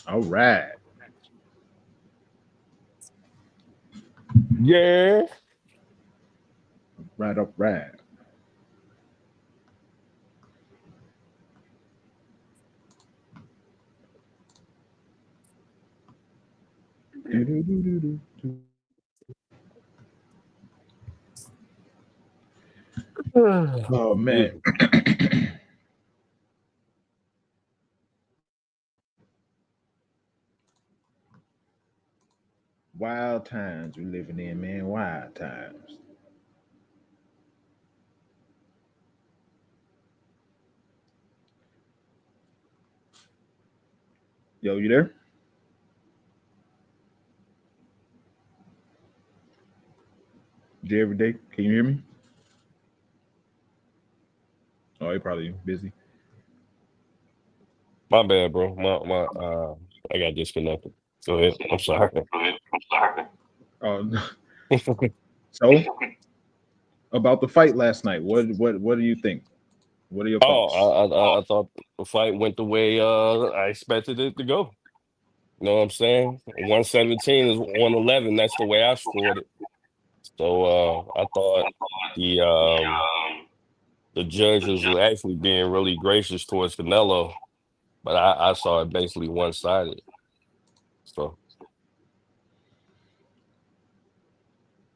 All right. Yeah. Right up right. Do-do-do-do-do-do. Oh man. Mm. Wild times we living in, man. Wild times. Yo, you there? J every day. Can you hear me? Oh, you probably busy. My bad, bro. I got disconnected. Go ahead. I'm sorry. Oh, so about the fight last night. What do you think? What are your Oh, thoughts? I thought the fight went the way I expected it to go. You know what I'm saying? 117 is 111. That's the way I scored it. So I thought the um the judges were actually being really gracious towards Canelo, but I saw it basically one sided. So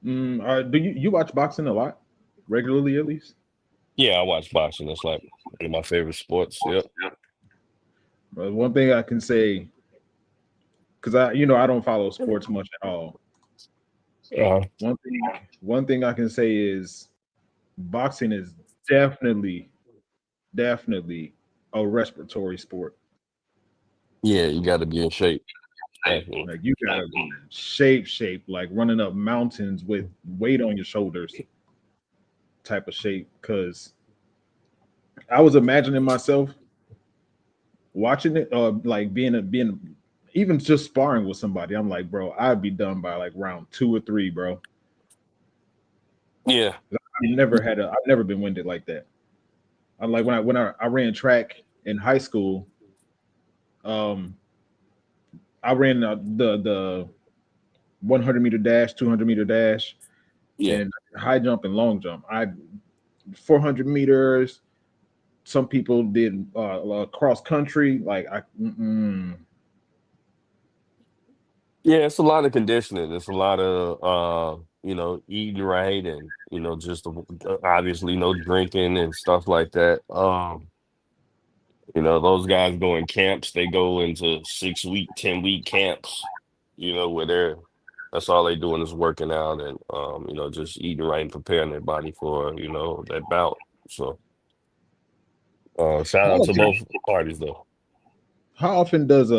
Do you watch boxing a lot, regularly at least? yeah, I watch boxing. It's like one of my favorite sports. Yep. One thing I can say, because I don't follow sports much at all. Uh, One thing I can say is boxing is definitely, definitely a respiratory sport. yeah, you got to be in shape. Definitely. Like you gotta be in shape, like running up mountains with weight on your shoulders, type of shape. Because I was imagining myself watching it, like being even just sparring with somebody. I'm like, bro, I'd be done by like round two or three, bro. Yeah. I've never been winded like that. I like when I ran track in high school. Um, I ran the 100-meter dash, 200-meter dash, Yeah. and high jump and long jump. 400 meters. Some people did cross country. Like Yeah, it's a lot of conditioning. It's a lot of eating right and just obviously no drinking and stuff like that. Those guys go in camps, they go into 6 week, 10 week camps, where that's all they doing is working out and just eating right and preparing their body for, that bout. So shout how out to often both parties though. how often does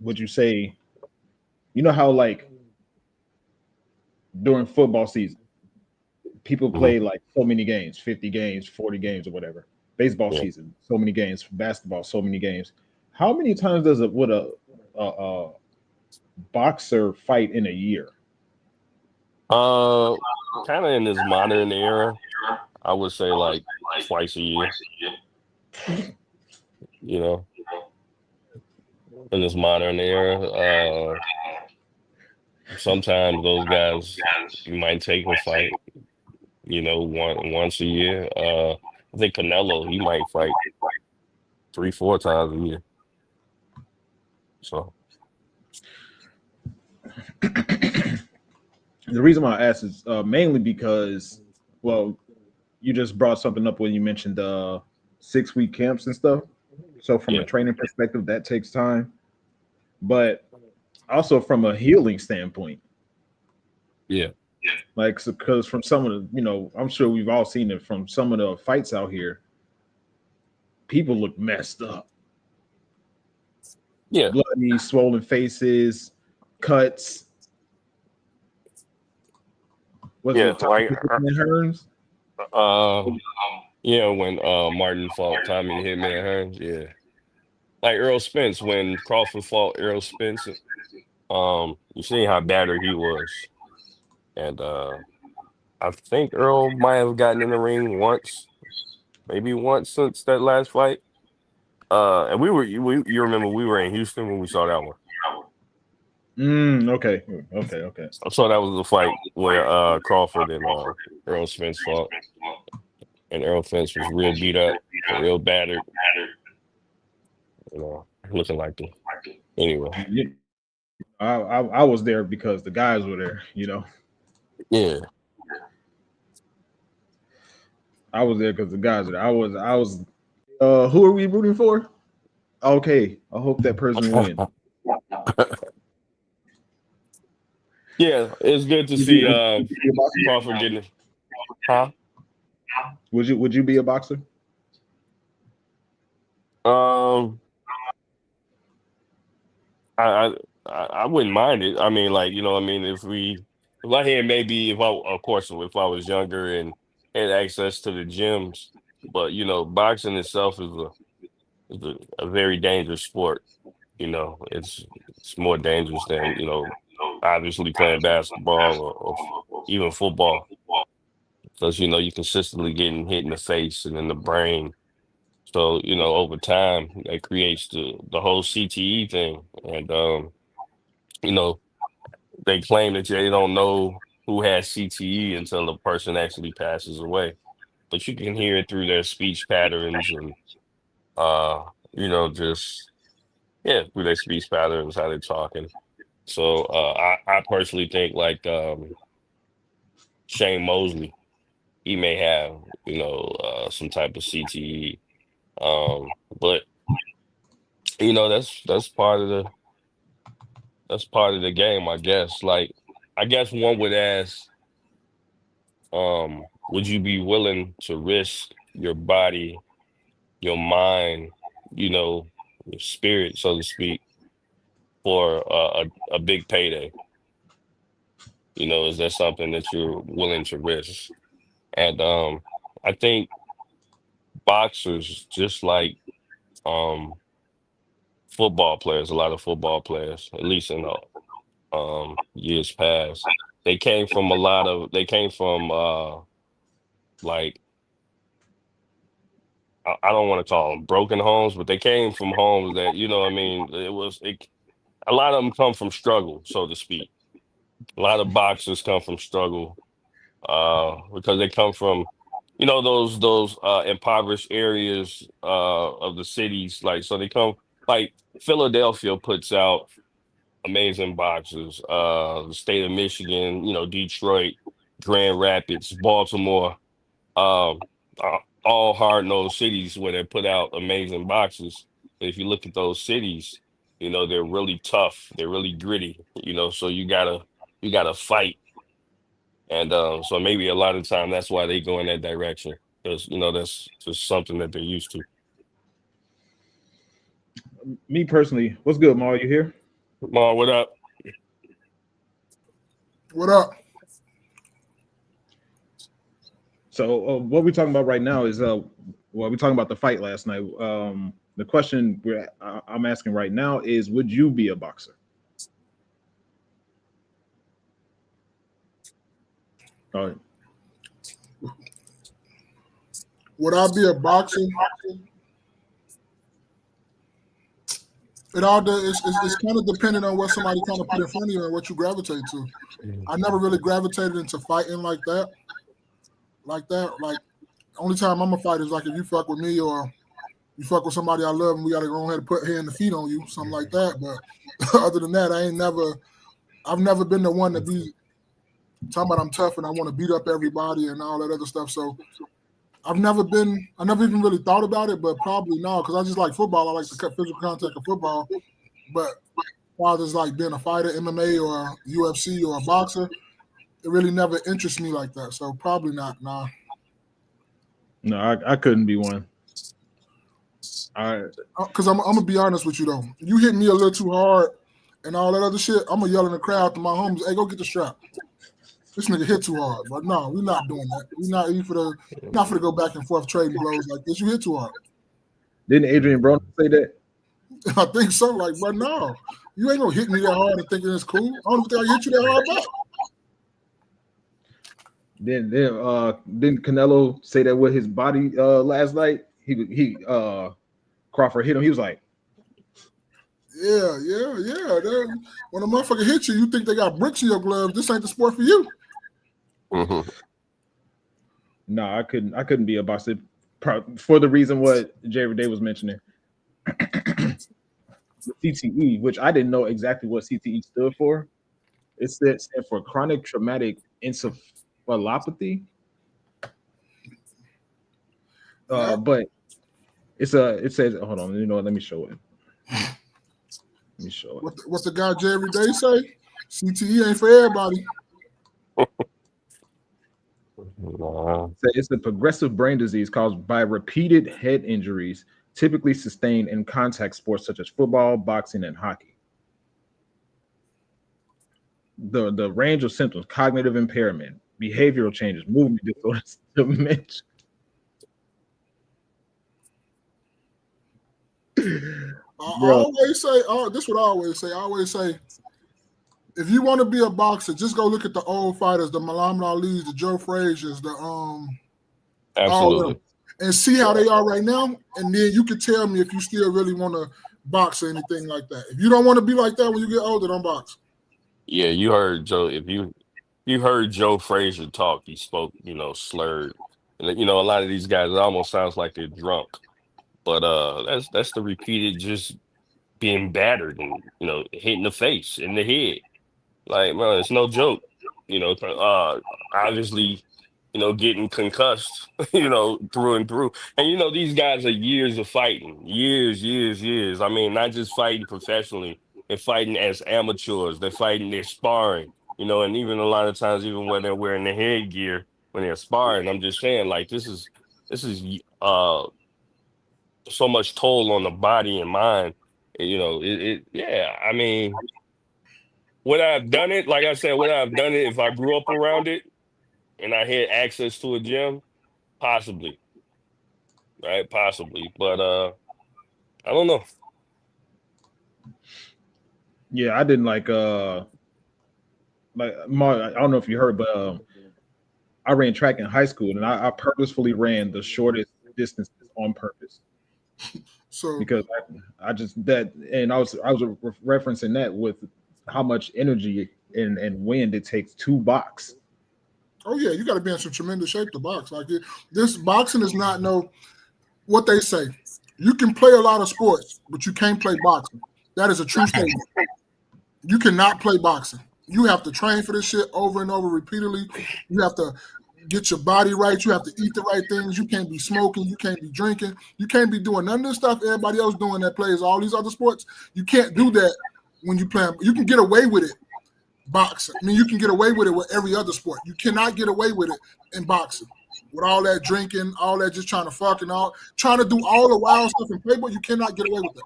would you say, how like during football season people Hmm. play like so many games, 50 games, 40 games or whatever. Baseball Yeah. season, so many games. Basketball, so many games. How many times does it would a boxer fight in a year? Uh Kind of in this modern era, I would say like twice a year, you know, in this modern era. Sometimes those guys you might take a fight, once a year. I think Canelo, he might fight 3, 4 times a year. So The reason why I asked is mainly because, well, you just brought something up when you mentioned 6 week camps and stuff. So from a yeah, training perspective, that takes time, but also from a healing standpoint, yeah, like because from some of the, I'm sure we've all seen it from some of the fights out here. People look messed up, yeah, bloody, swollen faces, cuts. Was yeah. it Like, Tommy Hearns? when Martin fought Tommy the Hitman Hearns, yeah. Like Earl Spence when Crawford fought Earl Spence, you seen how battered he was. And I think Earl might have gotten in the ring once, maybe once since that last fight. And you remember we were in Houston when we saw that one. Okay. Okay. So that was the fight where Crawford and Earl Spence fought, and Earl Spence was real beat up, real battered, looking like the anyway. Yeah, I was there because the guys were there. Yeah. I was there because the guys were there. I was. Who are we rooting for? Okay, I hope that person wins. Yeah, it's good to Would you, see would you be a boxer? Crawford getting, huh? Would you be a boxer? Um, I I wouldn't mind it. I mean, like, I mean, if I had maybe if I of course if I was younger and had access to the gyms, but boxing itself is a very dangerous sport. It's more dangerous than obviously playing basketball or even football because you're consistently getting hit in the face and in the brain. So over time that creates the whole CTE thing, and you know they claim that they don't know who has CTE until the person actually passes away, but you can hear it through their speech patterns and uh just through their speech patterns how they're talking. So I personally think like Shane Mosley, he may have some type of CTE, but that's part of the game, I guess. Like, I guess one would ask, would you be willing to risk your body, your mind, you know, your spirit, so to speak, for a big payday? Is that something that you're willing to risk? And I think boxers, just like um, football players, a lot of football players, at least in the years past, they came from like I don't want to call them broken homes, but they came from homes that what I mean. A lot of them come from struggle, so to speak. A lot of boxers come from struggle because they come from those impoverished areas of the cities. Like, so they come, like, Philadelphia puts out amazing boxers. The state of Michigan, Detroit, Grand Rapids, Baltimore, um, all hard-nosed cities where they put out amazing boxers. But if you look at those cities, they're really tough. They're really gritty. So you gotta fight, and so maybe a lot of time that's why they go in that direction because that's just something that they're used to. Me personally, what's good, Ma? You here? Mom, what up? What up? So what we're talking about right now is we're talking about the fight last night. The question I'm asking right now is, would you be a boxer? All right. Would I be a boxer? It all does. It's kind of dependent on what somebody kind of put in front of you and what you gravitate to. I never really gravitated into fighting like that. Like, only time I'm a fight is like if you fuck with me or you fuck with somebody I love and we got to go ahead and put hand and feet on you, something like that. But other than that, I've never been the one to be talking about I'm tough and I want to beat up everybody and all that other stuff. So I never even really thought about it, but probably no, because I just like football. I like the physical contact of football. But as far as like being a fighter, MMA or UFC or a boxer, it really never interests me like that. So probably not, nah. No, I couldn't be one. Because I'm gonna be honest with you though. You hit me a little too hard and all that other shit, I'm gonna yell in the crowd to my homies, hey, go get the strap. This nigga hit too hard. But no, we're not doing that. We're not for to go back and forth trading blows like this. You hit too hard. Didn't Adrian Broner say that? I think so. Like, but no, you ain't gonna hit me that hard and thinking it's cool. I don't think I hit you that hard back. Didn't Canelo say that with his body last night? He Crawford hit him, he was like, Yeah. When a motherfucker hits you, you think they got bricks in your gloves. This ain't the sport for you. Mm-hmm. no, I couldn't be a boxer for the reason what Jay Day was mentioning. CTE, which I didn't know exactly what CTE stood for. It stands for chronic traumatic encephalopathy. But it says, hold on, let me show it. What the guy Jerry Day say? CTE ain't for everybody. It's a progressive brain disease caused by repeated head injuries, typically sustained in contact sports such as football, boxing, and hockey. The range of symptoms: cognitive impairment, behavioral changes, movement disorders, dementia. I always say, this is what I always say. I always say, if you want to be a boxer, just go look at the old fighters, the Muhammad Ali's, the Joe Frazier's, Absolutely. And see how they are right now. And then you can tell me if you still really want to box or anything like that. If you don't want to be like that when you get older, don't box. Yeah, you heard Joe. If you heard Joe Frazier talk, he spoke, slurred. And a lot of these guys, it almost sounds like they're drunk. But that's the repeated just being battered and hitting the face in the head. Like, man, it's no joke. Obviously, getting concussed, through and through. And these guys are years of fighting, years. I mean, not just fighting professionally, they're fighting as amateurs. They're fighting, they're sparring. And even a lot of times, even when they're wearing the headgear when they're sparring, I'm just saying, like, this is so much toll on the body and mind. Yeah. I mean, would I have done it? Like I said, would I have done it if I grew up around it and I had access to a gym? Possibly, right? Possibly, but I don't know. Yeah, I didn't like Mark, I don't know if you heard, but I ran track in high school, and I purposefully ran the shortest distances on purpose. So because I just that, and I was referencing that with how much energy and wind it takes to box. Oh yeah, you got to be in some tremendous shape to box. Like this boxing is not what they say. You can play a lot of sports, but you can't play boxing. That is a true statement. You cannot play boxing. You have to train for this shit over and over repeatedly. You have to get your body right. You have to eat the right things. You can't be smoking. You can't be drinking. You can't be doing none of the stuff everybody else doing that plays all these other sports. You can't do that when you play. You can get away with it boxing. I mean, you can get away with it with every other sport. You cannot get away with it in boxing. With all that drinking, all that just trying to fuck and all, trying to do all the wild stuff in Playboy, you cannot get away with that.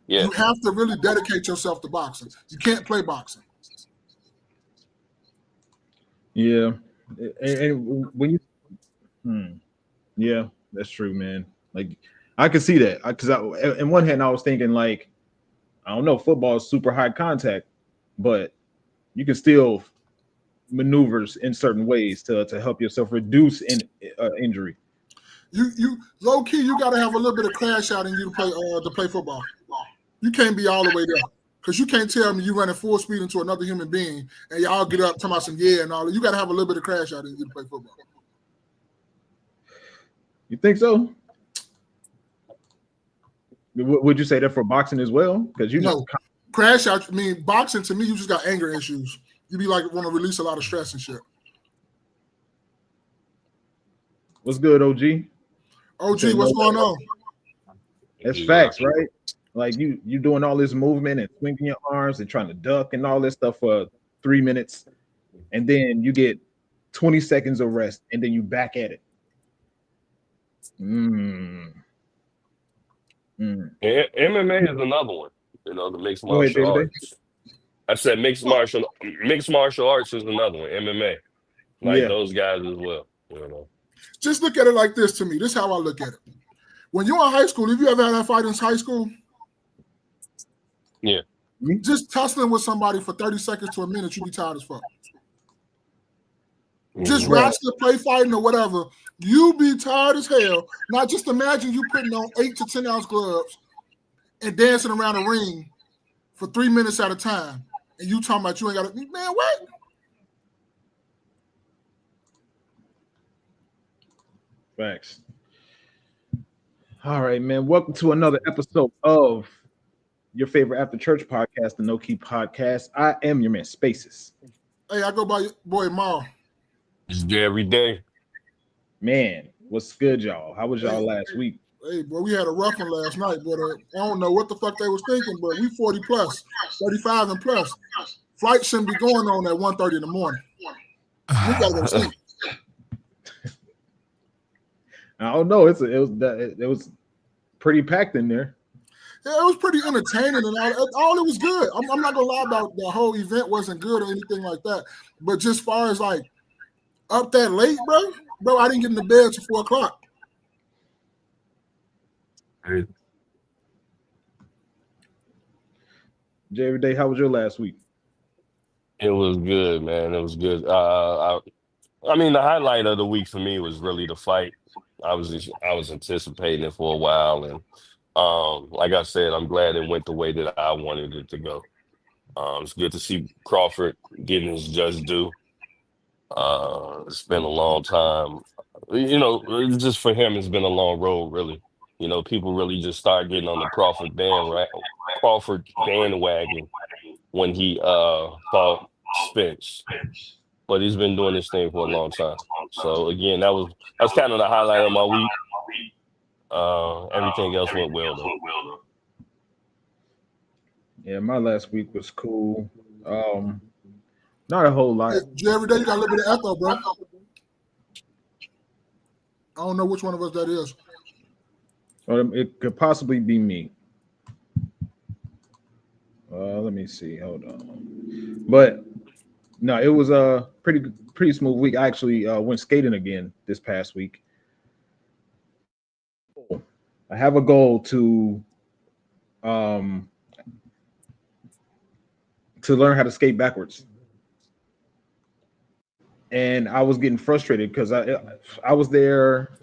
Yeah. You have to really dedicate yourself to boxing. You can't play boxing. Yeah, and when you, yeah, that's true, man. Like I can see that because in one hand I was thinking like, I don't know, football is super high contact, but you can still maneuvers in certain ways to help yourself reduce injury. You low key, you got to have a little bit of crash out in you to play football. You can't be all the way there because you can't tell me you running full speed into another human being and y'all get up talking about some and all that. You got to have a little bit of crash out in you to play football. You think so? Would you say that for boxing as well? Because crash out. I mean, boxing to me, you just got anger issues. You be like want to release a lot of stress and shit. What's good, OG? OG, what's going on? That's facts, right? Like you doing all this movement and swinging your arms and trying to duck and all this stuff for 3 minutes, and then you get 20 seconds of rest, and then you back at it. MMA is another one. The mixed martial arts. I said mixed martial arts is another one. MMA, those guys as well. Just look at it like this. To me, this is how I look at it. When you're in high school, have you ever had a fight in high school? Yeah. Just tussling with somebody for 30 seconds to a minute, you be tired as fuck. just wrestling, play fighting, or whatever. You be tired as hell. Now, just imagine you putting on 8 to 10 ounce gloves and dancing around a ring for 3 minutes at a time, and you talking about you ain't got to, man, what? Facts. All right, man. Welcome to another episode of your favorite after church podcast, the No Key Podcast. I am your man, Spaces. Hey, I go by your boy Ma. It's there every day. Man, what's good, y'all? How was y'all last week? Hey, boy, we had a rough one last night, but I don't know what the fuck they was thinking, but we 40 plus, 35 and plus. Flight shouldn't be going on at 1:30 in the morning. We gotta go sleep. I don't know. It was pretty packed in there. Yeah, it was pretty entertaining and all it was good. I'm not gonna lie about the whole event wasn't good or anything like that. But just far as like up that late, bro, I didn't get into bed till 4 o'clock. Hey. Jay, every day, how was your last week? It was good, man. It was good. I mean, the highlight of the week for me was really the fight. I was anticipating it for a while, and like I said, I'm glad it went the way that I wanted it to go. It's good to see Crawford getting his just due. It's been a long time. You know, just for him, it's been a long road, really. You know, people really just started getting on the Crawford bandwagon when he fought Spence. But he's been doing this thing for a long time. So again, that's kind of the highlight of my week. Everything else went well though. Yeah, my last week was cool. Not a whole lot. Hey, every day you got a little bit of echo, bro. I don't know which one of us that is. It could possibly be me. Let me see. Hold on. But no, it was a pretty smooth week. I actually went skating again this past week. I have a goal to learn how to skate backwards. And I was getting frustrated because I was there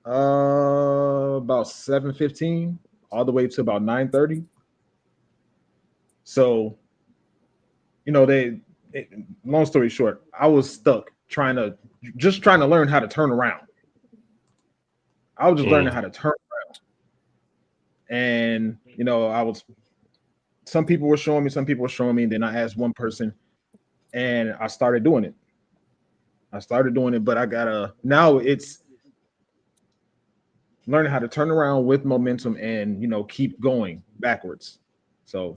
about 7:15 all the way to about 9:30. So, you know, long story short, I was stuck trying to learn how to turn around. I was just learning how to turn around. And, you know, some people were showing me, and then I asked one person and I started doing it. But now it's learning how to turn around with momentum and, you know, keep going backwards. So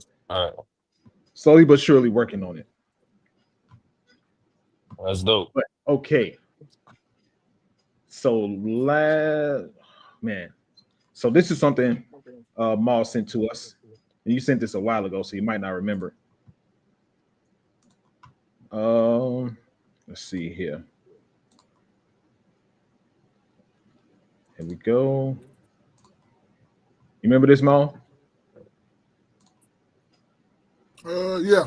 slowly but surely working on it. That's dope. But okay. So so this is something Maul sent to us. And you sent this a while ago, so you might not remember. Let's see here. Here we go. You remember this, Maul? Yeah.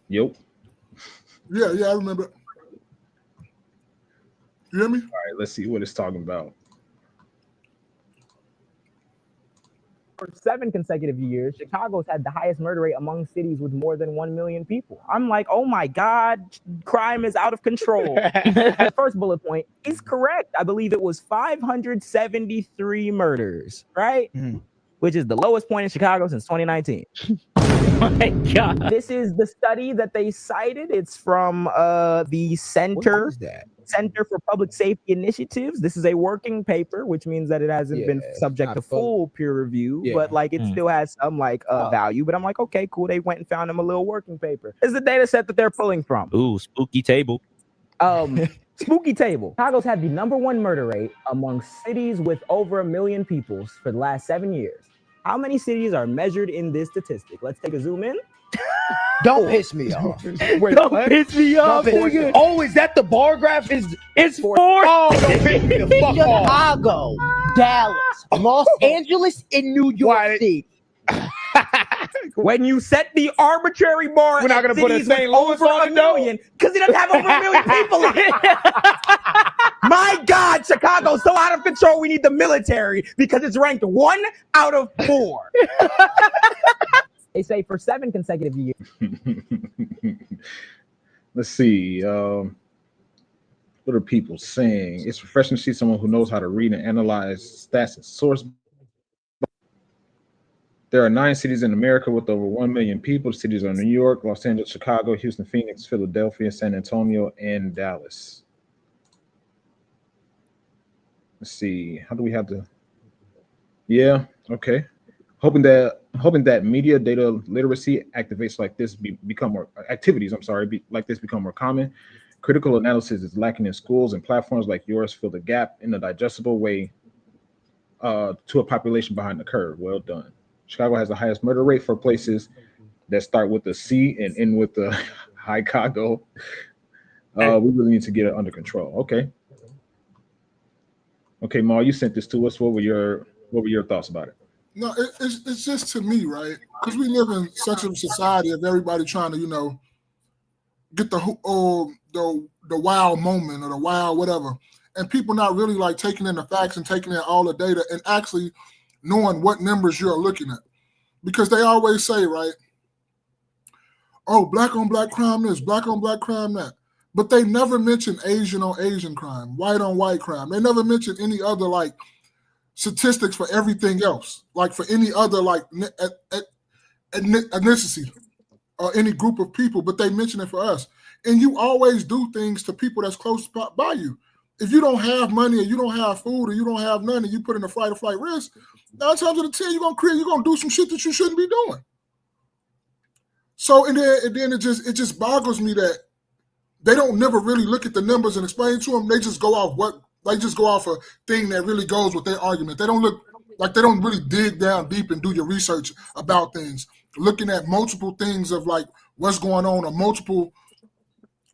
Yep. Yeah, I remember. You hear me? All right, let's see what it's talking about. For 7 consecutive years, Chicago's had the highest murder rate among cities with more than 1 million people. I'm like, oh my God, crime is out of control. The first bullet point is correct. I believe it was 573 murders, right? Mm-hmm. Which is the lowest point in Chicago since 2019. Oh my God. This is the study that they cited. It's from the Center for Public Safety Initiatives. This is a working paper, which means that it hasn't been subject to full peer review, but like it still has some like value. But I'm like, okay, cool. They went and found them a little working paper. This is the data set that they're pulling from. Ooh, spooky table. Spooky table. Chicago's had the #1 murder rate among cities with over 1 million people for the last 7 years. How many cities are measured in this statistic? Let's take a zoom in. Don't piss me off. Wait, don't piss me off. Oh, is that the bar graph? It's 4. Oh, don't piss me the fuck off. Chicago, Dallas, Los Angeles, and New York City. When you set the arbitrary bar, We're not gonna put a cities with St. Louis over on a the door? million because it doesn't have over a million people in it. My God, Chicago's so out of control. We need the military because it's ranked 1 out of 4. They say for 7 consecutive years. Let's see. What are people saying? It's refreshing to see someone who knows how to read and analyze stats and source. There are 9 cities in America with over 1 million people. The cities are New York, Los Angeles, Chicago, Houston, Phoenix, Philadelphia, San Antonio, and Dallas. Let's see. How do we have to? Yeah. Okay. Hoping that media data literacy activates like this become more activities. I'm sorry, like this become more common. Critical analysis is lacking in schools, and platforms like yours fill the gap in a digestible way to a population behind the curve. Well done. Chicago has the highest murder rate for places that start with the C and end with the high Chicago. We really need to get it under control. Okay. Okay, Ma, you sent this to us. What were your thoughts about it? No, it's just to me, right? Because we live in such a society of everybody trying to, get the wow moment or the wow whatever, and people not really like taking in the facts and taking in all the data and actually knowing what numbers you're looking at. Because they always say, right, oh, black on black crime this, black on black crime that. But they never mention Asian on Asian crime, white on white crime. They never mention any other like statistics for everything else, like for any other like ethnicity or any group of people, but they mention it for us. And you always do things to people that's close by you. If you don't have money or you don't have food or you don't have none and you put in a fight or flight risk, 9 times out of 10, you're gonna do some shit that you shouldn't be doing. So and then it just boggles me that they don't never really look at the numbers and explain to them. They just go off a thing that really goes with their argument. They don't really dig down deep and do your research about things. Looking at multiple things of like what's going on or multiple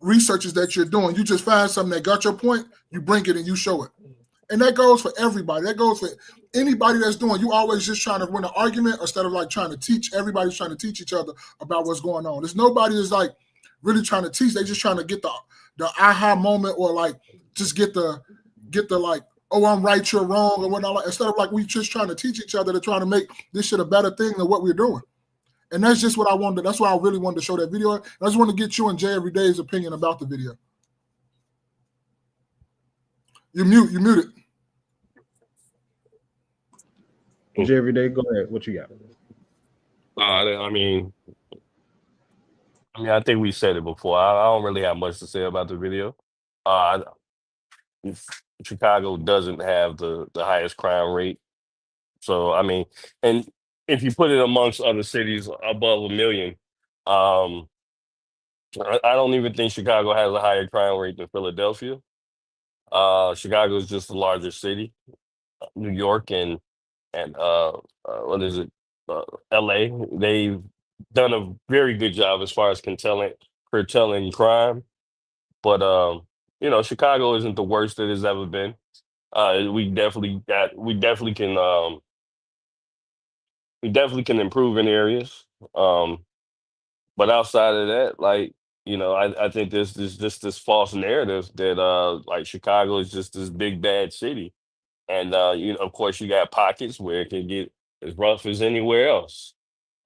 researches that you're doing. You just find something that got your point, you bring it and you show it. And that goes for everybody. That goes for anybody that's doing. You always just trying to win an argument instead of like trying to teach. Everybody's trying to teach each other about what's going on. There's nobody is like really trying to teach. They just trying to get the aha moment or like just get the like, oh, I'm right, you're wrong or whatnot. Like, instead of like we just trying to teach each other to trying to make this shit a better thing than what we're doing. And that's just what I wanted. That's why I really wanted to show that video. I just want to get you and Jay Everyday's opinion about the video. You muted. Jay Everyday, go ahead. What you got? I mean, I think we said it before. I don't really have much to say about the video. Chicago doesn't have the highest crime rate. So, I mean, and if you put it amongst other cities above 1 million, I don't even think Chicago has a higher crime rate than Philadelphia. Chicago is just the largest city. New York and what is it? LA. They've done a very good job as far as curtailing crime. But Chicago isn't the worst it has ever been. We definitely can improve in areas. But outside of that, like, I think there's this false narrative that like Chicago is just this big bad city. And of course you got pockets where it can get as rough as anywhere else,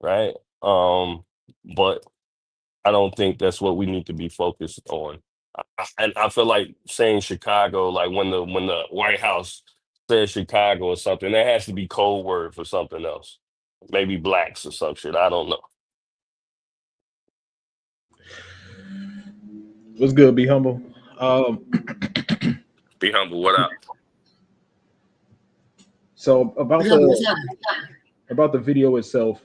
right? But I don't think that's what we need to be focused on. And I feel like saying Chicago, like when the White House says Chicago or something, that has to be code word for something else. Maybe blacks or some shit. I don't know. What's good? Be humble. Be humble. What up? So about the video itself,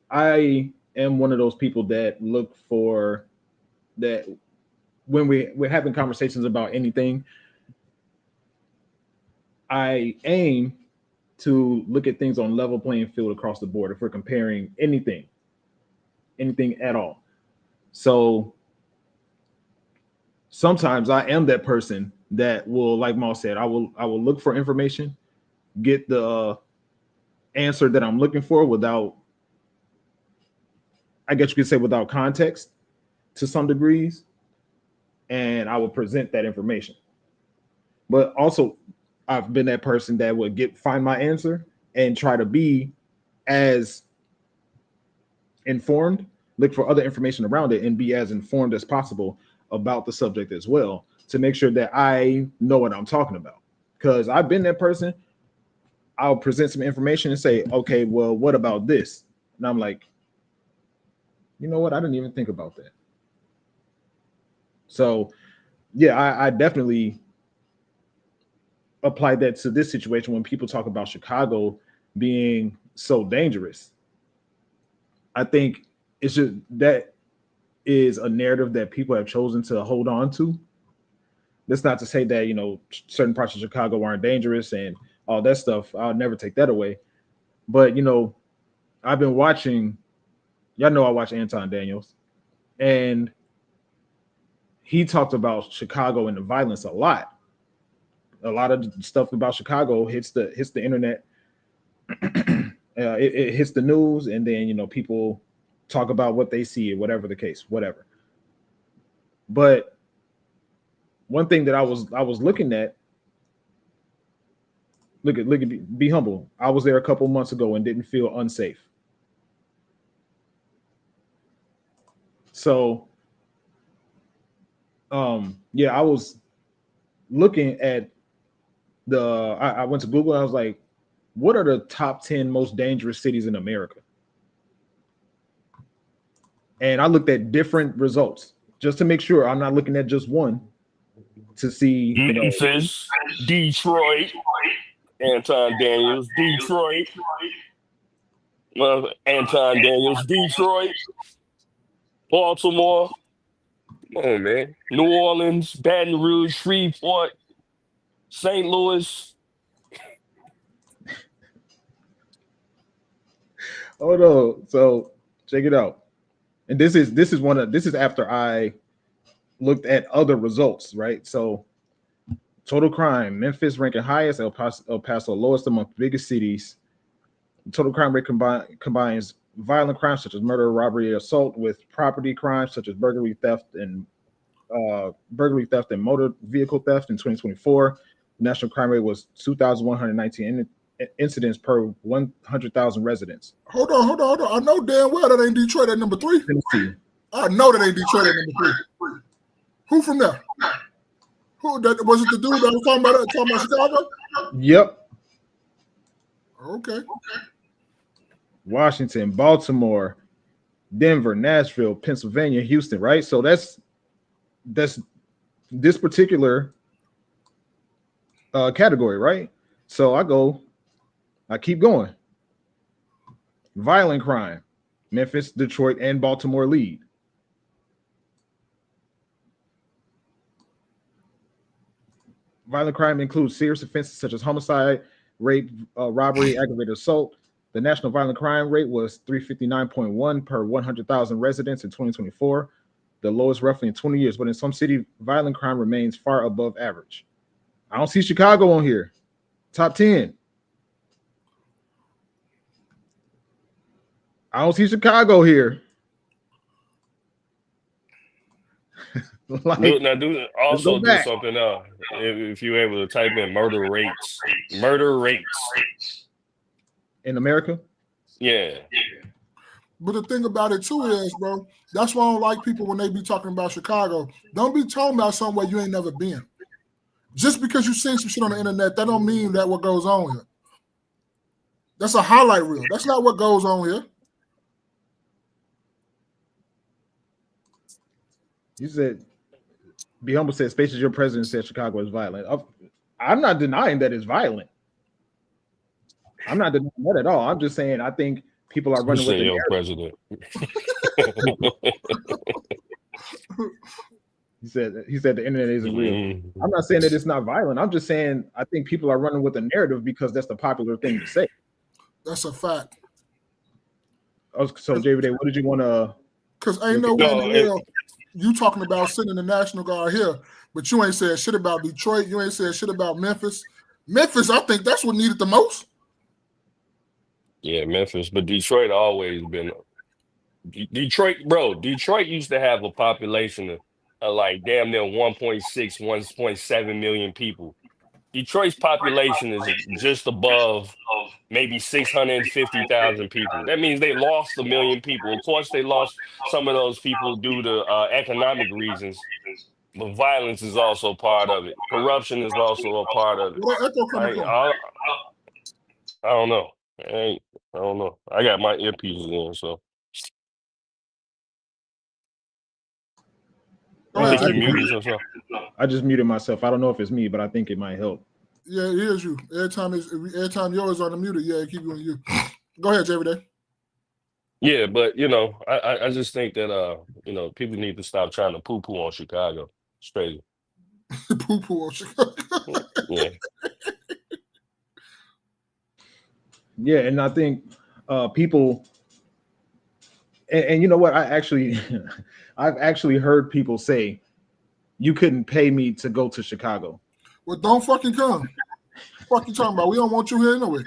I am one of those people that look for that when we're having conversations about anything. I aim to look at things on level playing field across the board if we're comparing anything at all. So sometimes I am that person that will, like Maul said, I will look for information, get the answer that I'm looking for without I guess you could say, without context to some degrees, and I would present that information. But also, I've been that person that would find my answer and try to be as informed, look for other information around it, and be as informed as possible about the subject as well, to make sure that I know what I'm talking about. Because I've been that person. I'll present some information and say, okay, well, what about this? And I'm like, you know what? I didn't even think about that. So, yeah, I definitely applied that to this situation when people talk about Chicago being so dangerous. I think it's just that is a narrative that people have chosen to hold on to. That's not to say that, certain parts of Chicago aren't dangerous and all that stuff. I'll never take that away. But, I've been watching, y'all know I watch Anton Daniels, and he talked about Chicago and the violence a lot. A lot of stuff about Chicago hits the internet. It hits the news, and then people talk about what they see, or whatever the case, whatever. But one thing that I was looking at, look at be humble. I was there a couple months ago and didn't feel unsafe. So, I was looking at I went to Google. And I was like, what are the top 10 most dangerous cities in America? And I looked at different results just to make sure I'm not looking at just one, to see. Memphis, Detroit, Anton Daniels, Detroit. Anton Daniels, Detroit, Baltimore. Come on, man. New Orleans, Baton Rouge, Shreveport, St. Louis. Oh no! So check it out. And this is after I looked at other results, right? So total crime: Memphis ranking highest, El Paso lowest among biggest cities. Total crime rate combines violent crimes such as murder, robbery, assault with property crimes such as burglary, theft, and motor vehicle theft. In 2024, the national crime rate was 2,119 incidents per 100,000 residents. Hold on. I know damn well that ain't Detroit at number 3. Tennessee. I know that ain't Detroit at number 3. Who from there? Who that was it? The dude that was talking about Chicago? Yep. Okay. Washington, Baltimore, Denver, Nashville, Pennsylvania, Houston, right? So that's this particular category, right? So I keep going. Violent crime: Memphis, Detroit, and Baltimore lead. Violent crime includes serious offenses such as homicide, rape, robbery, aggravated assault. The national violent crime rate was 359.1 per 100,000 residents in 2024, the lowest roughly in 20 years. But in some cities, violent crime remains far above average. I don't see Chicago on here. Top 10. I don't see Chicago here. Also do something else. If you're able to type in murder rates. In America? Yeah. But the thing about it too is, bro, that's why I don't like people when they be talking about Chicago. Don't be talking about somewhere you ain't never been. Just because you seen some shit on the internet, that don't mean that what goes on here. That's a highlight reel. That's not what goes on here. You said, Be Humble said, Spaces, your president said Chicago is violent. I'm not denying that it's violent. I'm not denying that at all. I'm just saying I think people are running with the your narrative. president. He said the internet isn't real. I'm not saying that it's not violent. I'm just saying I think people are running with the narrative because that's the popular thing to say. That's a fact. So JVD, what did you want to? Because ain't no way in the world you talking about sending the National Guard here, but you ain't said shit about Detroit. You ain't said shit about Memphis. Memphis, I think that's what needed the most. Yeah, Memphis, but Detroit always been Detroit, bro. Detroit used to have a population of like damn near 1.6, 1.7 million people. Detroit's population is just above maybe 650,000 people. That means they lost a million people. Of course, they lost some of those people due to economic reasons, but violence is also part of it. Corruption is also a part of it. Where that echo coming Like from? I don't know. I don't know. I got my earpieces in, so Go you ahead, think you Jay. muted yourself? I just muted myself. I don't know if it's me, but I think it might help. Yeah, it is you. Every time yours on the muted, yeah, it keep doing you. Go ahead, Jay. Yeah, but I just think that people need to stop trying to poo poo on Chicago. It's crazy. Poo poo on Chicago. Yeah. Yeah, and I think people, and you know what? I've actually heard people say, you couldn't pay me to go to Chicago. Well, don't fucking come. What you talking about? We don't want you here anyway.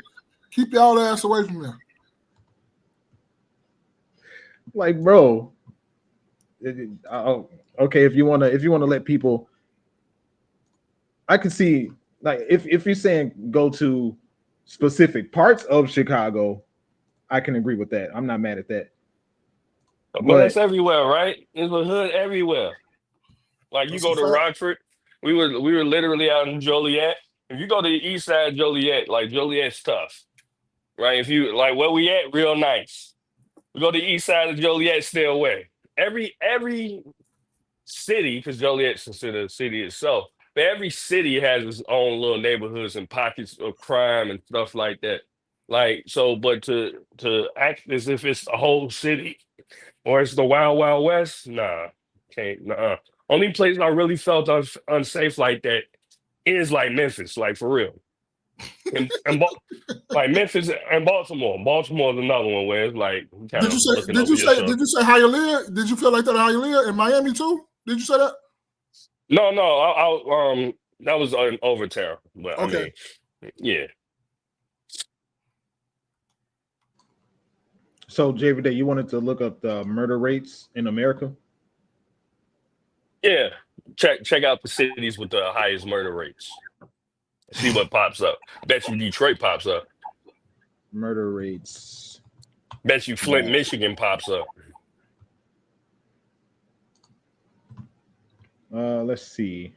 Keep y'all ass away from there. Like, bro, okay, if you wanna let people, I can see, like, if you're saying go to specific parts of Chicago, I can agree with that. I'm not mad at that. But it's everywhere, right? There's a hood everywhere. Like you That's go a to fact. Rockford, we were literally out in Joliet. If you go to the east side of Joliet, like Joliet's tough, right? If you like where we at, real nice. We go to the east side of Joliet, stay away. Every city, because Joliet's considered a city itself, but every city has its own little neighborhoods and pockets of crime and stuff like that. Like so, but to act as if it's the whole city or it's the Wild Wild West, nah, can't. Nah. Only place I really felt unsafe like that is like Memphis, like for real. Like Memphis and Baltimore. Baltimore is another one where it's like kind Did you of say? looking over your shoulder. Did you say Hialeah? Did you feel like that at Hialeah in Miami too? Did you say that? No, that was an Overtown, but Okay. I mean, yeah. So, Day, you wanted to look up the murder rates in America? Yeah, check out the cities with the highest murder rates. See what pops up. Bet you Detroit pops up. Murder rates. Bet you Flint, Michigan pops up. Let's see.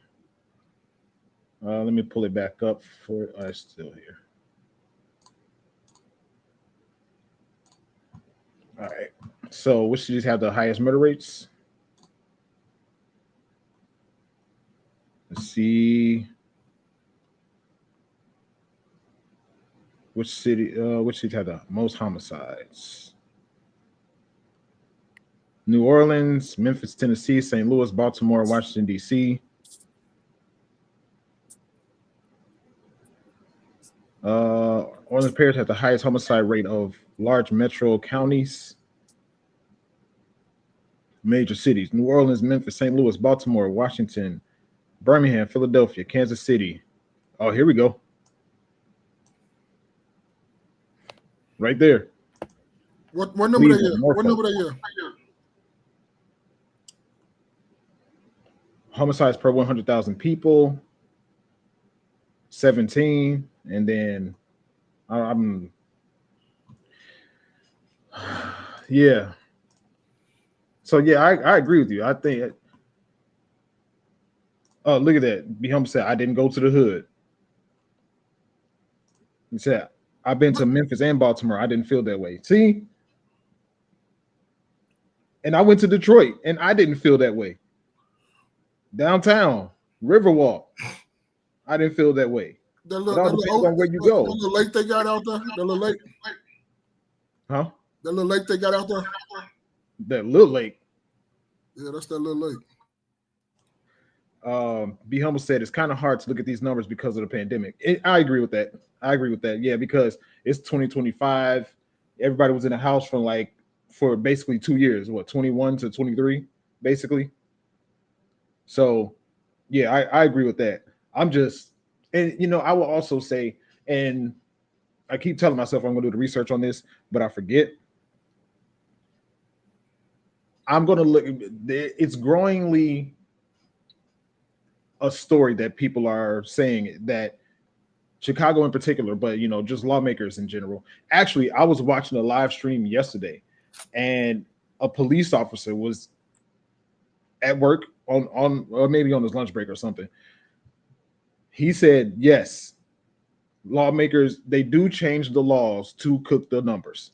Let me pull it back up for it's still here. All right. So, which cities have the highest murder rates? Let's see. Which cities have the most homicides? New Orleans, Memphis, Tennessee, St. Louis, Baltimore, Washington, D.C. Orleans Parish has the highest homicide rate of large metro counties. Major cities: New Orleans, Memphis, St. Louis, Baltimore, Washington, Birmingham, Philadelphia, Kansas City. Oh, here we go. Right there. What number they are? What number they are? Homicides per 100,000 people, 17, and then yeah. So yeah, I agree with you. I think. Oh, look at that. Be humble said I didn't go to the hood. He said I've been to Memphis and Baltimore. I didn't feel that way. See, and I went to Detroit, and I didn't feel that way. Downtown, Riverwalk, I didn't feel that way. It all depends on where you go. The little lake they got out there. The little lake. Huh? The little lake they got out there. That little lake. Yeah, that's that little lake. Be humble said it's kind of hard to look at these numbers because of the pandemic. I agree with that. Yeah, because it's 2025. Everybody was in the house for basically 2 years. What, 21 to 23, basically. So, yeah, I agree with that. I'm just, and I will also say, and I keep telling myself I'm going to do the research on this, but I forget. I'm gonna look. It's growingly a story that people are saying that Chicago in particular, but just lawmakers in general. Actually, I was watching a live stream yesterday, and a police officer was at work on or maybe on his lunch break or something. He said, yes, lawmakers, they do change the laws to cook the numbers,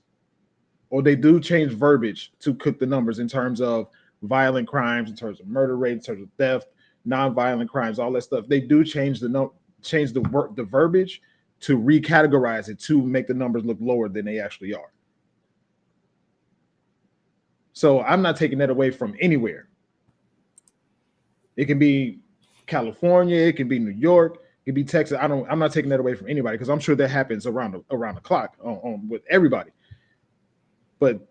or they do change verbiage to cook the numbers in terms of violent crimes, in terms of murder rate, in terms of theft, non-violent crimes, all that stuff. They do change the verbiage to recategorize it to make the numbers look lower than they actually are. So I'm not taking that away from anywhere. It can be California, it can be New York, it can be Texas. I'm not taking that away from anybody because I'm sure that happens around the clock on with everybody. But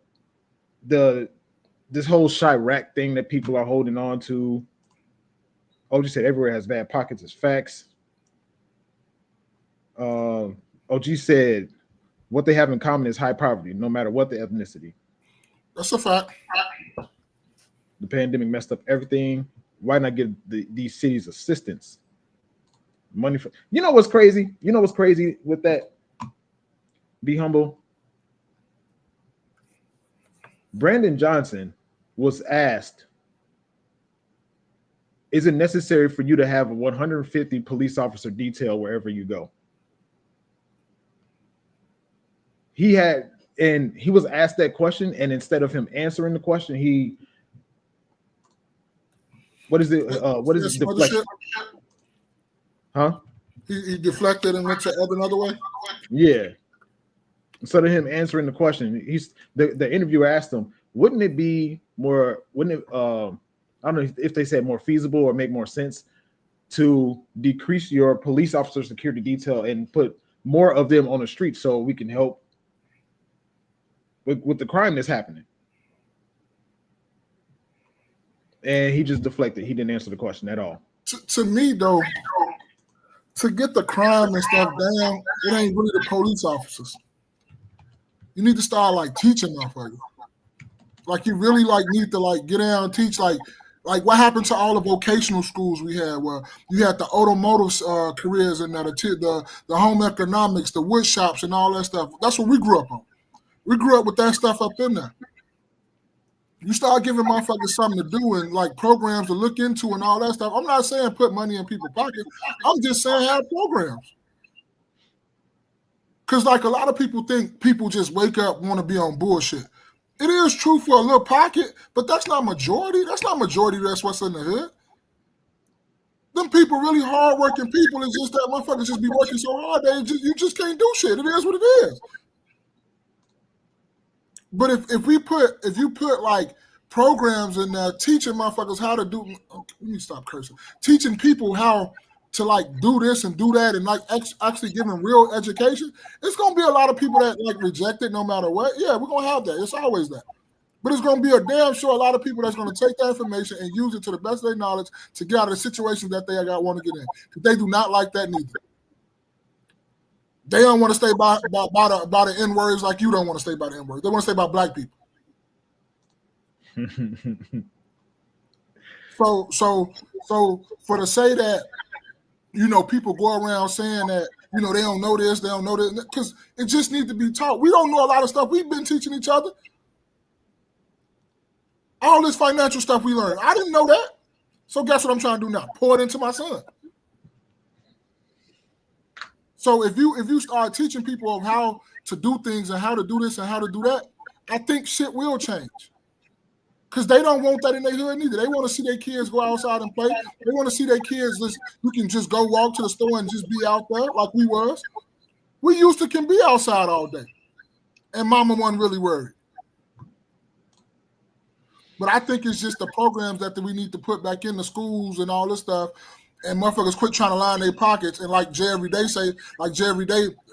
this whole Chirac thing that people are holding on to, OG said everywhere has bad pockets is facts. OG said what they have in common is high poverty, no matter what the ethnicity. That's a fact. The pandemic messed up everything. Why not give these cities assistance? Money for what's crazy? You know what's crazy with that? Be humble. Brandon Johnson was asked, is it necessary for you to have a 150 police officer detail wherever you go? He was asked that question, and instead of him answering the question, what is it deflection? Huh? He deflected and went to another way? Yeah. Instead of him answering the question, the interviewer asked him, I don't know if they said more feasible or make more sense to decrease your police officer security detail and put more of them on the street so we can help with the crime that's happening. And he just deflected. He didn't answer the question at all. To me, though, to get the crime and stuff down, it ain't really the police officers. You need to start teaching motherfuckers. You really need to get down and teach like what happened to all the vocational schools we had where you had the automotive careers and the home economics, the wood shops and all that stuff. That's what we grew up on. We grew up with that stuff up in there. You start giving motherfuckers something to do and programs to look into and all that stuff. I'm not saying put money in people's pockets. I'm just saying have programs. Because a lot of people think people just wake up, want to be on bullshit. It is true for a little pocket, but that's not majority. That's what's in the hood. Them people really hardworking people. It's just that motherfuckers just be working so hard you just can't do shit. It is what it is. But if you put programs in there teaching motherfuckers how to do, let me stop cursing. Teaching people how to do this and do that and actually giving real education, it's gonna be a lot of people that reject it no matter what. Yeah, we're gonna have that. It's always that. But it's gonna be a damn sure a lot of people that's gonna take that information and use it to the best of their knowledge to get out of the situations that they want to get in. Because they do not like that neither. They don't want to stay by the N-words like you don't want to stay by the N-words. They want to stay by black people. So for to say that, people go around saying that, they don't know this, because it just needs to be taught. We don't know a lot of stuff we've been teaching each other. All this financial stuff we learned. I didn't know that. So guess what I'm trying to do now? Pour it into my son. So if you start teaching people of how to do things and how to do this and how to do that, I think shit will change. Because they don't want that in their hood neither. They want to see their kids go outside and play. They want to see their kids you can just go walk to the store and just be out there like we was. We used to can be outside all day. And mama wasn't really worried. But I think it's just the programs that we need to put back in the schools and all this stuff. And motherfuckers quit trying to line their pockets. And like Jerry Day say,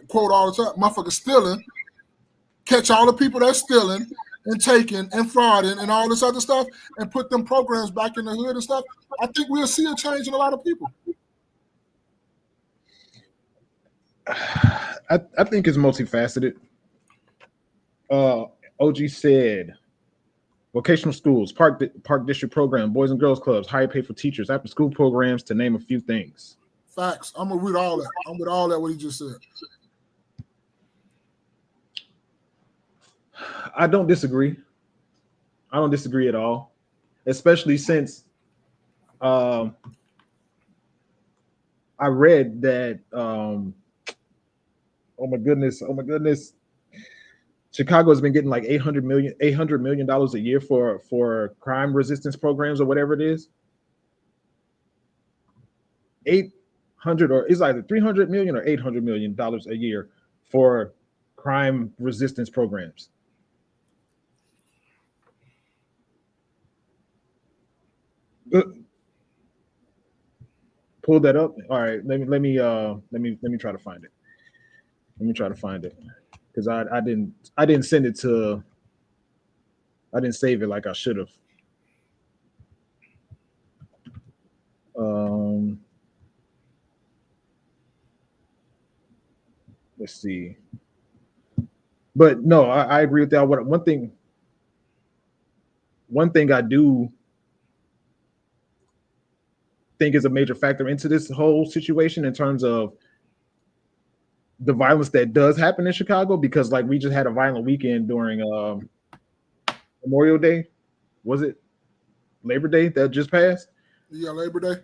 quote all the time, motherfuckers stealing, catch all the people that's stealing and taking and frauding and all this other stuff and put them programs back in the hood and stuff. I think we'll see a change in a lot of people. I think it's multifaceted. OG said vocational schools, park district program, boys and girls clubs, higher pay for teachers, after school programs, to name a few things. Facts. I'm gonna read all that. I'm with all that what he just said. I don't disagree. I don't disagree at all, especially since I read that. Oh my goodness! Chicago has been getting like $800 million a year for crime resistance programs or whatever it is. 800, or it's either 300 million or $800 million a year for crime resistance programs. Pull that up. All right, let me try to find it. Let me try to find it, because I didn't send it to. I didn't save it like I should have. Let's see. But no, I agree with that. One thing I do think is a major factor into this whole situation in terms of the violence that does happen in Chicago, because like we just had a violent weekend during Memorial Day. Was it Labor Day that just passed? Yeah, Labor Day.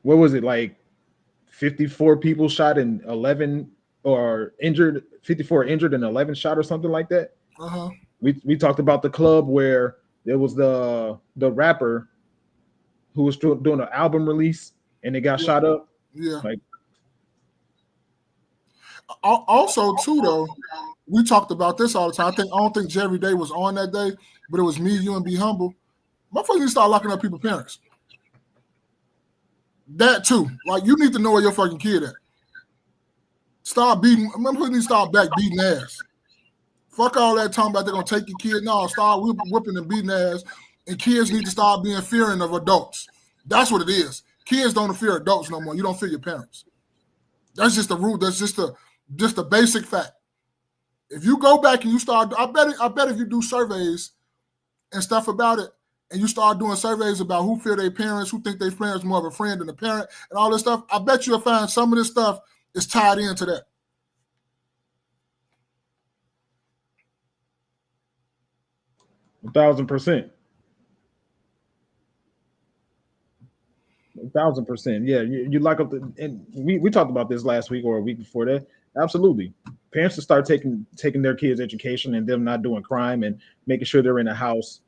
What was it, like 54 people shot and 11 or injured, 54 injured and 11 shot or something like that? Uh-huh. We talked about the club where there was the rapper who was doing an album release and they got shot up. Yeah. Like, also too though, we talked about this all the time. I don't think Jerry Day was on that day, but it was me, you, and Be Humble. Motherfuckers need to start locking up people's parents. That too. Like, you need to know where your fucking kid at. Start beating. Motherfuckers need to start back beating ass. Fuck all that talking about they're gonna take your kid. No, start whipping and beating ass. And kids need to start being fearing of adults. That's what it is. Kids don't fear adults no more. You don't fear your parents. That's just the rule. That's just the basic fact. If you go back and you start, I bet if you do surveys and stuff about it, and you start doing surveys about who fear their parents, who think their parents more of a friend than a parent, and all this stuff, I bet you'll find some of this stuff is tied into that. a 1,000%. 1,000%. Yeah, you lock up and we talked about this last week or a week before that. Absolutely. Parents to start taking their kids' education and them not doing crime and making sure they're in a house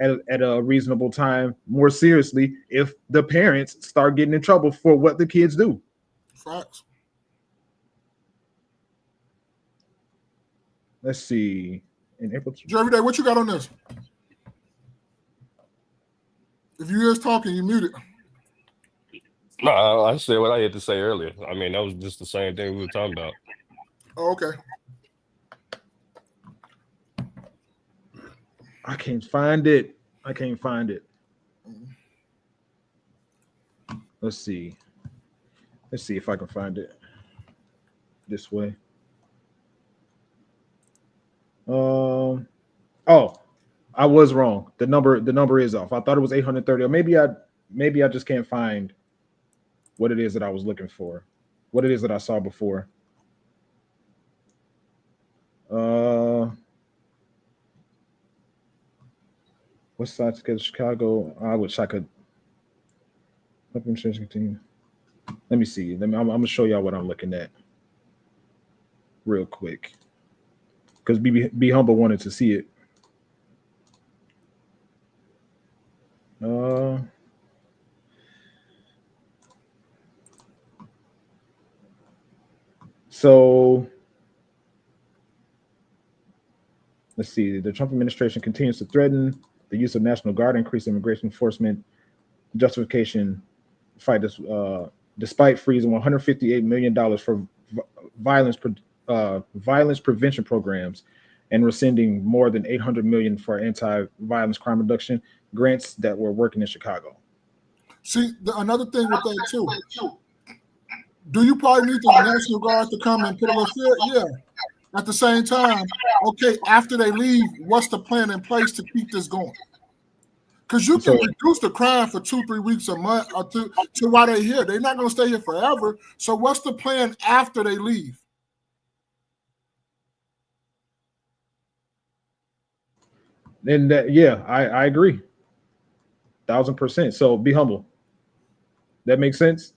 at a reasonable time more seriously if the parents start getting in trouble for what the kids do. Facts. Let's see. In April. Jerry Day, what you got on this? If you hear us talking, you mute it. No, I said what I had to say earlier. I mean, that was just the same thing we were talking about. Oh, okay. I can't find it. Let's see if I can find it this way. Oh, I was wrong. The number is off. I thought it was 830, or maybe I just can't find what it is that I was looking for, what it is that I saw before. West Side to Chicago. I wish I could. Let me see. I'm gonna show y'all what I'm looking at real quick, because Be Humble wanted to see it. So let's see. The Trump administration continues to threaten the use of National Guard, increase immigration enforcement justification fight this, despite freezing $158 million for violence prevention programs and rescinding more than $800 million for anti-violence crime reduction grants that were working in Chicago. See, another thing with that too. Do you probably need the National Guard to come and put a little fear? Yeah. at the same time, okay, after they leave, what's the plan in place to keep this going? Because you can reduce the crime for 2-3 weeks a month or to while they're here. They're not going to stay here forever. So what's the plan after they leave? And that, yeah, I agree. 1,000%. So be humble. That makes sense.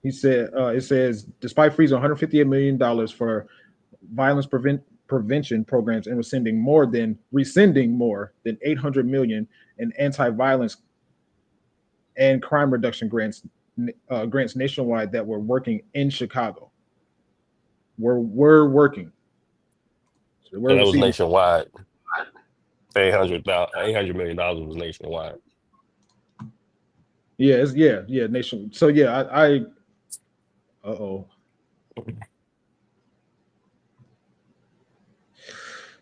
He said, it says, despite freezing $158 million for violence prevention programs and rescinding more than $800 million in anti-violence and crime reduction grants nationwide that were working in Chicago. We're working. So that was nationwide. $800 million was nationwide. Yeah, nation. So yeah, I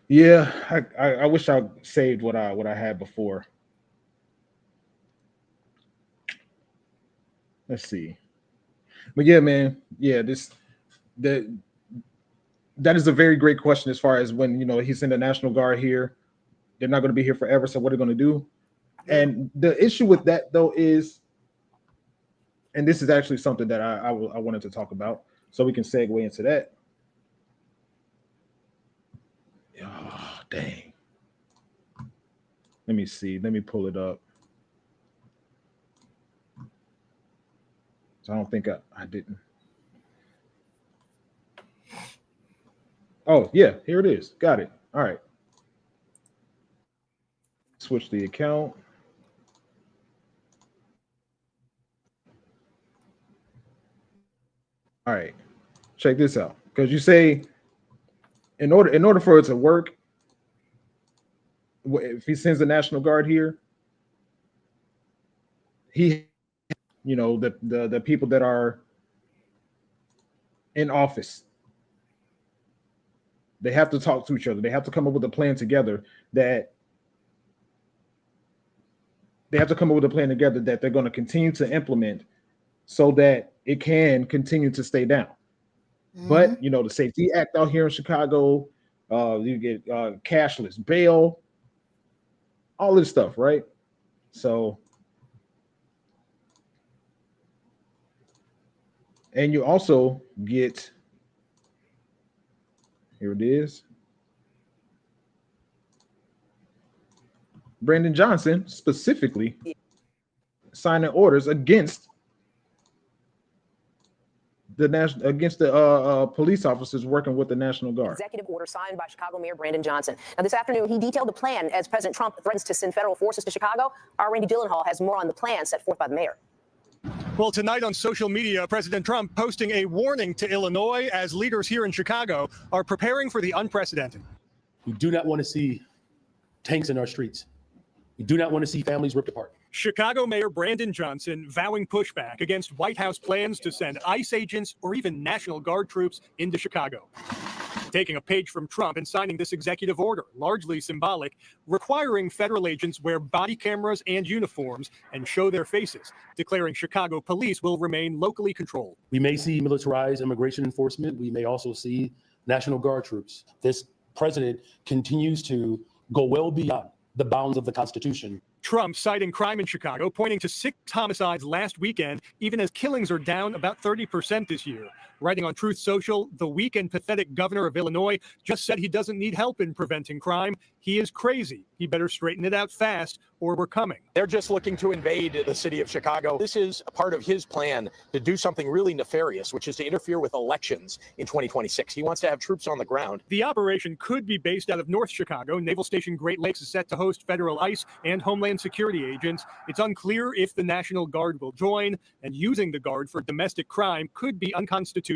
yeah, I wish I saved what I had before. Let's see. But yeah, man, yeah, that is a very great question as far as when, he's in the National Guard here. They're not going to be here forever, so what are they going to do? And the issue with that, though, is, and this is actually something that I wanted to talk about, so we can segue into that. Oh, dang. Let me see. Let me pull it up. So I don't think I didn't. Oh, yeah, here it is. Got it. All right. Switch the account. All right. Check this out. Because you say in order for it to work, if he sends the National Guard here, the people that are in office, they have to talk to each other. They have to come up with a plan together that they're going to continue to implement so that it can continue to stay down. Mm-hmm. But, the Safety Act out here in Chicago, you get cashless bail, all this stuff, right? So, and you also get, here it is, Brandon Johnson specifically signing orders against the police officers working with the National Guard. Executive order signed by Chicago Mayor Brandon Johnson. Now, this afternoon, he detailed the plan as President Trump threatens to send federal forces to Chicago. Our Randy Gyllenhaal has more on the plan set forth by the mayor. Well, tonight on social media, President Trump posting a warning to Illinois as leaders here in Chicago are preparing for the unprecedented. We do not want to see tanks in our streets. We do not want to see families ripped apart. Chicago Mayor Brandon Johnson vowing pushback against White House plans to send ICE agents or even National Guard troops into Chicago. Taking a page from Trump and signing this executive order, largely symbolic, requiring federal agents wear body cameras and uniforms and show their faces, declaring Chicago police will remain locally controlled. We may see militarized immigration enforcement. We may also see National Guard troops. This president continues to go well beyond the bounds of the Constitution. Trump citing crime in Chicago, pointing to 6 homicides last weekend, even as killings are down about 30% this year. Writing on Truth Social, the weak and pathetic governor of Illinois just said he doesn't need help in preventing crime. He is crazy. He better straighten it out fast, or we're coming. They're just looking to invade the city of Chicago. This is a part of his plan to do something really nefarious, which is to interfere with elections in 2026. He wants to have troops on the ground. The operation could be based out of North Chicago. Naval Station Great Lakes is set to host federal ICE and Homeland Security agents. It's unclear if the National Guard will join, and using the Guard for domestic crime could be unconstitutional.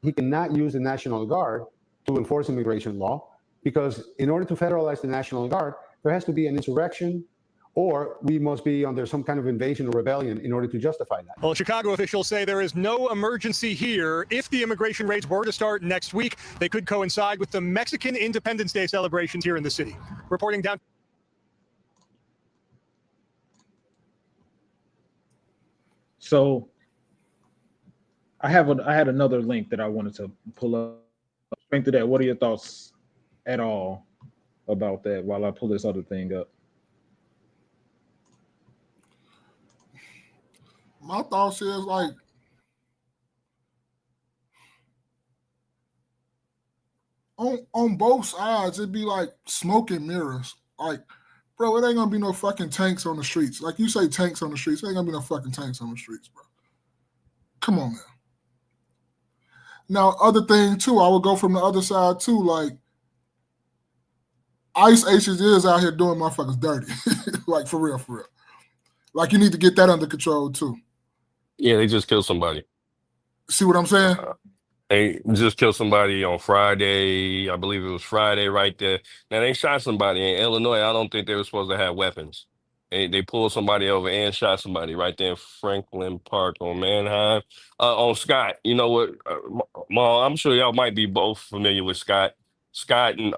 He cannot use the National Guard to enforce immigration law, because in order to federalize the National Guard, there has to be an insurrection, or we must be under some kind of invasion or rebellion in order to justify that. Well, Chicago officials say there is no emergency here. If the immigration raids were to start next week, they could coincide with the Mexican Independence Day celebrations here in the city. Reporting down. So I had another link that I wanted to pull up. Strength to that. What are your thoughts at all about that while I pull this other thing up? My thoughts is like on both sides, it'd be like smoke and mirrors. Like, bro, it ain't gonna be no fucking tanks on the streets. Like you say, tanks on the streets. It ain't gonna be no fucking tanks on the streets, bro. Come on, man. Now, other thing too, I would go from the other side too. Like, ICE agents is out here doing motherfuckers dirty. Like for real, for real. Like you need to get that under control too. Yeah, they just killed somebody. See what I'm saying? They just killed somebody on Friday. I believe it was Friday right there. Now, they shot somebody in Illinois. I don't think they were supposed to have weapons. They pulled somebody over and shot somebody right there in Franklin Park on Manheim. On Scott. You know what? Ma, I'm sure y'all might be both familiar with Scott. Scott and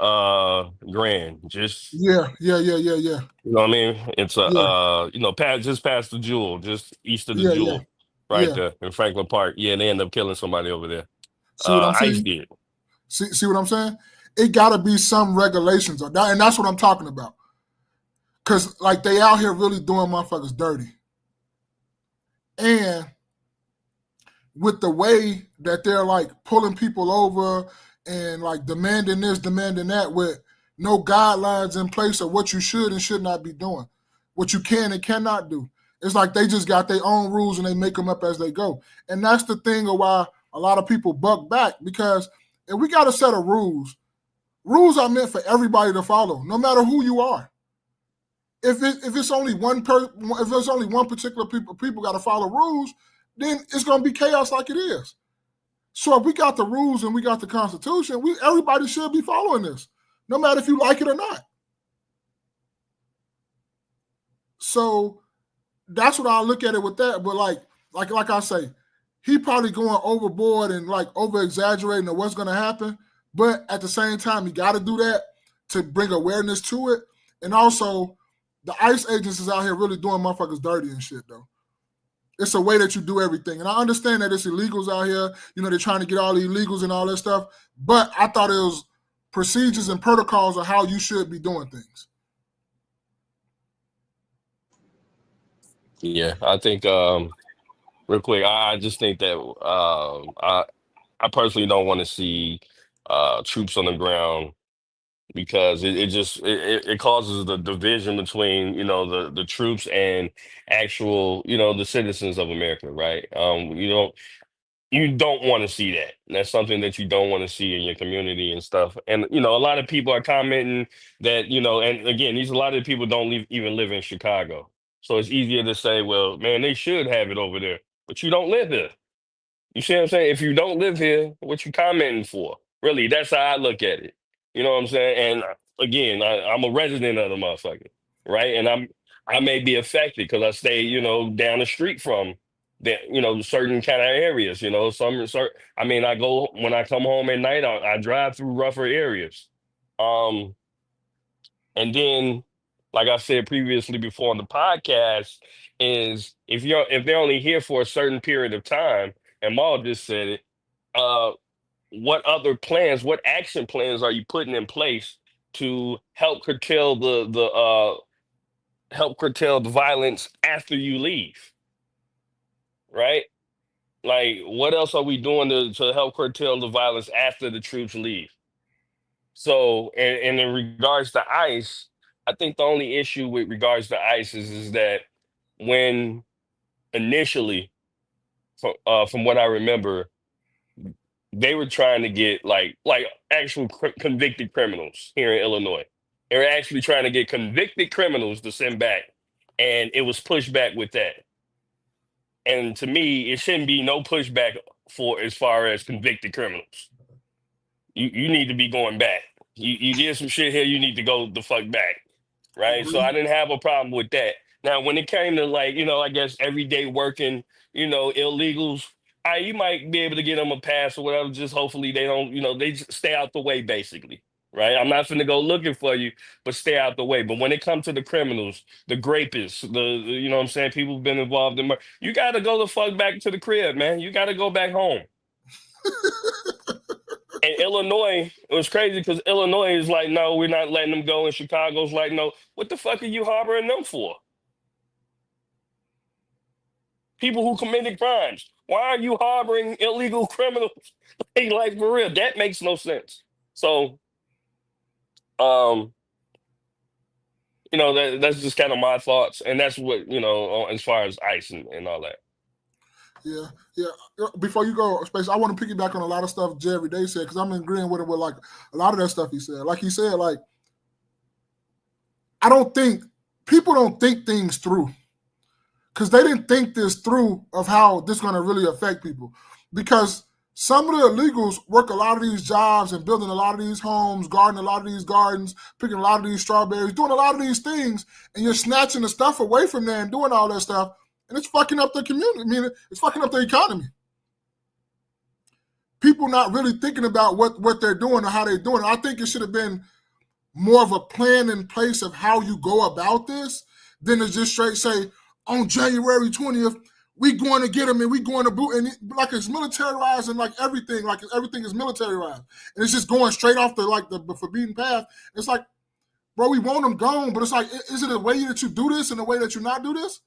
Grand. Just, Yeah. you know what I mean? It's Yeah. just past the Jewel, just east of the Yeah. Jewel, right Yeah. there in Franklin Park. Yeah, they end up killing somebody over there. See what I'm ICE saying? did. See what I'm saying? It gotta be some regulations on that, and that's what I'm talking about. Cause like they out here really doing motherfuckers dirty. And with the way that they're like pulling people over and like demanding this, demanding that, with no guidelines in place of what you should and should not be doing, what you can and cannot do. It's like they just got their own rules and they make them up as they go. And that's the thing of why a lot of people buck back, because if we got a set of rules, rules are meant for everybody to follow, no matter who you are. If it's only one particular people got to follow rules, then it's gonna be chaos like it is. So if we got the rules and we got the Constitution, everybody should be following this, no matter if you like it or not. So that's what I look at it with that. But like I say, he probably going overboard and like over exaggerating of what's gonna happen. But at the same time, you got to do that to bring awareness to it. And also, the ICE agents is out here really doing motherfuckers dirty and shit, though. It's a way that you do everything. And I understand that it's illegals out here. You know, they're trying to get all the illegals and all that stuff. But I thought it was procedures and protocols of how you should be doing things. Yeah, I think real quick, I just think that I personally don't want to see troops on the ground, because it causes the division between, the troops and actual, the citizens of America, right? You don't want to see that. That's something that you don't want to see in your community and stuff. And a lot of people are commenting that, and again, a lot of people don't even live in Chicago. So it's easier to say, well, man, they should have it over there, but you don't live here. You see what I'm saying? If you don't live here, what you commenting for? Really, that's how I look at it. You know what I'm saying? And again, I'm a resident of the motherfucker, right? And I may be affected because I stay, down the street from the, certain kind of areas. I mean, I go when I come home at night, I drive through rougher areas. Um, and then, like I said previously before on the podcast, is if they're only here for a certain period of time, and Maul just said it, what other plans, what action plans are you putting in place to help curtail the violence after you leave? Right? Like, what else are we doing to help curtail the violence after the troops leave? So, and in regards to ICE, I think the only issue with regards to ICE is that when initially, from what I remember, they were trying to get like actual convicted criminals here in Illinois. They were actually trying to get convicted criminals to send back, and it was pushed back with that. And to me, it shouldn't be no pushback for as far as convicted criminals. You need to be going back. You did some shit here, you need to go the fuck back. Right? So I didn't have a problem with that. Now, when it came to I guess everyday working, illegals, you might be able to get them a pass or whatever. Just hopefully they don't, they just stay out the way, basically. right? I'm not finna go looking for you, but stay out the way. But when it comes to the criminals, the grapists, you know what I'm saying, people who've been involved in murder, you gotta go the fuck back to the crib, man. You gotta go back home. And Illinois, it was crazy because Illinois is like, no, we're not letting them go. And Chicago's like, no, what the fuck are you harboring them for? People who committed crimes. Why are you harboring illegal criminals? Like for real, that makes no sense. So, you know, that's just kind of my thoughts, and that's what, you know, as far as ICE and all that. Yeah. Before you go, Space, I want to piggyback on a lot of stuff Jerry Day said, because I'm agreeing with him with like a lot of that stuff he said. Like he said, like, I don't think people don't think things through, because they didn't think this through of how this is going to really affect people. Because some of the illegals work a lot of these jobs and building a lot of these homes, gardening a lot of these gardens, picking a lot of these strawberries, doing a lot of these things, and you're snatching the stuff away from them and doing all that stuff. And it's fucking up the community. I mean, it's fucking up the economy. People not really thinking about what they're doing or how they're doing it. I think it should have been more of a plan in place of how you go about this than to just straight say, on January 20th, we going to get them and we going to boot. And like it's militarized and like everything is militarized. And it's just going straight off the forbidden path. It's like, bro, we want them gone, but it's like, is it a way that you do this and a way that you not do this?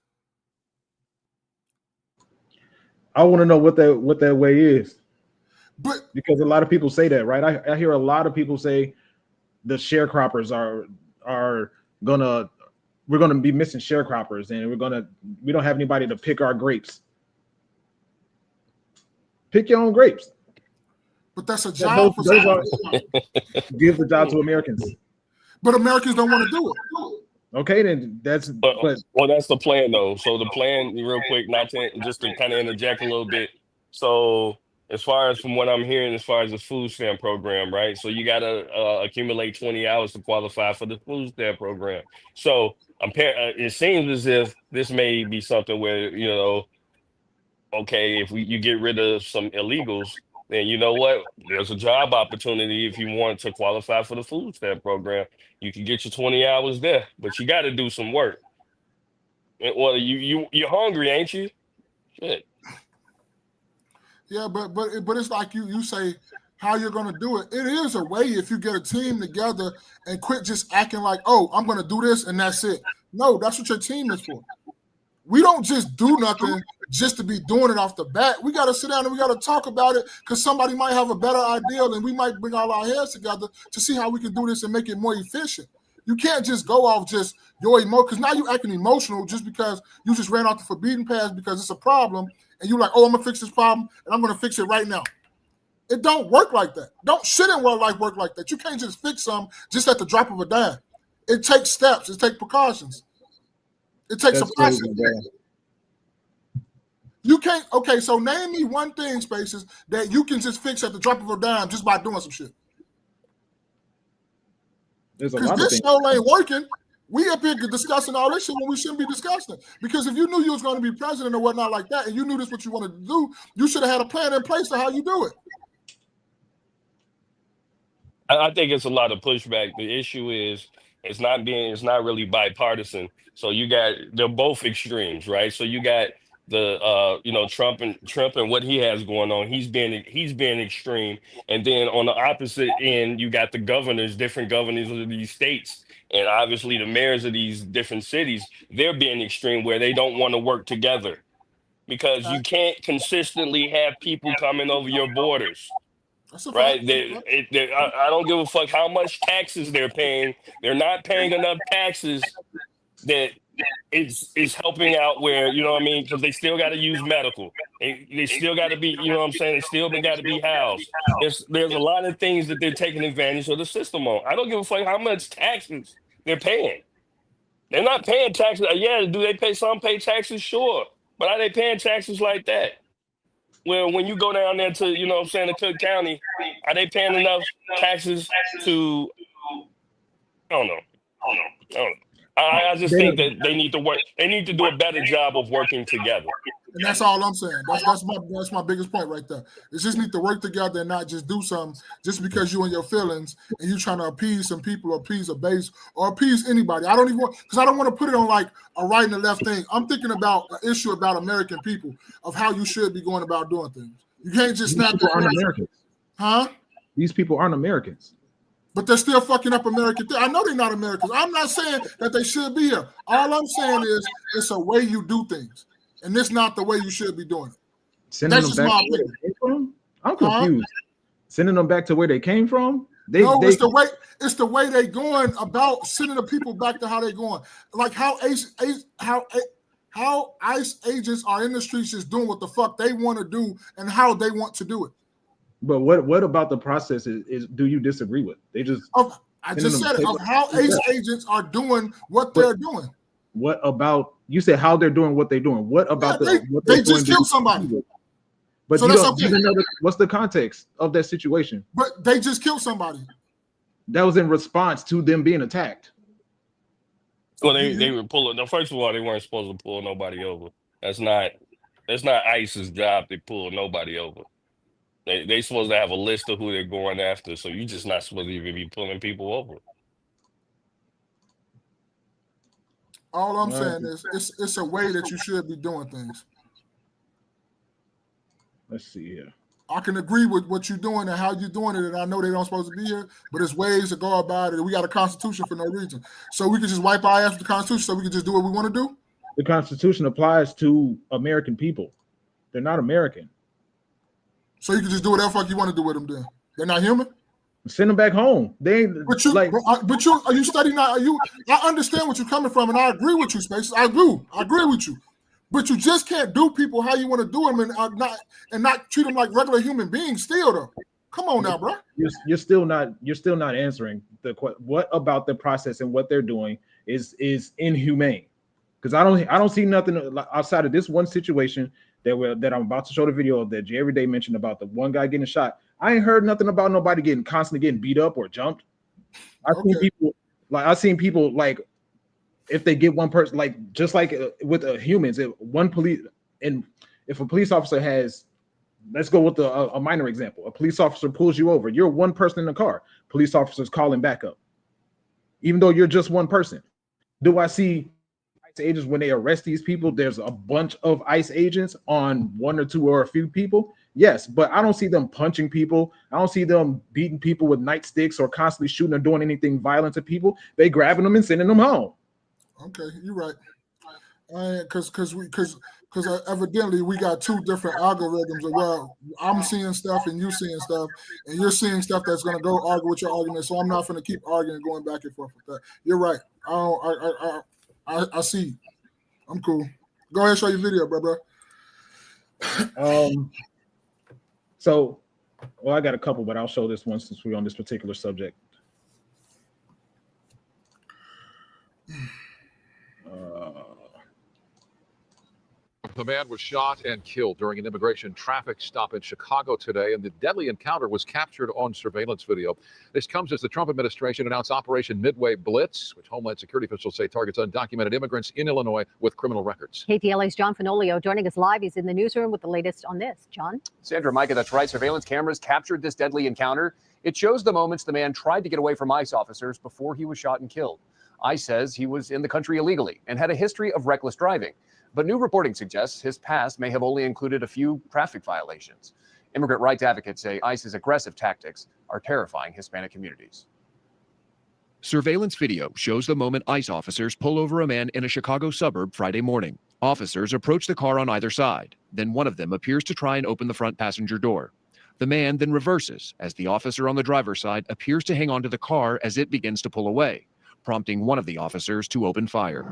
I want to know what that way is, but because a lot of people say that, right? I hear a lot of people say the sharecroppers we're gonna be missing sharecroppers, and we don't have anybody to pick our grapes. Pick your own grapes. But that's a job for somebody. Give the job to Americans. But Americans don't want to do it. Okay, then that's well, that's the plan though. So the plan, real quick, just to kind of interject a little bit. So as far as from what I'm hearing, as far as the food stamp program, right? So you got to accumulate 20 hours to qualify for the food stamp program. So it seems as if this may be something where, you know, okay, if you get rid of some illegals, then you know what? There's a job opportunity if you want to qualify for the food stamp program. You can get your 20 hours there, but you got to do some work. Well, you're hungry, ain't you? Shit. Yeah, but it's like you say how you're going to do it. It is a way if you get a team together and quit just acting like, oh, I'm going to do this and that's it. No, that's what your team is for. We don't just do nothing just to be doing it off the bat. We got to sit down and we got to talk about it, because somebody might have a better idea, and we might bring all our heads together to see how we can do this and make it more efficient. You can't just go off just your emotion, because now you're acting emotional just because you just ran off the forbidden path because it's a problem, and you're like, oh, I'm going to fix this problem, and I'm going to fix it right now. It don't work like that. Shouldn't life work like that. You can't just fix something just at the drop of a dime. It takes steps. It takes precautions. It takes a process. You can't. Okay, so name me one thing, Spaces, that you can just fix at the drop of a dime just by doing some shit. Because this show ain't working. We up here discussing all this shit when we shouldn't be discussing it. Because if you knew you was going to be president or whatnot like that, and you knew this what you wanted to do, you should have had a plan in place for how you do it. I think it's a lot of pushback. The issue is it's not really bipartisan. So they're both extremes, right? So you got the Trump and what he has going on. He's being extreme, and then on the opposite end, you got the different governors of these states, and obviously the mayors of these different cities. They're being extreme where they don't want to work together, because you can't consistently have people coming over your borders. Right? I don't give a fuck how much taxes they're paying. They're not paying enough taxes that it's helping out where, you know what I mean? Because they still got to use medical. They still got to be, you know what I'm saying? They still got to be housed. There's a lot of things that they're taking advantage of the system on. I don't give a fuck how much taxes they're paying. They're not paying taxes. Yeah, do they pay taxes? Sure. But are they paying taxes like that? Well, when you go down there to, you know what I'm saying, to Cook County, are they paying enough taxes to, I don't know. I just think that they need to work. They need to do a better job of working together. And that's all I'm saying. That's my biggest point right there. It's just need to work together and not just do something just because you and your feelings and you trying to appease some people or appease a base or appease anybody. I don't even want, because I don't want to put it on like a right and a left thing. I'm thinking about an issue about American people of how you should be going about doing things. You can't just snap. These people aren't Americans. Huh? These people aren't Americans. But they're still fucking up American. I know they're not Americans. I'm not saying that they should be here. All I'm saying is it's a way you do things. And this not the way you should be doing it. Sending That's them just back my to where opinion. they came from? I'm confused. Sending them back to where they came from? It's the way they going about sending the people back to how they going. Like how ICE agents are in the streets just doing what the fuck they want to do and how they want to do it. But what about the process is do you disagree with? They just I just said of how ICE agents are doing what they're doing. What about, you said how they're doing what they're doing? What about they just killed somebody? But so you that's don't okay. even know what's the context of that situation? But they just killed somebody. That was in response to them being attacked. Well, they were pulling. No, first of all, they weren't supposed to pull nobody over. That's not ICE's job to pull nobody over. They supposed to have a list of who they're going after. So you're just not supposed to even be pulling people over. All I'm saying is it's a way that you should be doing things. Let's see here. I can agree with what you're doing and how you're doing it, and I know they don't supposed to be here, but there's ways to go about it. We got a constitution for no reason. So we could just wipe our ass with the constitution so we can just do what we want to do? The Constitution applies to American people. They're not American. So you can just do whatever fuck you want to do with them then. They're not human? Send them back home. They ain't But you are you studying now? I understand what you're coming from, and I agree with you, Spaces. I agree with you. But you just can't do people how you want to do them and not treat them like regular human beings still though. Come on now, bro. You're still not answering the question. What about the process and what they're doing is inhumane? Because I don't see nothing outside of this one situation that I'm about to show the video of that Jerry Day mentioned about the one guy getting shot. I ain't heard nothing about nobody constantly getting beat up or jumped. I've seen people like if they get one person, like just like with humans, if a police officer has, let's go with a minor example. A police officer pulls you over. You're one person in the car. Police officers calling backup, even though you're just one person. Do I see ICE agents when they arrest these people? There's a bunch of ICE agents on one or two or a few people. Yes, but I don't see them punching people. I don't see them beating people with nightsticks or constantly shooting or doing anything violent to people. They grabbing them and sending them home. Okay, you're right. Because evidently we got two different algorithms of where I'm seeing stuff and you seeing stuff, and you're seeing stuff that's going to go argue with your argument. So I'm not going to keep arguing, going back and forth with that. You're right. I see. I'm cool. Go ahead and show your video, bro. So, I got a couple, but I'll show this one since we're on this particular subject. The man was shot and killed during an immigration traffic stop in Chicago today, and the deadly encounter was captured on surveillance video. This comes as the Trump administration announced Operation Midway Blitz, which Homeland Security officials say targets undocumented immigrants in Illinois with criminal records. KTLA's John Finolio joining us live. He's in the newsroom with the latest on this. John? Sandra, Micah, that's right. Surveillance cameras captured this deadly encounter. It shows the moments the man tried to get away from ICE officers before he was shot and killed. ICE says he was in the country illegally and had a history of reckless driving. But new reporting suggests his past may have only included a few traffic violations. Immigrant rights advocates say ICE's aggressive tactics are terrifying Hispanic communities. Surveillance video shows the moment ICE officers pull over a man in a Chicago suburb Friday morning. Officers approach the car on either side. Then one of them appears to try and open the front passenger door. The man then reverses as the officer on the driver's side appears to hang onto the car as it begins to pull away, prompting one of the officers to open fire.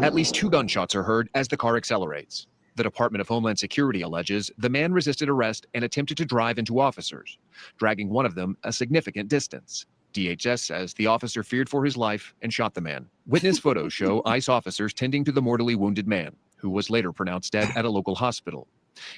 At least 2 gunshots are heard as the car accelerates. The Department of Homeland Security alleges the man resisted arrest and attempted to drive into officers, dragging one of them a significant distance. DHS says the officer feared for his life and shot the man. Witness photos show ICE officers tending to the mortally wounded man, who was later pronounced dead at a local hospital.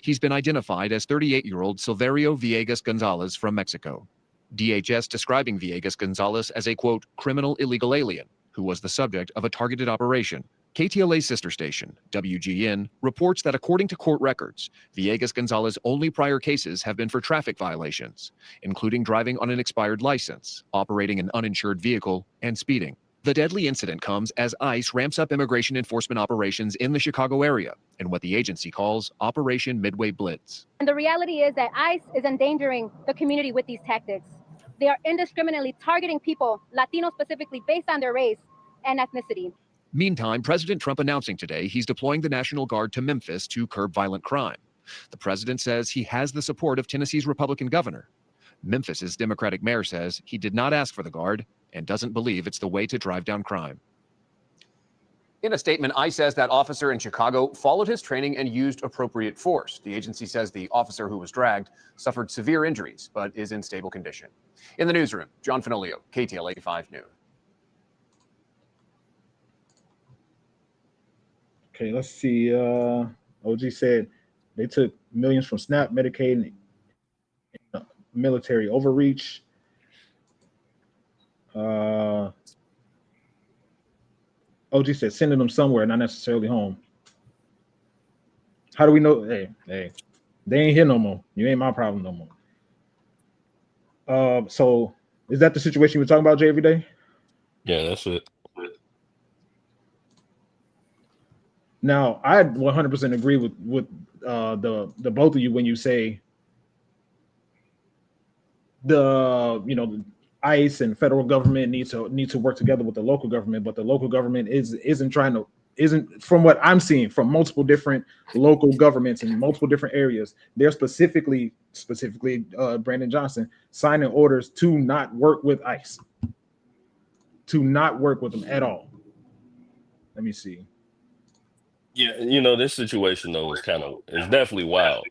He's been identified as 38-year-old Silverio Villegas Gonzalez from Mexico. DHS describing Villegas Gonzalez as a, quote, criminal illegal alien, who was the subject of a targeted operation. KTLA's sister station, WGN, reports that according to court records, Villegas Gonzalez's only prior cases have been for traffic violations, including driving on an expired license, operating an uninsured vehicle, and speeding. The deadly incident comes as ICE ramps up immigration enforcement operations in the Chicago area in what the agency calls Operation Midway Blitz. And the reality is that ICE is endangering the community with these tactics. They are indiscriminately targeting people, Latinos specifically, based on their race and ethnicity. Meantime, President Trump announcing today he's deploying the National Guard to Memphis to curb violent crime. The president says he has the support of Tennessee's Republican governor. Memphis's Democratic mayor says he did not ask for the Guard and doesn't believe it's the way to drive down crime. In a statement, ICE says that officer in Chicago followed his training and used appropriate force. The agency says the officer who was dragged suffered severe injuries, but is in stable condition. In the newsroom, John Fenolio, KTLA 5 News. Okay, let's see. OG said they took millions from SNAP, Medicaid, and military overreach. OG said sending them somewhere, not necessarily home. How do we know? Hey, they ain't here no more. You ain't my problem no more. So is that the situation you were talking about, Jay, every day? Yeah, that's it. Now, I 100% agree with the both of you when you say the ICE and federal government need to work together with the local government, but the local government isn't from what I'm seeing from multiple different local governments in multiple different areas. They're specifically Brandon Johnson signing orders to not work with ICE, to not work with them at all. Let me see. Yeah, this situation though is definitely wild.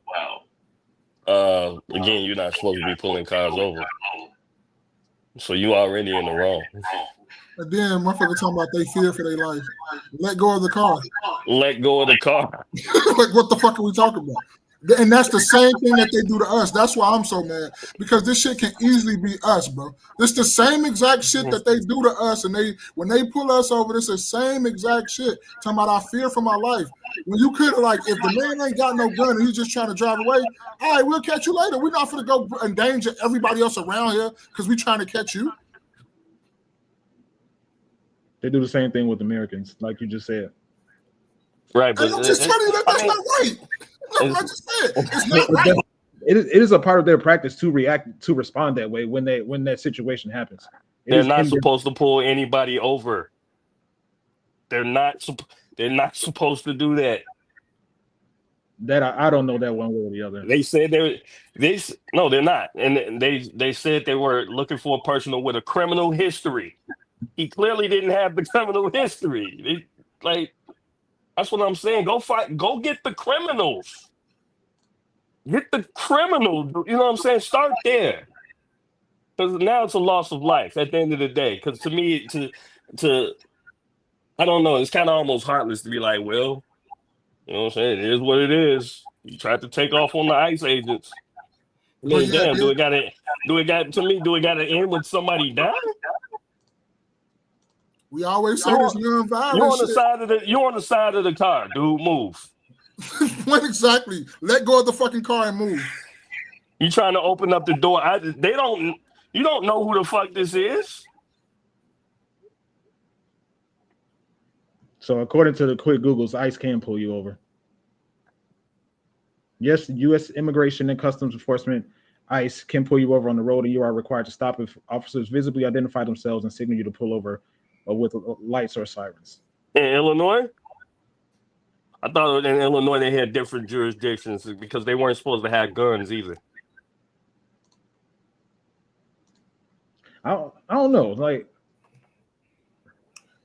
Again, you're not supposed to be pulling cars over, so you already in the wrong. And then motherfucker talking about they fear for their life. Let go of the car. Let go of the car. Like, what the fuck are we talking about? And that's the same thing that they do to us. That's why I'm so mad, because this shit can easily be us, bro. It's the same exact shit that they do to us, and when they pull us over, it's the same exact shit. Talking about I fear for my life. When you could have, like, if the man ain't got no gun and he's just trying to drive away, all right, we'll catch you later. We're not gonna go endanger everybody else around here because we're trying to catch you. They do the same thing with Americans, like you just said. Right, but I'm just telling you that's not right. No, I just said it's not right. It is a part of their practice to respond that way when that situation happens. They're not supposed to pull anybody over. They're not supposed to do that. That I don't know that one way or the other. They said no, they're not, and they said they were looking for a person with a criminal history. He clearly didn't have the criminal history. That's what I'm saying. Go get the criminals. Get the criminals. You know what I'm saying? Start there. Because now it's a loss of life at the end of the day. Because to me, I don't know, it's kind of almost heartless to be like, well, you know what I'm saying? It is what it is. You tried to take off on the ICE agents. I mean, do it gotta end with somebody dying? We always say this nonviolent You're on the shit. side of the car, dude. Move. What exactly? Let go of the fucking car and move. You trying to open up the door? You don't know who the fuck this is. So according to the quick Googles, ICE can pull you over. Yes, U.S. Immigration and Customs Enforcement, ICE, can pull you over on the road, and you are required to stop if officers visibly identify themselves and signal you to pull over with lights or sirens. In Illinois? I thought in Illinois they had different jurisdictions because they weren't supposed to have guns either. I don't know. Like,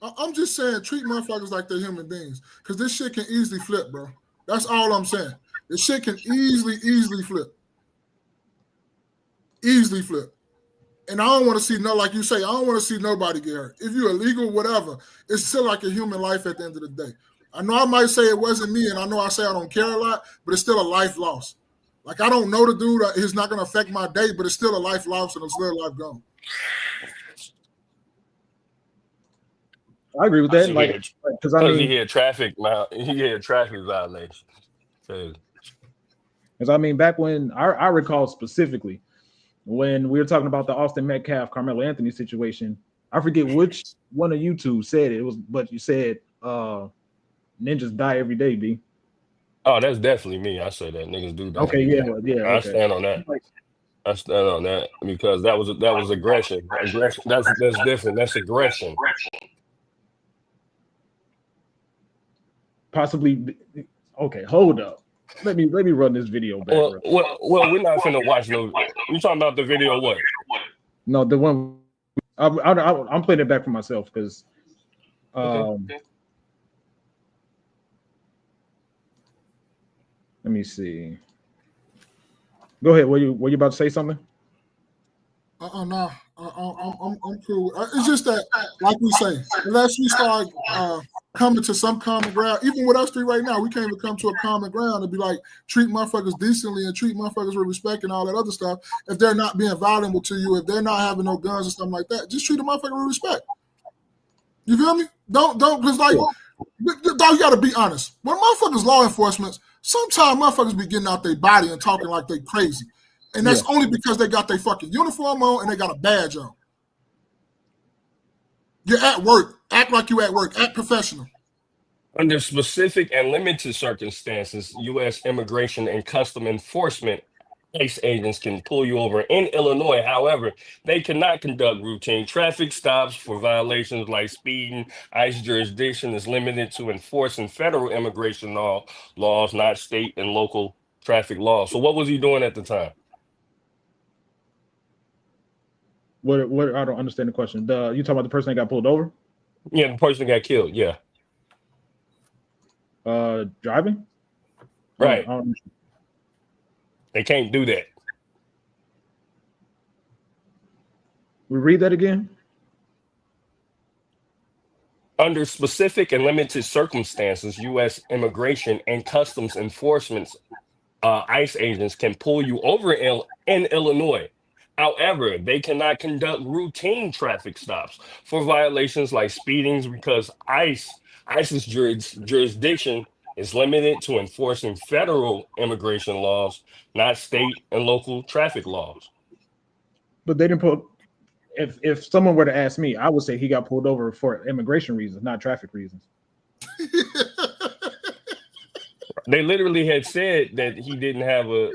I'm just saying, treat motherfuckers like they're human beings, because this shit can easily flip, bro. That's all I'm saying. This shit can easily flip. Easily flip. And I don't want to see like you say, I don't want to see nobody get hurt. If you're illegal, whatever, it's still like a human life at the end of the day. I know I might say it wasn't me, and I know I say I don't care a lot, but it's still a life loss. Like, I don't know the dude. It's not going to affect my day, but it's still a life loss and it's still a life gone. I agree with that. Like, because I mean, he had traffic violation. Because I mean, back when I recall specifically when we were talking about the Austin Metcalf Carmelo Anthony situation, I forget which one of you two said it was, but you said ninjas die every day, B. Oh, that's definitely me. I say that niggas do die. Okay, every yeah, day. yeah. I Okay. stand on that. I stand on that because that was aggression. Aggression. That's different. That's aggression. Possibly. Okay, hold up. Let me run this video back. Well, we're not finna watch no. You talking about the video? What? No, the one I'm playing it back for myself because. Let me see. Go ahead. Were you about to say something? No. I'm cool. It's just that, like we say, unless we start coming to some common ground, even with us three right now, we can't even come to a common ground and be like, treat motherfuckers decently and treat motherfuckers with respect and all that other stuff. If they're not being violent to you, if they're not having no guns and stuff like that, just treat a motherfucker with respect. You feel me? Don't, because like, dog, you gotta be honest. When motherfuckers law enforcement, sometimes motherfuckers be getting out their body and talking like they crazy. And that's only because they got their fucking uniform on and they got a badge on. You're at work. Act like you at work. Act professional. Under specific and limited circumstances, U.S. Immigration and Custom Enforcement ICE agents can pull you over in Illinois. However, they cannot conduct routine traffic stops for violations like speeding. ICE jurisdiction is limited to enforcing federal immigration laws, not state and local traffic laws. So what was he doing at the time? What? I don't understand the question. You talking about the person that got pulled over? Yeah, the person that got killed. Yeah. Driving. Right. They can't do that. We read that again. Under specific and limited circumstances, U.S. Immigration and Customs Enforcement ICE agents can pull you over in Illinois. However, they cannot conduct routine traffic stops for violations like speedings because ICE's jurisdiction is limited to enforcing federal immigration laws, not state and local traffic laws. But they didn't put. If someone were to ask me, I would say he got pulled over for immigration reasons, not traffic reasons. They literally had said that he didn't have a.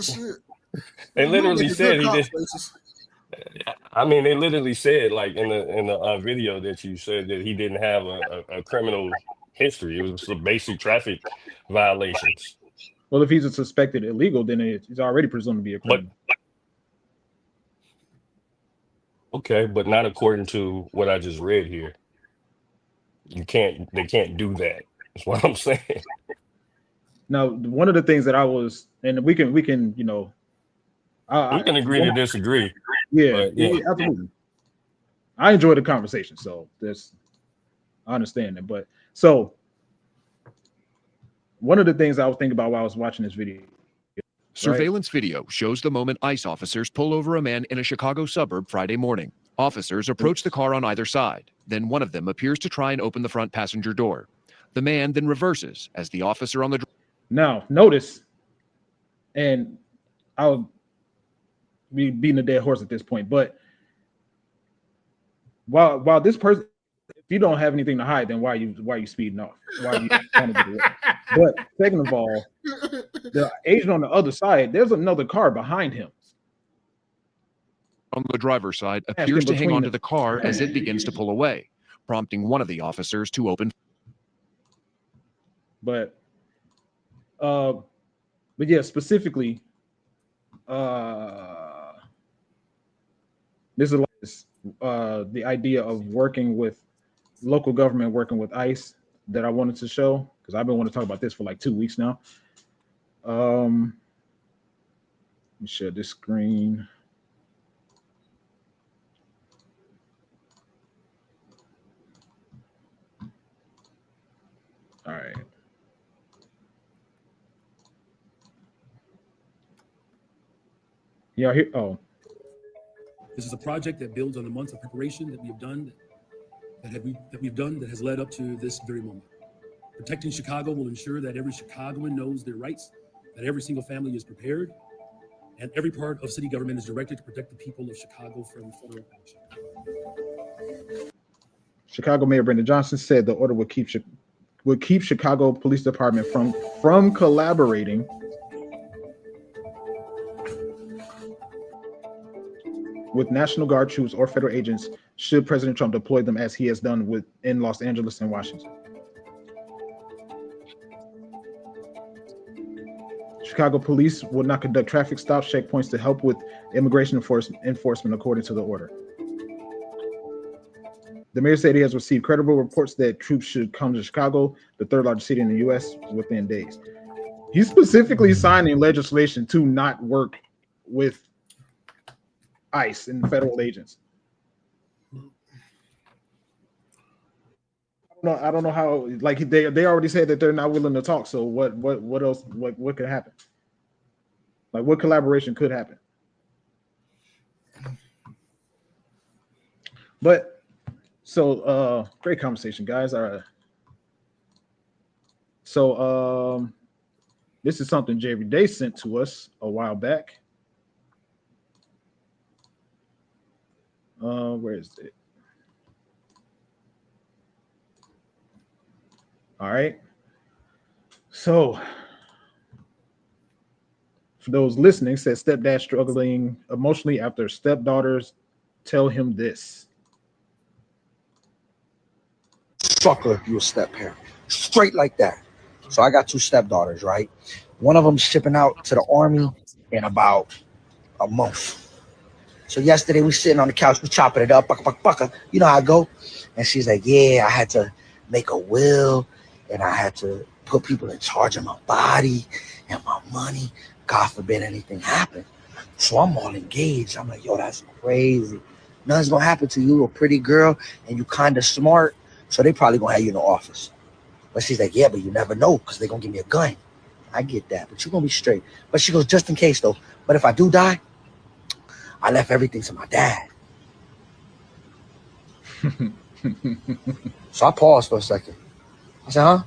Shit. They literally said he did. I mean, they literally said, like in the video that you said, that he didn't have a criminal history. It was some basic traffic violations. Well, if he's a suspected illegal, then he's already presumed to be a criminal. Okay, but not according to what I just read here. They can't do that. That's what I'm saying. Now, one of the things that I was, and we can, we can agree to disagree. Yeah, absolutely. I enjoy the conversation, so I understand that. But so one of the things I was thinking about while I was watching this video. Surveillance video shows the moment ICE officers pull over a man in a Chicago suburb Friday morning. Officers approach the car on either side. Then one of them appears to try and open the front passenger door. The man then reverses as the officer on the. Now, notice, and I'll be beating a dead horse at this point, but while this person, if you don't have anything to hide, then why are you speeding off? Why are you trying to get away? But second of all, the agent on the other side, there's another car behind him. On the driver's side appears to hang onto the car as it begins to pull away, prompting one of the officers to open. But yeah, specifically, this is the idea of working with local government, working with ICE that I wanted to show, because I've been wanting to talk about this for like 2 weeks now. Let me share this screen. All right. Yeah, here. Oh. This is a project that builds on the months of preparation that we have done that we've done that has led up to this very moment. Protecting Chicago will ensure that every Chicagoan knows their rights, that every single family is prepared, and every part of city government is directed to protect the people of Chicago from federal action. Chicago Mayor Brandon Johnson said the order would keep Chicago Police Department from collaborating with National Guard troops or federal agents should President Trump deploy them, as he has done in Los Angeles and Washington. Chicago police will not conduct traffic stops, checkpoints to help with immigration enforcement, according to the order. The mayor said he has received credible reports that troops should come to Chicago, the third largest city in the U.S., within days. He's specifically signing legislation to not work with ICE and federal agents. I don't know how. Like they already said that they're not willing to talk. So what else? What could happen? Like what collaboration could happen? But so great conversation, guys. All right. So this is something JV Day sent to us a while back. Where is it? All right. So for those listening, said stepdad struggling emotionally after stepdaughters tell him this. Sucker if you a step parent. Straight like that. So I got two stepdaughters, right? One of them shipping out to the army in about a month. So yesterday we sitting on the couch, we chopping it up, bucka. You know how I go? And she's like, yeah, I had to make a will and I had to put people in charge of my body and my money. God forbid anything happen. So I'm all engaged. I'm like, yo, that's crazy. Nothing's gonna happen to you. You're a pretty girl and you kind of smart. So they probably gonna have you in the office. But she's like, yeah, but you never know because they're gonna give me a gun. I get that, but you're gonna be straight. But she goes, just in case though. But if I do die, I left everything to my dad. So I paused for a second. I said, huh?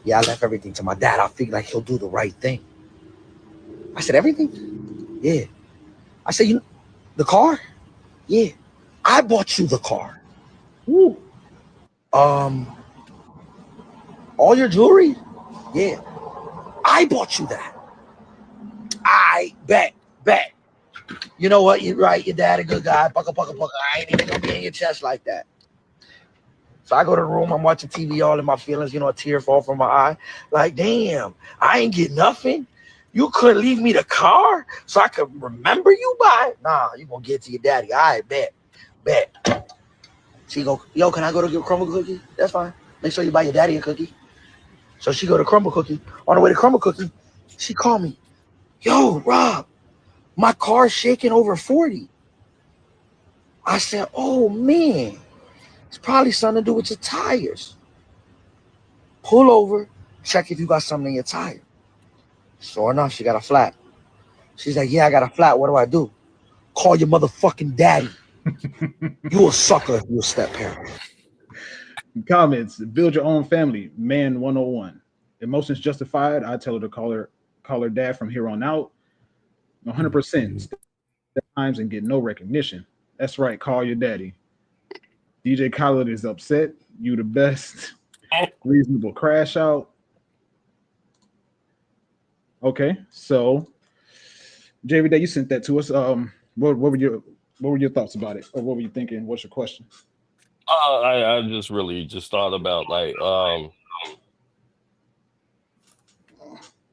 Yeah, I left everything to my dad. I figured like he'll do the right thing. I said, everything? Yeah. I said, the car? Yeah. I bought you the car. Woo. All your jewelry? Yeah. I bought you that. I bet. You know what? You're right. Your dad a good guy. Pucka. I ain't even gonna be in your chest like that. So I go to the room. I'm watching TV, all in my feelings. You know, a tear fall from my eye. Like, damn, I ain't get nothing. You couldn't leave me the car so I could remember you by it? Nah, you gonna get to your daddy. All right, bet. She go, yo, can I go to get a crumble cookie? That's fine. Make sure you buy your daddy a cookie. So she go to crumble cookie. On the way to crumble cookie, she called me. Yo, Rob, my car's shaking over 40. I said, oh, man. It's probably something to do with your tires. Pull over, check if you got something in your tire. Sure enough, she got a flat. She's like, yeah, I got a flat. What do I do? Call your motherfucking daddy. You a sucker if you a step parent. Comments, build your own family, man 101. Emotions justified. I tell her to call her dad from here on out. 100% times and get no recognition. That's right, call your daddy. DJ Khaled is upset. You the best. Reasonable crash out. Okay, so JV Day, you sent that to us. What were your thoughts about it, or what were you thinking? What's your question? I just really thought about like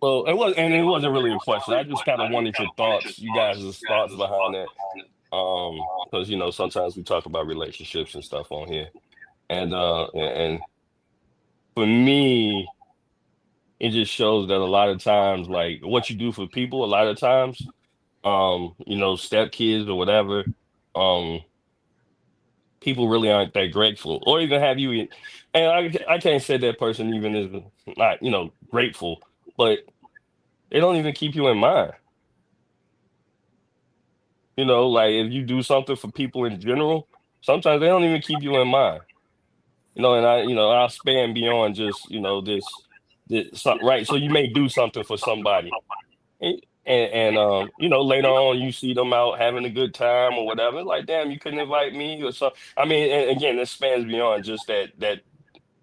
well, it wasn't really a question. I just kind of wanted your thoughts, you guys' thoughts behind that. Because you know, sometimes we talk about relationships and stuff on here. And for me, it just shows that a lot of times, like what you do for people, a lot of times, you know, stepkids or whatever, people really aren't that grateful, or even have you. And I can't say that person even is not, you know, grateful, but they don't even keep you in mind. You know, like if you do something for people in general, sometimes they don't even keep you in mind. and I'll span beyond just, right. So you may do something for somebody, and later on you see them out having a good time or whatever. Like, damn, you couldn't invite me or so. I mean, and again, this spans beyond just that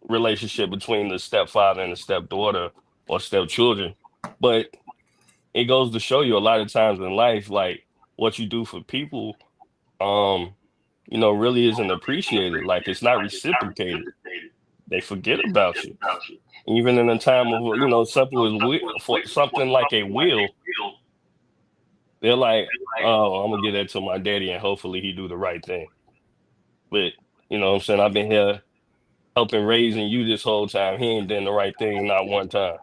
relationship between the stepfather and the stepdaughter or stepchildren, but it goes to show you a lot of times in life, like what you do for people, um, really isn't appreciated. Like it's not reciprocated. They forget about you. Even in a time of, simple as for something like a will, they're like, oh, I'm gonna give that to my daddy and hopefully he do the right thing. But what I'm saying, I've been here helping raising you this whole time. He ain't done the right thing not one time.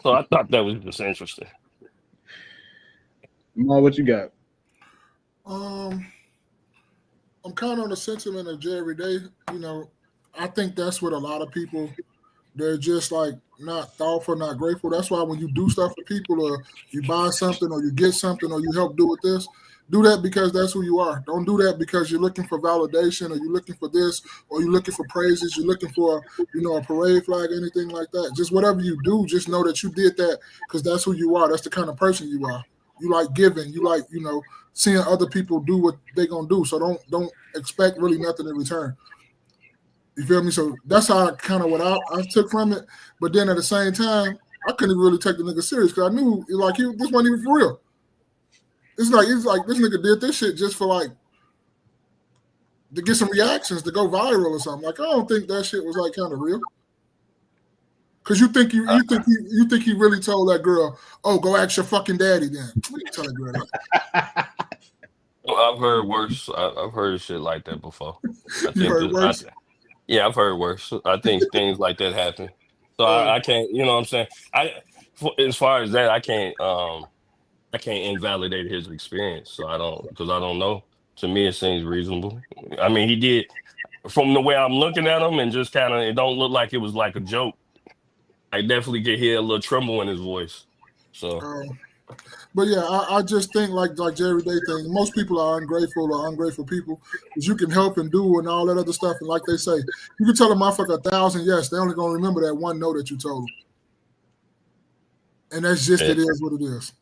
So I thought that was just interesting. Ma, what you got? I'm kind of on the sentiment of Jerry Day. I think that's what a lot of people, they're just like not thoughtful, not grateful. That's why when you do stuff for people, or you buy something, or you get something, or you help do with this, do that because that's who you are. Don't do that because you're looking for validation, or you're looking for this, or you're looking for praises, you're looking for, a parade flag, anything like that. Just whatever you do, just know that you did that because that's who you are. That's the kind of person you are. You like giving. You like, seeing other people do what they're gonna do. So don't expect really nothing in return. You feel me? So that's how what I took from it. But then at the same time, I couldn't really take the nigga serious because I knew this wasn't even for real. It's like this nigga did this shit just for to get some reactions, to go viral or something. Like I don't think that shit was kind of real. Cause you think he really told that girl, "Oh, go ask your fucking daddy." Then what you tell that girl that? I've heard worse. I've heard shit like that before. You heard worse? Yeah, I've heard worse. I think things like that happen. So I can't. You know what I'm saying? As far as that, I can't invalidate his experience. So because I don't know. To me, it seems reasonable. I mean, he did from the way I'm looking at him, and just kind of, it don't look like it was like a joke. I definitely could hear a little tremble in his voice. So. But yeah, I just think like Jerry Day thing. Most people are ungrateful people because you can help and do and all that other stuff. And like they say, you can tell a motherfucker 1,000 yes, they only gonna remember that one no that you told them. And that's just it is what it is.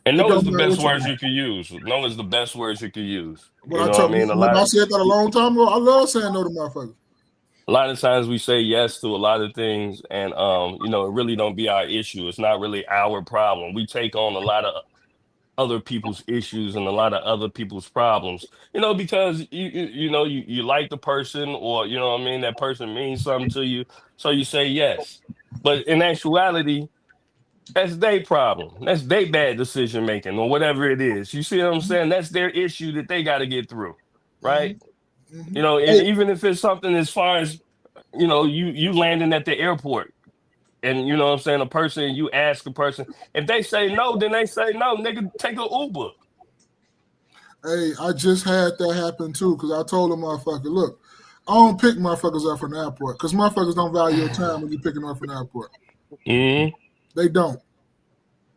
And no is the best words you could use. No is the best words you could use. I said that a long time ago. I love saying no to motherfuckers. A lot of times we say yes to a lot of things, and it really don't be our issue. It's not really our problem. We take on a lot of other people's issues and a lot of other people's problems, because you like the person, or that person means something to you, so you say yes. But in actuality, that's their problem. That's their bad decision making or whatever it is. You see what I'm saying? That's their issue that they got to get through, right? Mm-hmm. And even if it's something as far as, you landing at the airport and, you know what I'm saying, you ask a person, if they say no, then they say no, nigga, take an Uber. Hey, I just had that happen too because I told a motherfucker, look, I don't pick motherfuckers up from the airport because motherfuckers don't value your time when you're picking them up from the airport. Mm-hmm. They don't.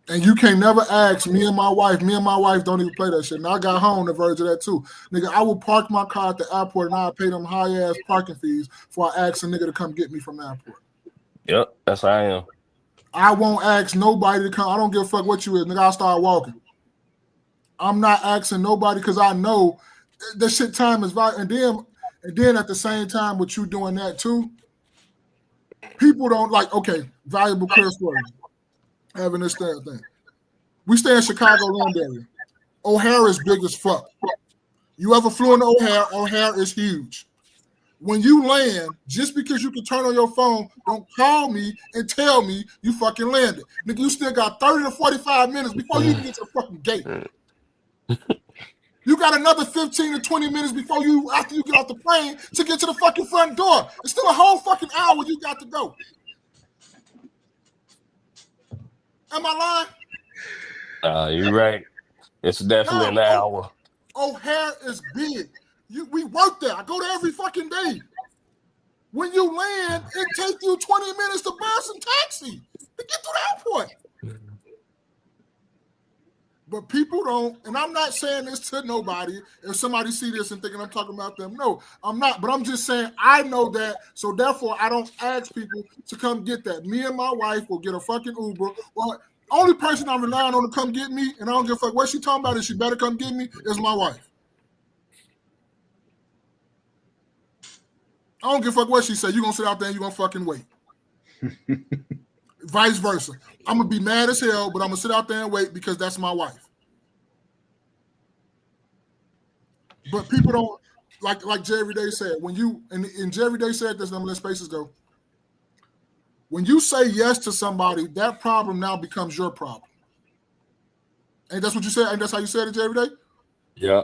And you can't never ask me and my wife don't even play that shit. And I got home on the verge of that too. Nigga, I will park my car at the airport and I'll pay them high-ass parking fees before I ask a nigga to come get me from the airport. Yep, that's how I am. I won't ask nobody to come. I don't give a fuck what you is. Nigga, I'll start walking. I'm not asking nobody because I know that shit time is valuable. And then at the same time with you doing that too, people don't valuable clear story. Having this thing. We stay in Chicago land area. O'Hare is big as fuck. You ever flew in O'Hare? O'Hare is huge. When you land, just because you can turn on your phone, don't call me and tell me you fucking landed. Nigga, you still got 30 to 45 minutes before you even get to the fucking gate. You got another 15 to 20 minutes after you get off the plane to get to the fucking front door. It's still a whole fucking hour you got to go. Am I lying? You're right. It's definitely an hour. O'Hare is big. We work there. I go there every fucking day. When you land, it takes you 20 minutes to buy some taxi to get to the airport. But people don't, and I'm not saying this to nobody. If somebody see this and thinking I'm talking about them, no, I'm not. But I'm just saying I know that, so therefore I don't ask people to come get that. Me and my wife will get a fucking Uber. Well, only person I'm relying on to come get me, and I don't give a fuck what she talking about, and she better come get me, is my wife. I don't give a fuck what she said. You gonna sit out there and you gonna fucking wait. Vice versa. I'm gonna be mad as hell, but I'm gonna sit out there and wait because that's my wife. But people don't like Jerry Day said, when you and Jerry Day said this, I'm gonna let Spaces go. When you say yes to somebody, that problem now becomes your problem. Ain't that's what you said? Ain't that's how you said it, Jerry Day? Yeah.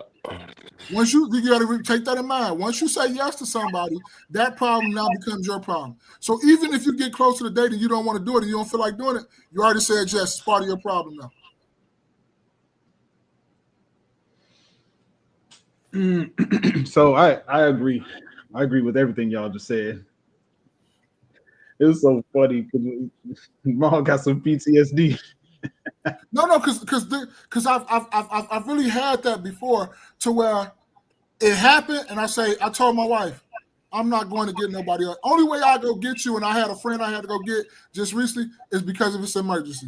Once you gotta take that in mind. Once you say yes to somebody, that problem now becomes your problem. So even if you get close to the date and you don't want to do it and you don't feel like doing it, you already said yes. It's part of your problem now. So I agree. I agree with everything y'all just said. It was so funny because Mom got some PTSD. No, because I've really had that before to where it happened and I told my wife, I'm not going to get nobody else. Only way I go get you, and I had a friend I had to go get just recently, is because of it's an emergency.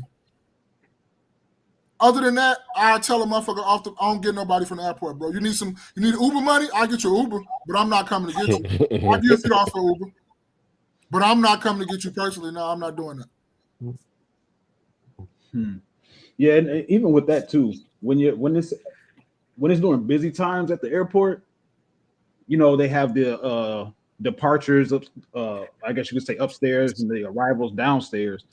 Other than that, I tell a motherfucker I don't get nobody from the airport, bro. You need Uber money? I'll get you Uber, but I'm not coming to get you. I'll give you $50 for Uber. But I'm not coming to get you personally. No, I'm not doing that. Yeah, and even with that too, when it's during busy times at the airport, you know, they have the departures up, I guess you could say upstairs, and the arrivals downstairs.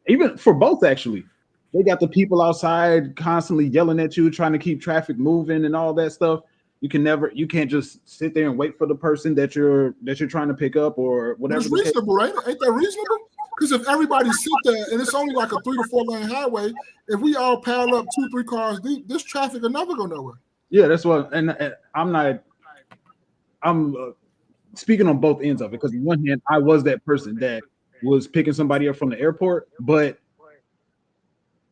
Even for both, actually, they got the people outside constantly yelling at you, trying to keep traffic moving and all that stuff. You can't just sit there and wait for the person that you're trying to pick up or whatever. But it's reasonable, right? Ain't that reasonable? Because if everybody sit there and it's only like a 3 to 4 lane highway, if we all pile up 2-3 cars deep, this traffic will never go nowhere. Yeah, that's what. And I'm speaking on both ends of it, because on one hand, I was that person that was picking somebody up from the airport, but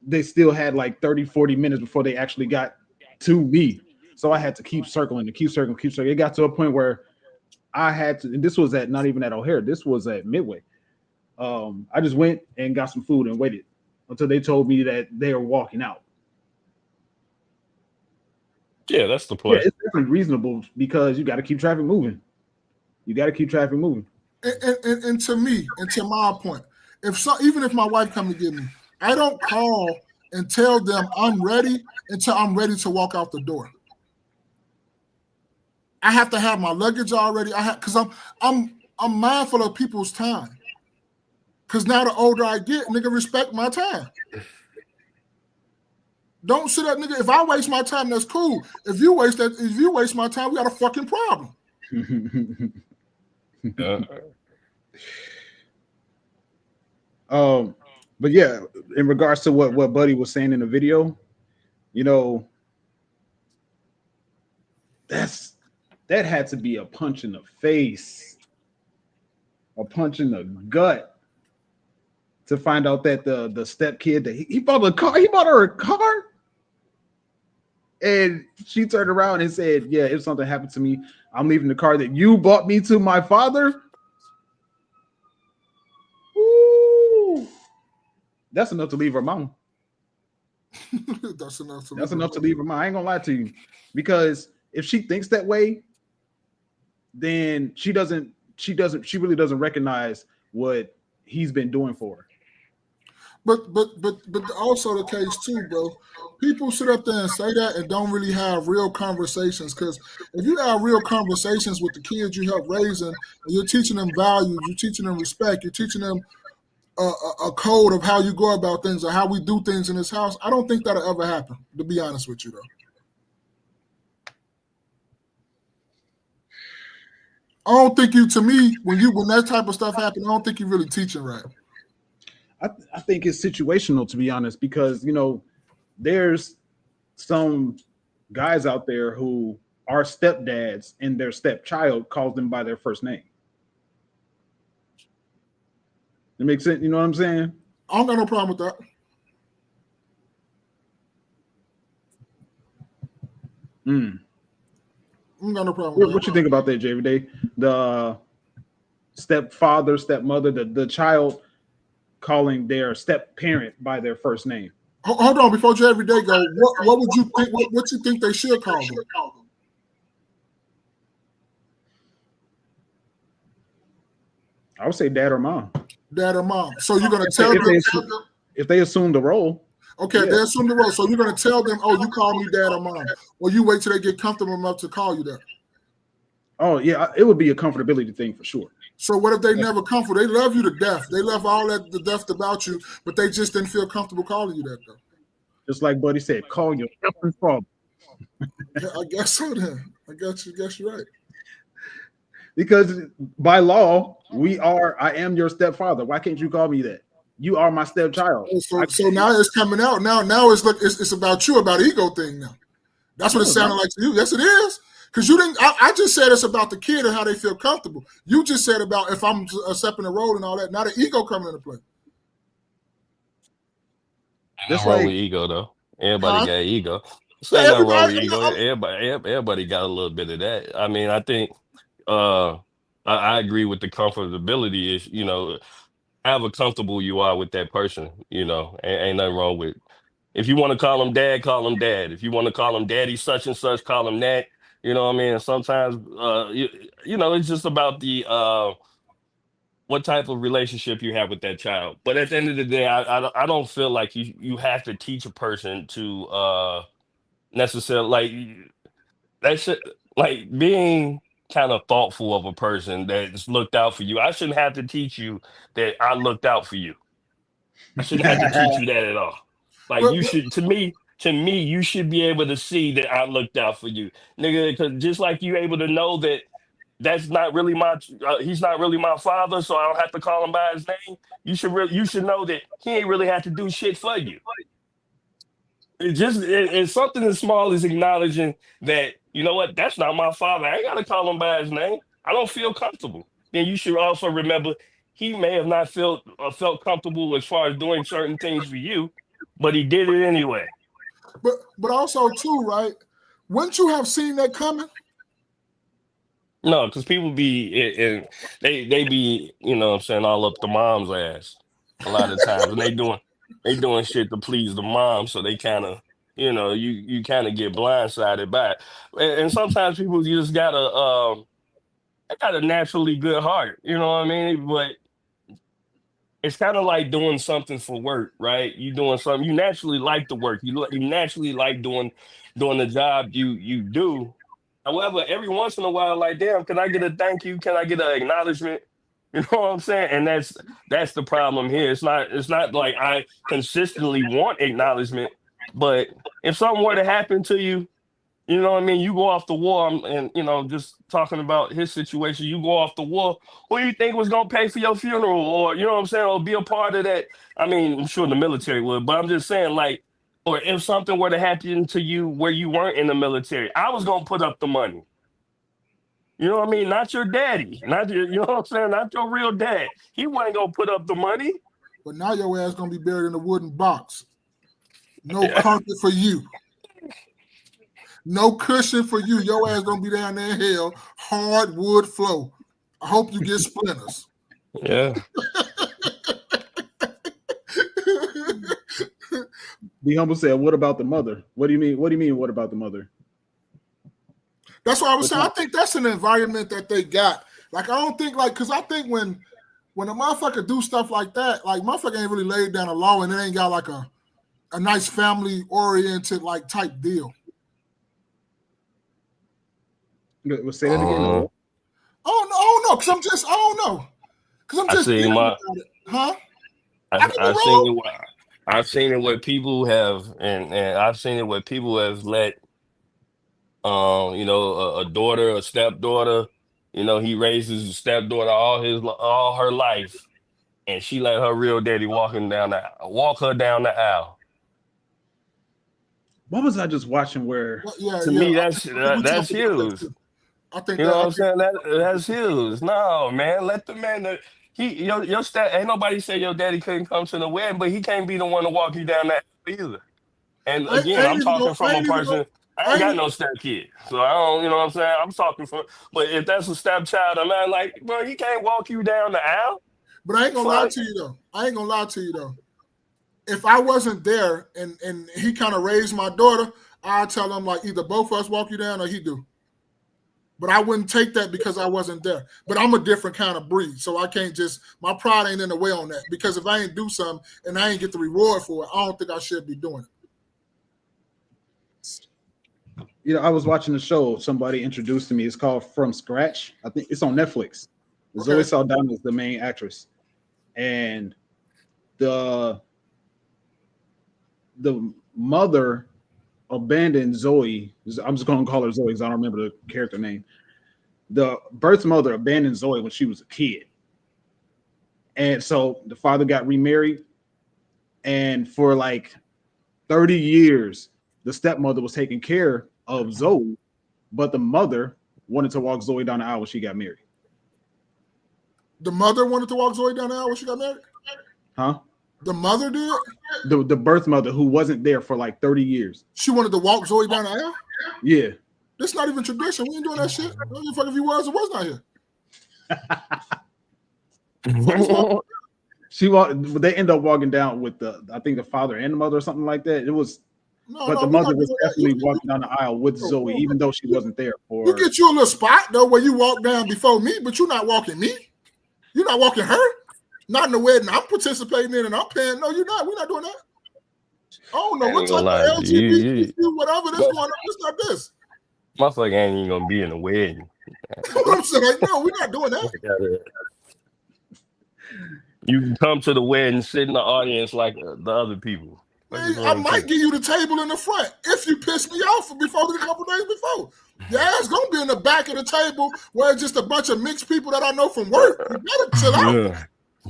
they still had like 30-40 minutes before they actually got to me. So I had to keep circling. It got to a point where I had to, and this was not even at O'Hare, this was at Midway. I just went and got some food and waited until they told me that they were walking out. Yeah, that's the play. Yeah, it's definitely reasonable because you got to keep traffic moving. And to me, and to my point, even if my wife come to get me, I don't call and tell them I'm ready until I'm ready to walk out the door. I have to have my luggage already. Because I'm mindful of people's time. Because now the older I get, nigga, respect my time. Don't sit up, nigga. If I waste my time, that's cool. If you waste my time, we got a fucking problem. But yeah, in regards to what Buddy was saying in the video, you know, that had to be a punch in the face, a punch in the gut, to find out that the step kid that he bought her a car, and she turned around and said, "Yeah, if something happened to me, I'm leaving the car that you bought me to my father." Ooh, that's enough to leave her mom. That's enough to leave her mom. I ain't gonna lie to you, because if she thinks that way, then she really doesn't recognize what he's been doing for her. But also the case too, bro. People sit up there and say that and don't really have real conversations. Because if you have real conversations with the kids you help raising, and you're teaching them values, you're teaching them respect, you're teaching them a code of how you go about things or how we do things in this house, I don't think that'll ever happen, to be honest with you, though. I don't think when that type of stuff happens, I don't think you're really teaching right. I think it's situational, to be honest, because, you know, there's some guys out there who are stepdads and their stepchild calls them by their first name. It makes sense. You know what I'm saying? I don't got no problem with that. Mm. No problem with What you think about that, JV? The stepfather, stepmother, the child calling their step parent by their first name. Hold on, before you every day go, what would you think? What you think they should call them? I would say dad or mom. Dad or mom. So you're gonna tell them if they assume the role. Okay, yeah. they assume the role. So you're gonna tell them, oh, you call me dad or mom, or you wait till they get comfortable enough to call you that. Oh yeah, it would be a comfortability thing for sure. So what if they never comfortable? They love you to death. They love all that the death about you, but they just didn't feel comfortable calling you that though. Just like Buddy said, call your effing father. Yeah, I guess so then. I guess you're right. Because by law, I am your stepfather. Why can't you call me that? You are my stepchild. So now it's coming out. Now it's about you, about ego thing now. That's what it sounded like to you. Yes, it is. Because you didn't. I just said it's about the kid and how they feel comfortable. You just said about if I'm accepting the role and all that. Now the ego coming into play. Nothing wrong with ego though. Everybody got ego. So ain't nothing wrong with ego. Everybody got a little bit of that. I mean, I think I agree with the comfortability is, however comfortable you are with that person, ain't nothing wrong with. If you want to call him dad, call him dad. If you want to call him daddy such and such, call him that. You know what I mean? And sometimes it's just about the what type of relationship you have with that child. But at the end of the day, I don't feel like you have to teach a person to necessarily like being kind of thoughtful of a person that's looked out for you. I shouldn't have to teach you that I looked out for you. I shouldn't have to teach you that at all. Like you should, to me, you should be able to see that I looked out for you, nigga. Because just like you able to know that that's not really he's not really my father, so I don't have to call him by his name. You should know that he ain't really have to do shit for you. It's something as small as acknowledging that, you know what, that's not my father. I ain't got to call him by his name. I don't feel comfortable. Then you should also remember he may have not felt comfortable as far as doing certain things for you, but he did it anyway. But also too, right? Wouldn't you have seen that coming? No, because people be they be, what I'm saying, all up the mom's ass a lot of times, and they doing shit to please the mom, so they kind of, you kind of get blindsided by it. And sometimes people, you just got a naturally good heart, you know what I mean? But it's kind of like doing something for work, right? You doing something, you naturally like the work, you naturally like doing the job you do. However, every once in a while, like, damn, can I get a thank you? Can I get an acknowledgement? You know what I'm saying? And that's the problem here. It's not like I consistently want acknowledgement, but if something were to happen to you, you know what I mean? You go off the wall and just talking about his situation, you go off the wall. Who do you think was gonna pay for your funeral, or you know what I'm saying, or be a part of that? I mean, I'm sure the military would, but I'm just saying, like, or if something were to happen to you where you weren't in the military, I was gonna put up the money. You know what I mean? Not your daddy. Not your, you know what I'm saying? Not your real dad. He wasn't gonna put up the money. But now your ass gonna be buried in a wooden box. No carpet for you. No cushion for you. Your ass gonna be down there in hell. Hardwood floor. I hope you get splinters. Yeah. Be Humble said, "What about the mother? What do you mean? What do you mean? What about the mother?" That's what I was saying. I think that's an environment that they got. Like, I don't think, like, because I think when a motherfucker do stuff like that, like, motherfucker ain't really laid down a law and it ain't got like a nice family oriented like type deal. We'll say that again. Oh no, because I don't know. Because I'm just thinking about it. Huh? I've seen it where people have, and I've seen it where people have let, a daughter, a stepdaughter, he raises a stepdaughter all her life, and she let her real daddy walk her down the aisle. What was I just watching? Where to me that's huge. I think you know what I'm saying. That's huge. No, man, let the man. Your ain't nobody say your daddy couldn't come to the wedding, but he can't be the one to walk you down that either. And again, I'm talking from a person. I ain't got no step kid, so I don't. You know what I'm saying? I'm talking for. But if that's a stepchild, I'm not like, bro, he can't walk you down the aisle. But I ain't gonna lie to you though. If I wasn't there and he kind of raised my daughter, I'd tell him like either both of us walk you down or he do. But I wouldn't take that because I wasn't there. But I'm a different kind of breed, so I can't just. My pride ain't in the way on that. Because if I ain't do something and I ain't get the reward for it, I don't think I should be doing it. You know, I was watching the show. Somebody introduced to me. It's called From Scratch. I think it's on Netflix. Zoe Saldana is the main actress, and the mother abandoned Zoe. I'm just going to call her Zoe because I don't remember the character name. The birth mother abandoned Zoe when she was a kid. And so the father got remarried. And for like 30 years, the stepmother was taking care of Zoe, but the mother wanted to walk Zoe down the aisle when she got married. The mother wanted to walk Zoe down the aisle when she got married? Huh? The mother did? The birth mother who wasn't there for like 30 years. She wanted to walk Zoe down the aisle? Yeah. That's not even tradition. We ain't doing that shit. I don't give a fuck if he was or was not here. She walked. They end up walking down with I think the father and the mother or something like that. It was, but the mother was definitely walking down the aisle with Zoe, even though she wasn't there for. You get you a little spot though where you walk down before me, but you're not walking me. You're not walking her. Not in the wedding I'm participating in and I'm paying. No, you're not. We're not doing that. I don't know what type of LGBT, whatever this one. It's not this. Motherfucker ain't even gonna be in the wedding. I'm saying, no, we're not doing that. You can come to the wedding, sit in the audience like the other people. Man, I might give you the table in the front if you piss me off before a couple days before. Your ass gonna be in the back of the table where it's just a bunch of mixed people that I know from work. You better chill out. Yeah.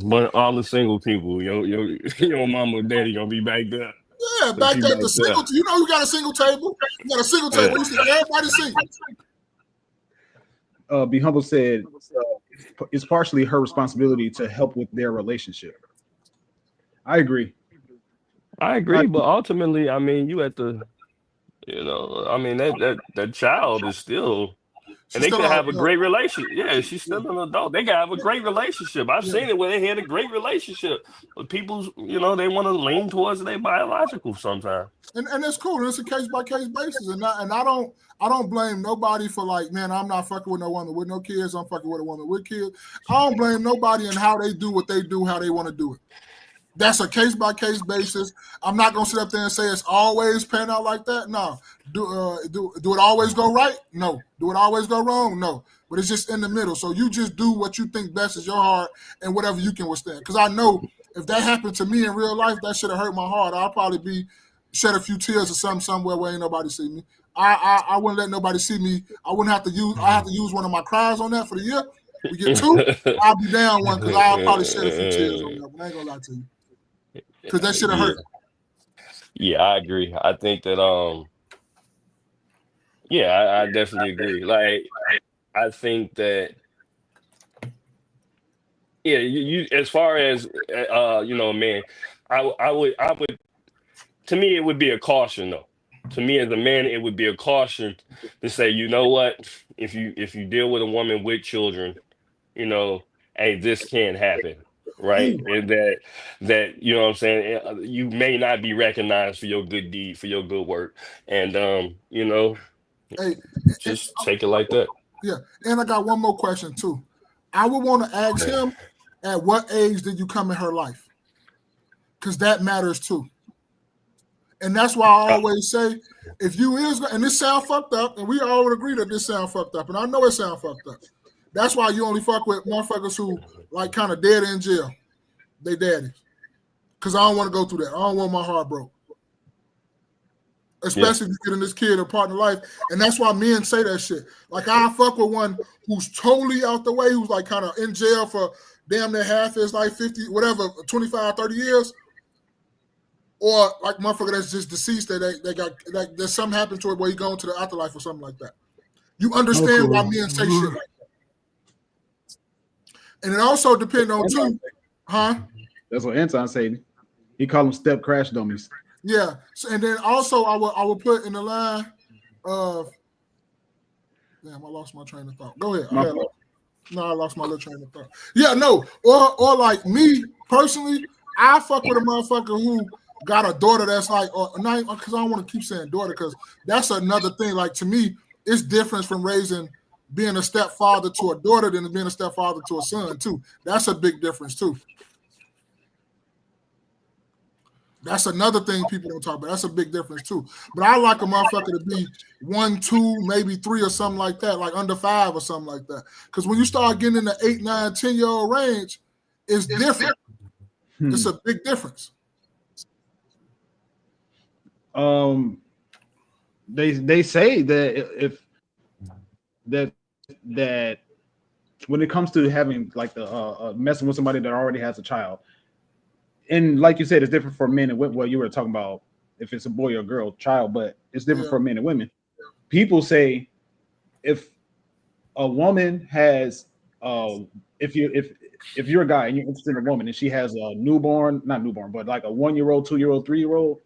But all the single people, your mama and daddy gonna be back there. Yeah, back there at the single. You know, you got a single table. You got a single table. You see everybody single. Be Humble said it's partially her responsibility to help with their relationship. I agree, but ultimately, I mean, you at the, I mean that child is still. And they can have a great relationship. Yeah, she's still an adult. They can have a great relationship. I've seen it where they had a great relationship. But people, they want to lean towards their biological sometimes. And it's cool. It's a case by case basis. And I don't blame nobody for like, man, I'm not fucking with no woman with no kids. I'm fucking with a woman with kids. I don't blame nobody in how they do what they do, how they want to do it. That's a case by case basis. I'm not gonna sit up there and say it's always pan out like that. No. Do it always go right? No. Do it always go wrong? No. But it's just in the middle. So you just do what you think best is your heart and whatever you can withstand. Because I know if that happened to me in real life, that should have hurt my heart. I'll probably shed a few tears or something somewhere where ain't nobody see me. I wouldn't let nobody see me. I wouldn't have to use. I have to use one of my cries on that for the year. We get 2. I'll be down one because I'll probably shed a few tears on that. But I ain't gonna lie to you. Because that should have hurt. Yeah, I agree. I think that I definitely agree. Like, I think that you as far as man, I would to me it would be a caution though. To me as a man, it would be a caution to say, you know what, if you deal with a woman with children, hey, this can't happen. Right, and that you know what I'm saying, you may not be recognized for your good deed, for your good work, and hey, just take it like that. Yeah, and I got one more question too. I would want to ask him, at what age did you come in her life? Because that matters too. And that's why I always say, if you is, and this sound fucked up, and we all would agree that this sound fucked up, and I know it sound fucked up. That's why you only fuck with motherfuckers who like kind of dead in jail. They daddies. Because I don't want to go through that. I don't want my heart broke. Especially if you get in this kid or partner life. And that's why men say that shit. Like I fuck with one who's totally out the way, who's like kind of in jail for damn near half his life, 50, whatever, 25, 30 years. Or like motherfucker that's just deceased that they got like there's something happened to it where he going to the afterlife or something like that. You understand why men say shit like that. And it also depends on too, huh? That's what Anton said. He called them step crash dummies. Yeah. So, and then also I will put in the line, Damn, I lost my train of thought. Go ahead. My I lost my little train of thought. Yeah, no. Or like me personally, I fuck with a motherfucker who got a daughter that's like, because I don't want to keep saying daughter, because that's another thing. Like, to me, it's different from being a stepfather to a daughter than being a stepfather to a son, too. That's a big difference, too. That's another thing people don't talk about. That's a big difference, too. But I like a motherfucker to be 1, 2, maybe 3 or something like that, like under 5 or something like that. Because when you start getting in the 8, 9, 10-year-old range, it's different. It's a big difference. They say that that when it comes to having like the messing with somebody that already has a child, and like you said, it's different for men and women. Well, you were talking about if it's a boy or a girl child, but it's different for men and women. People say if a woman has if you're a guy and you're interested in a woman and she has a not newborn, but like a 1-year-old, 2-year-old, 3-year-old,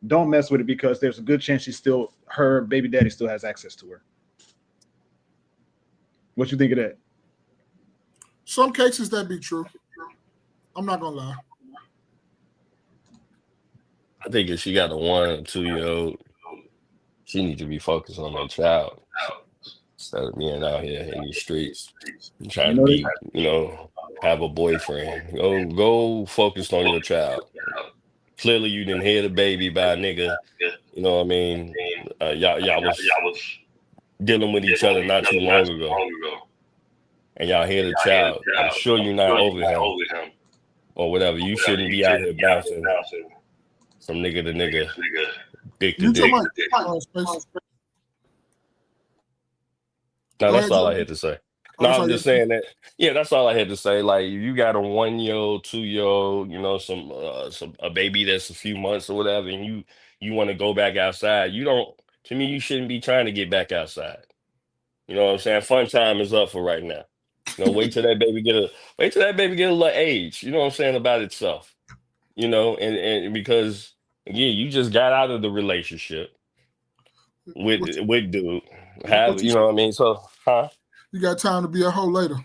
don't mess with it because there's a good chance her baby daddy still has access to her. What you think of that? Some cases that be true. I'm not gonna lie. I think if she got a 1 or 2-year-old, she needs to be focused on that child instead of being out here in these streets and trying to be, have a boyfriend. Go focus on your child. Clearly, you didn't hear the baby by a nigga. You know what I mean? Y'all was dealing with each other not too long ago, and y'all hear the child. I'm sure you're not over him or whatever. You shouldn't be out here bouncing from nigga to nigga, dick to dick. No, that's all I had to say. No, I'm just saying that. Yeah, that's all I had to say. Like, you got a 1-year-old, 2-year-old, a baby that's a few months or whatever, and you want to go back outside. To me, you shouldn't be trying to get back outside. You know what I'm saying? Fun time is up for right now. Wait till that baby get a little age. You know what I'm saying, about itself. And because again, you just got out of the relationship with dude. You know what I mean? So, you got time to be a hoe later.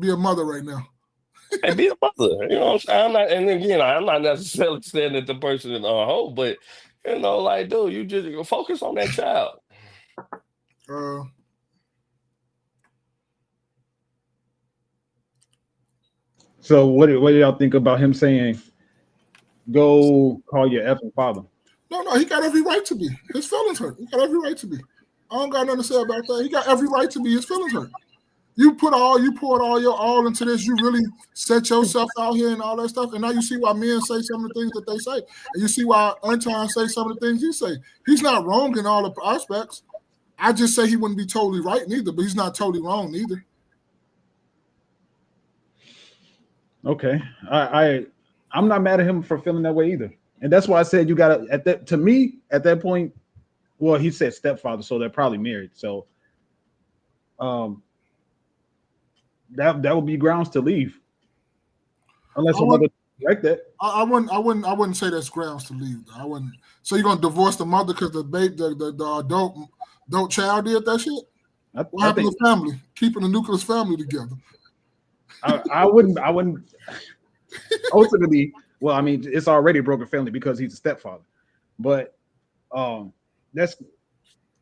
Be a mother right now. And be a mother. You know what I'm saying? I'm not necessarily saying that the person is a hoe, but like, dude, you just focus on that child. So what do y'all think about him saying, go call your effing father? No, he got every right to be. His feelings hurt. He got every right to be. I don't got nothing to say about that. He got every right to be. His feelings hurt. You poured all your all into this. You really set yourself out here and all that stuff. And now you see why men say some of the things that they say. And you see why Untie say some of the things he say. He's not wrong in all the aspects. I just say he wouldn't be totally right neither, but he's not totally wrong neither. Okay. I'm not mad at him for feeling that way either. And that's why I said you gotta at that point, well, he said stepfather, so they're probably married. So that would be grounds to leave. Unless your mother like that. I wouldn't say that's grounds to leave. I wouldn't. So you're gonna divorce the mother because the adult child did that shit? What happened to family? Keeping the nucleus family together. I wouldn't ultimately, well, I mean, it's already a broken family because he's a stepfather. But I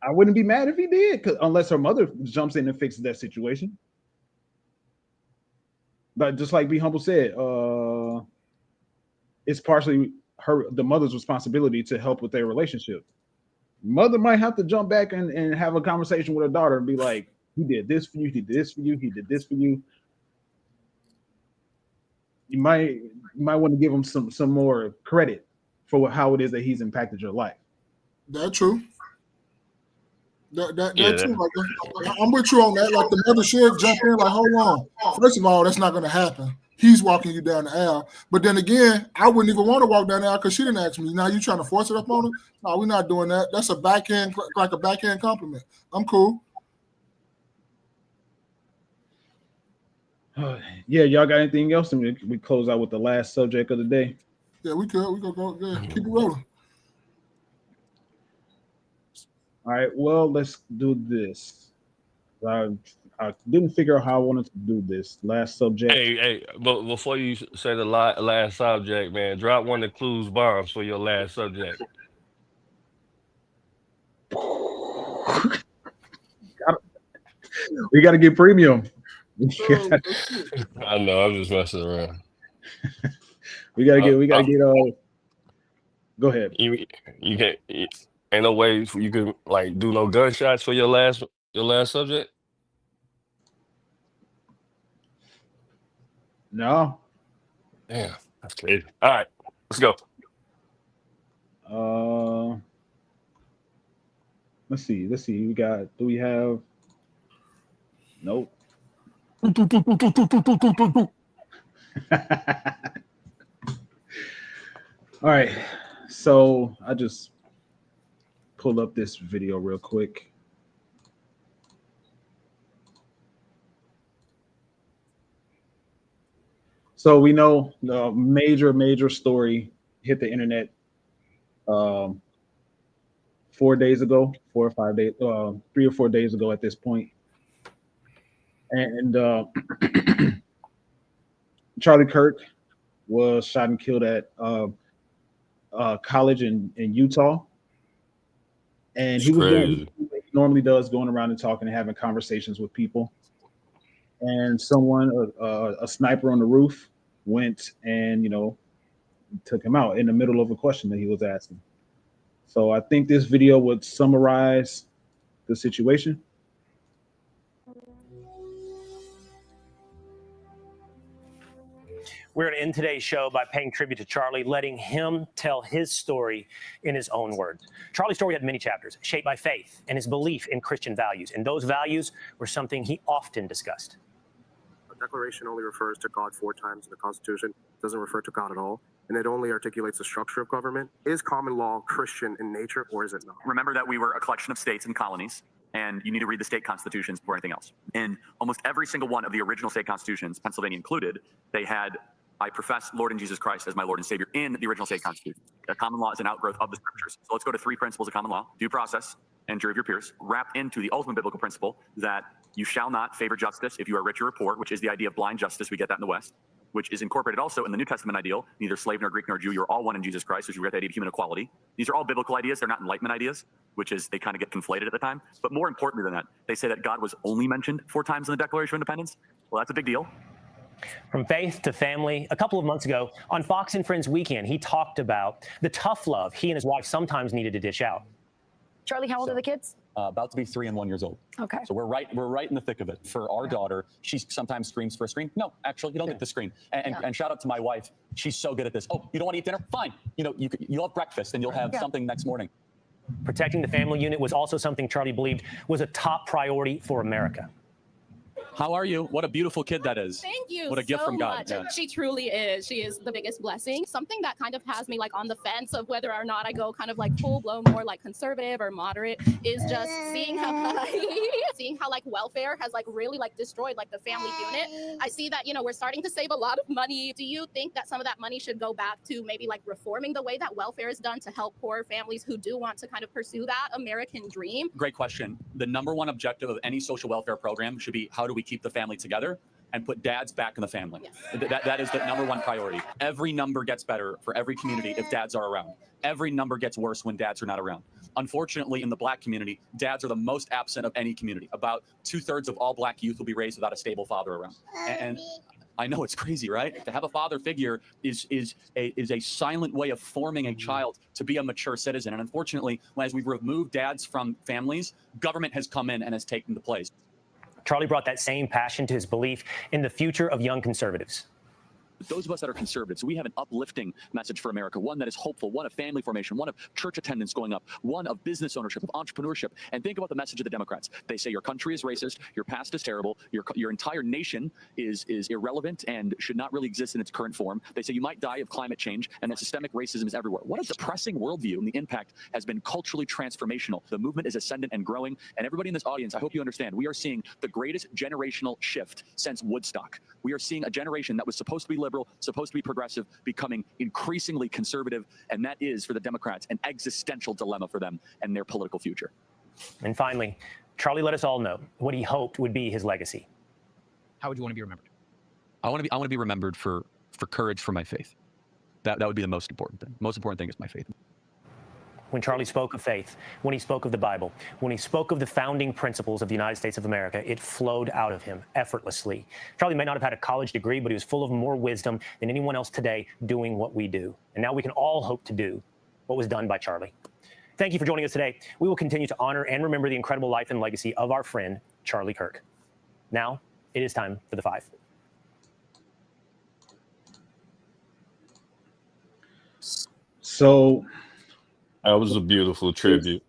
wouldn't be mad if he did, unless her mother jumps in and fixes that situation. But just like Be Humble said, it's partially the mother's responsibility to help with their relationship. Mother might have to jump back and have a conversation with her daughter and be like, he did this for you, he did this for you, he did this for you. You might want to give him some more credit for how it is that he's impacted your life. That's true. That too. Like, I'm with you on that. Like, the mother should jump in. Like, hold on. First of all, that's not going to happen. He's walking you down the aisle. But then again, I wouldn't even want to walk down the aisle because she didn't ask me. Now you trying to force it up on her? No, we're not doing that. That's a backhand compliment. I'm cool. Yeah, y'all got anything else? And we close out with the last subject of the day. Yeah, we could. We could go. Yeah, keep it rolling. All right. Well, let's do this. I didn't figure out how I wanted to do this. Last subject. Hey, but before you say the last subject, man, drop one of the clues bombs for your last subject. We got to get premium. I know. I'm just messing around. We gotta get. Go ahead. You can't. Ain't no way you can like do no gunshots for your last subject. No. Damn, that's crazy. All right, let's go. Let's see. We got. Do we have? Nope. All right. So I just pulled up this video real quick. So we know the major story hit the internet 4 days ago, 4 or 5 days, 3 or 4 days ago at this point. And Charlie Kirk was shot and killed at college in Utah. And he was doing what he normally does, going around and talking and having conversations with people. And someone, a sniper on the roof, went and, took him out in the middle of a question that he was asking. So I think this video would summarize the situation. We're going to end today's show by paying tribute to Charlie, letting him tell his story in his own words. Charlie's story had many chapters, shaped by faith and his belief in Christian values. And those values were something he often discussed. The Declaration only refers to God 4 times in the Constitution. It doesn't refer to God at all. And it only articulates the structure of government. Is common law Christian in nature, or is it not? Remember that we were a collection of states and colonies, and you need to read the state constitutions before anything else. In almost every single one of the original state constitutions, Pennsylvania included, they had, I profess Lord and Jesus Christ as my Lord and Savior in the original state constitution. Common law is an outgrowth of the scriptures. So let's go to 3 principles of common law: due process and jury of your peers, wrapped into the ultimate biblical principle that you shall not favor justice if you are rich or poor, which is the idea of blind justice. We get that in the West, which is incorporated also in the New Testament ideal: neither slave nor Greek nor Jew, you're all one in Jesus Christ, which we get the idea of human equality. These are all biblical ideas. They're not Enlightenment ideas, which is they kind of get conflated at the time. But more importantly than that, they say that God was only mentioned 4 times in the Declaration of Independence. Well, that's a big deal. From faith to family, a couple of months ago on Fox and Friends Weekend, he talked about the tough love he and his wife sometimes needed to dish out. Charlie, how old are the kids? About to be 3 and 1 years old. Okay. So we're right in the thick of it. For our daughter, she sometimes screams for a screen. No, actually, you don't get the screen. And shout out to my wife. She's so good at this. Oh, you don't want to eat dinner? Fine. You'll have breakfast and you'll have something next morning. Protecting the family unit was also something Charlie believed was a top priority for America. How are you? What a beautiful kid that is. Thank you. What a gift from God. Yeah. She truly is. She is the biggest blessing. Something that kind of has me like on the fence of whether or not I go kind of like full blown more like conservative or moderate is just seeing how like welfare has like really like destroyed like the family unit. I see that, we're starting to save a lot of money. Do you think that some of that money should go back to maybe like reforming the way that welfare is done to help poor families who do want to kind of pursue that American dream? Great question. The number one objective of any social welfare program should be, how do we keep the family together and put dads back in the family? Yes. That is the number one priority. Every number gets better for every community if dads are around. Every number gets worse when dads are not around. Unfortunately, in the Black community, dads are the most absent of any community. About 2/3 of all Black youth will be raised without a stable father around. And I know it's crazy, right? To have a father figure is a silent way of forming a child to be a mature citizen. And unfortunately, as we've removed dads from families, government has come in and has taken the place. Charlie brought that same passion to his belief in the future of young conservatives. Those of us that are conservatives, we have an uplifting message for America, one that is hopeful, one of family formation, one of church attendance going up, one of business ownership, of entrepreneurship. And think about the message of the Democrats. They say your country is racist, your past is terrible, your entire nation is irrelevant and should not really exist in its current form. They say you might die of climate change and that systemic racism is everywhere. What a depressing worldview, and the impact has been culturally transformational. The movement is ascendant and growing, and everybody in this audience, I hope you understand, we are seeing the greatest generational shift since Woodstock. We are seeing a generation that was supposed to be liberal, supposed to be progressive, becoming increasingly conservative, and that is, for the Democrats, an existential dilemma for them and their political future. And finally, Charlie let us all know what he hoped would be his legacy. How would you want to be remembered? I want to be remembered for courage for my faith. That would be the most important thing. Most important thing is my faith. When Charlie spoke of faith, when he spoke of the Bible, when he spoke of the founding principles of the United States of America, it flowed out of him effortlessly. Charlie may not have had a college degree, but he was full of more wisdom than anyone else today doing what we do. And now we can all hope to do what was done by Charlie. Thank you for joining us today. We will continue to honor and remember the incredible life and legacy of our friend, Charlie Kirk. Now, it is time for the 5. So that was a beautiful tribute.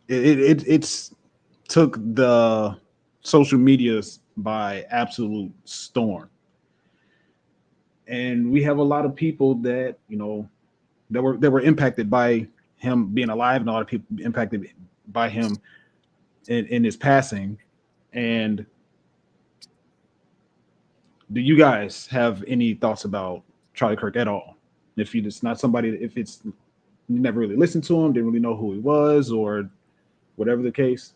It's took the social medias by absolute storm. And we have a lot of people that, you know, that were impacted by him being alive, and a lot of people impacted by him in his passing. And do you guys have any thoughts about Charlie Kirk at all? If you just not somebody, if it's you never really listened to him, didn't really know who he was, or whatever the case.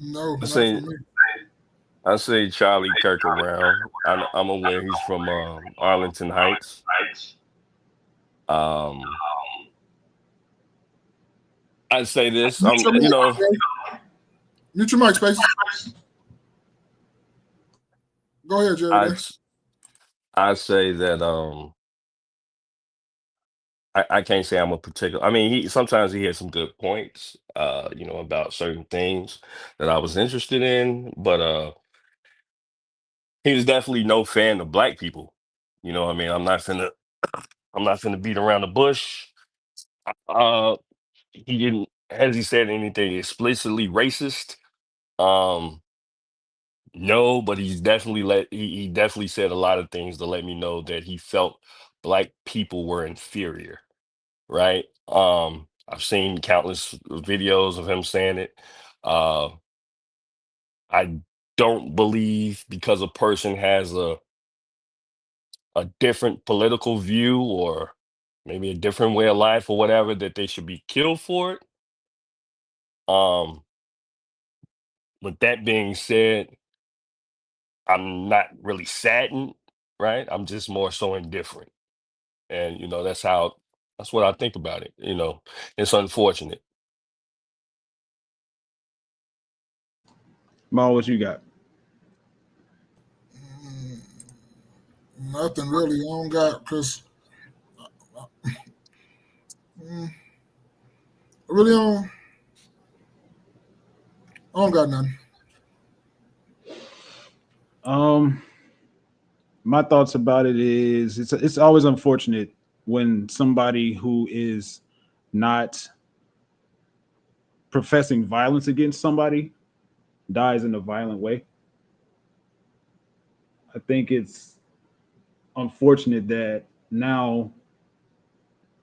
No, I say Charlie Kirk around. I'm aware he's from Arlington Heights. I'd say this. You know, mute your mic, Space. Go ahead, Jerry. I say that I can't say I'm a particular. I mean, sometimes he has some good points, you know, about certain things that I was interested in, but he was definitely no fan of black people. You know what I mean? I'm not finna beat around the bush. He didn't, has he said anything explicitly racist? No, but he's definitely he definitely said a lot of things to let me know that he felt black people were inferior, right? I've seen countless videos of him saying it. I don't believe because a person has a different political view or maybe a different way of life or whatever that they should be killed for it. With that being said, I'm not really saddened, right? I'm just more so indifferent. And, you know, that's what I think about it. You know, it's unfortunate. Mal, what you got? Nothing really. I don't got, because I really I don't got nothing. My thoughts about it is it's always unfortunate when somebody who is not professing violence against somebody dies in a violent way. I think it's unfortunate that now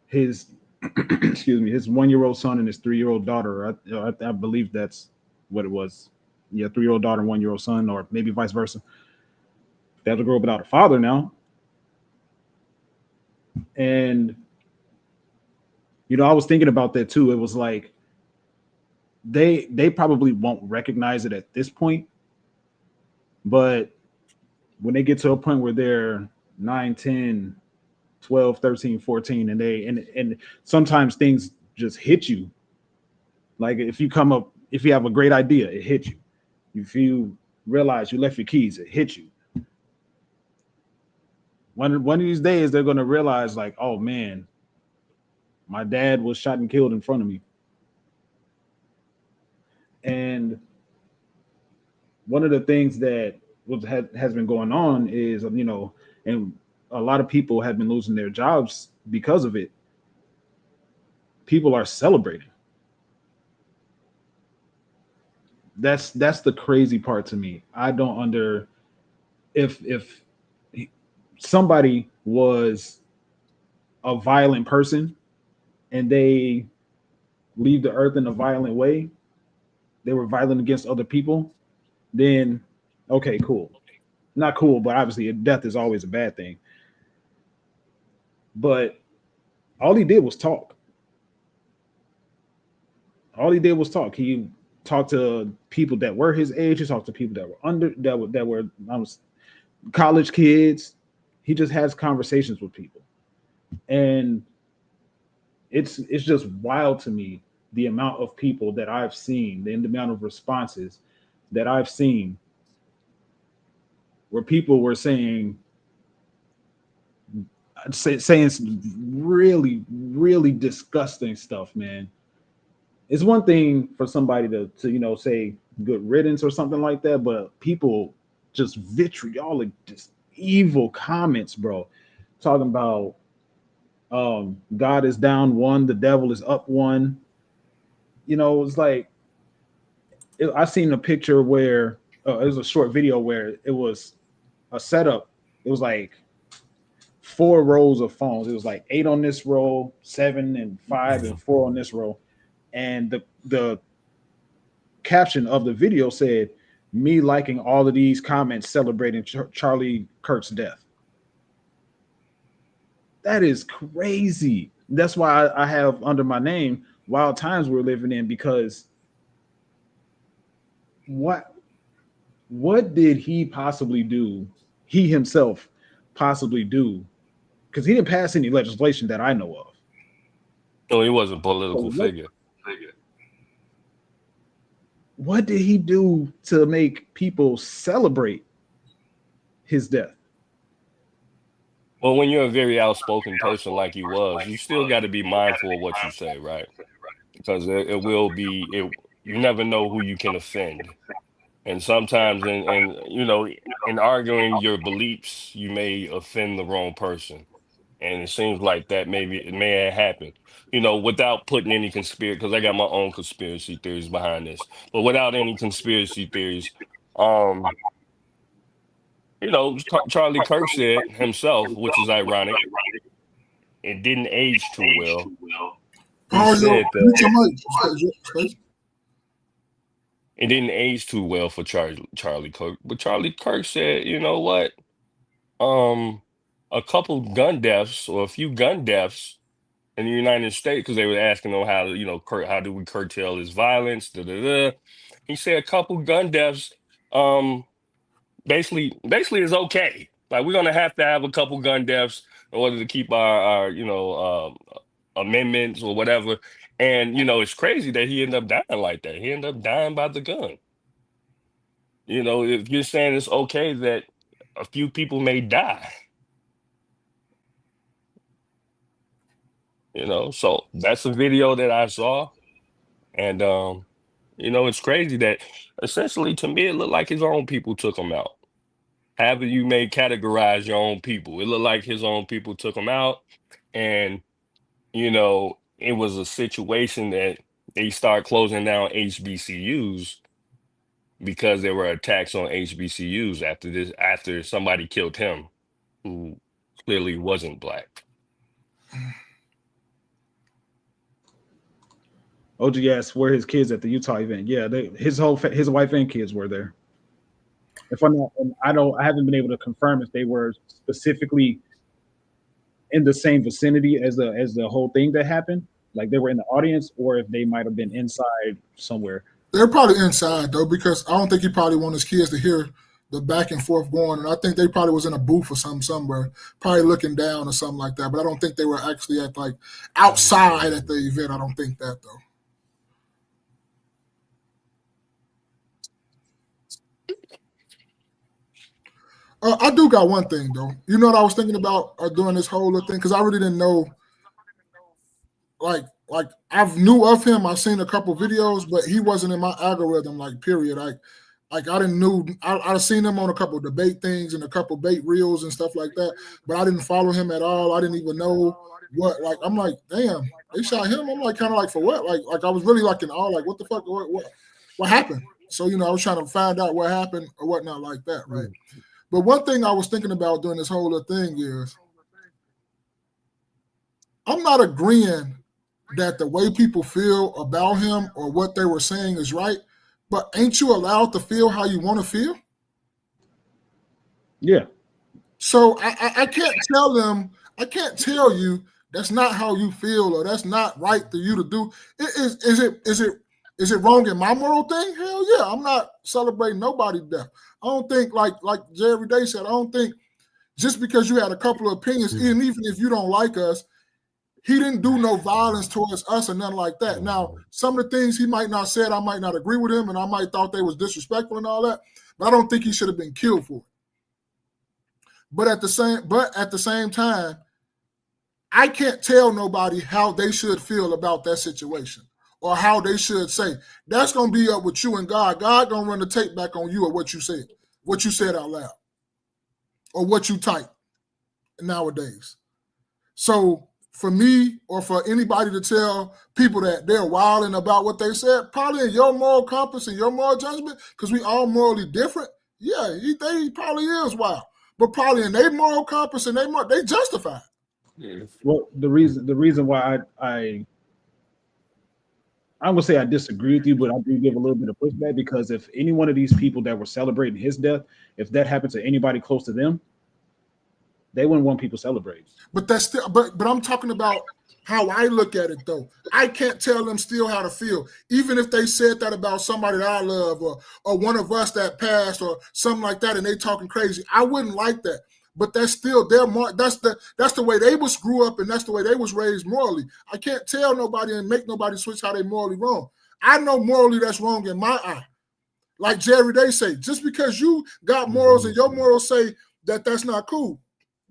his excuse me, his 1-year-old son and his 3-year-old daughter, I believe that's what it was. Yeah, 3-year-old daughter and 1-year-old son, or maybe vice versa. They have to grow up without a father now. And, you know, I was thinking about that too. It was like, they probably won't recognize it at this point. But when they get to a point where they're 9, 10, 12, 13, 14, and sometimes things just hit you. Like if you have a great idea, it hits you. If you realize you left your keys, it hits you. One of these days, they're going to realize, like, oh man, my dad was shot and killed in front of me. And one of the things that has been going on is, you know, and a lot of people have been losing their jobs because of it. People are celebrating. That's the crazy part to me. I don't if somebody was a violent person and they leave the earth in a violent way, they were violent against other people, then okay, cool. Not cool, but obviously death is always a bad thing. But all he did was talk. All he did was talk. He talked to people that were his age. He talked to people that were college kids. He just has conversations with people, and it's just wild to me the amount of people that I've seen, the amount of responses that I've seen where people were saying some really, really disgusting stuff, man. It's one thing for somebody to say good riddance or something like that, but people just vitriolic, just evil comments, bro. Talking about God is down one, the devil is up one. It's like I seen a picture where it was a short video where it was a setup. It was like 4 rows of phones. It was like 8 on this row, 7 and 5 and 4 on this row. And the caption of the video said, "Me liking all of these comments celebrating Charlie Kirk's death." That is crazy. That's why I have under my name Wild Times We're Living In, because what did he possibly do? He himself possibly do? Because he didn't pass any legislation that I know of. No, he wasn't a political figure. What did he do to make people celebrate his death? Well, when you're a very outspoken person like he was, you still got to be mindful of what you say, right? Because it will be, you never know who you can offend. And sometimes in arguing your beliefs, you may offend the wrong person. And it seems like that it may have happened, without putting any conspiracy, because I got my own conspiracy theories behind this, but without any conspiracy theories, Charlie Kirk said himself, which is ironic, it didn't age too well. He said that it didn't age too well for Charlie Kirk, but Charlie Kirk said, you know what? A couple gun deaths or a few gun deaths in the United States, because they were asking him how do we curtail his violence? He said a couple gun deaths, basically is okay. Like, we're gonna have to have a couple gun deaths in order to keep our amendments or whatever. And it's crazy that he ended up dying like that. He ended up dying by the gun. If you're saying it's okay that a few people may die. So that's a video that I saw. And it's crazy that essentially, to me, it looked like his own people took him out. However you may categorize your own people, it looked like his own people took him out. And it was a situation that they start closing down HBCUs because there were attacks on HBCUs after somebody killed him who clearly wasn't Black. OG asked where his kids at the Utah event. Yeah, his wife and kids were there. If I'm not, I haven't been able to confirm if they were specifically in the same vicinity as the whole thing that happened, like they were in the audience, or if they might have been inside somewhere. They're probably inside though, because I don't think he probably wanted his kids to hear the back and forth going, and I think they probably was in a booth or somewhere, probably looking down or something like that. But I don't think they were actually at like outside at the event. I don't think that though. I do got one thing though. You know what I was thinking about doing this whole thing, because I really didn't know. Like I've knew of him. I've seen a couple videos, but he wasn't in my algorithm. Like period. I didn't know. I've seen him on a couple debate things and a couple bait reels and stuff like that, but I didn't follow him at all. I didn't even know what. Like I'm like, damn, they shot him. I'm like, kind of like for what? Like I was really like in awe. Like what the fuck? What happened? So I was trying to find out what happened or whatnot like that, right? But one thing I was thinking about doing this whole thing is, I'm not agreeing that the way people feel about him or what they were saying is right, but ain't you allowed to feel how you want to feel? Yeah. So I can't tell them, I can't tell you that's not how you feel or that's not right for you to do. Is Is it wrong in my moral thing? Hell yeah, I'm not celebrating nobody's death. I don't think, like Jerry Day said, I don't think just because you had a couple of opinions, and even if you don't like us, he didn't do no violence towards us or nothing like that. Now, some of the things he might not said, I might not agree with him, and I might thought they was disrespectful and all that, but I don't think he should have been killed for it. But at the same time, I can't tell nobody how they should feel about that situation or how they should say. That's going to be up with you and God. God going to run the tape back on you or what you said out loud or what you type nowadays. So for me or for anybody to tell people that they're wilding about what they said, probably in your moral compass and your moral judgment, because we all morally different, yeah, they probably is wild. But probably in their moral compass and they justify it. Well, the reason why I would say I disagree with you, but I do give a little bit of pushback, because if any one of these people that were celebrating his death, if that happened to anybody close to them, they wouldn't want people celebrating. But that's still, but I'm talking about how I look at it though. I can't tell them still how to feel, even if they said that about somebody that I love or one of us that passed or something like that, and they talking crazy. I wouldn't like that. But that's still their that's the way they was grew up, and that's the way they was raised morally. I can't tell nobody and make nobody switch how they morally wrong. I know morally that's wrong in my eye. Like Jerry Day say, just because you got morals and your morals say that that's not cool,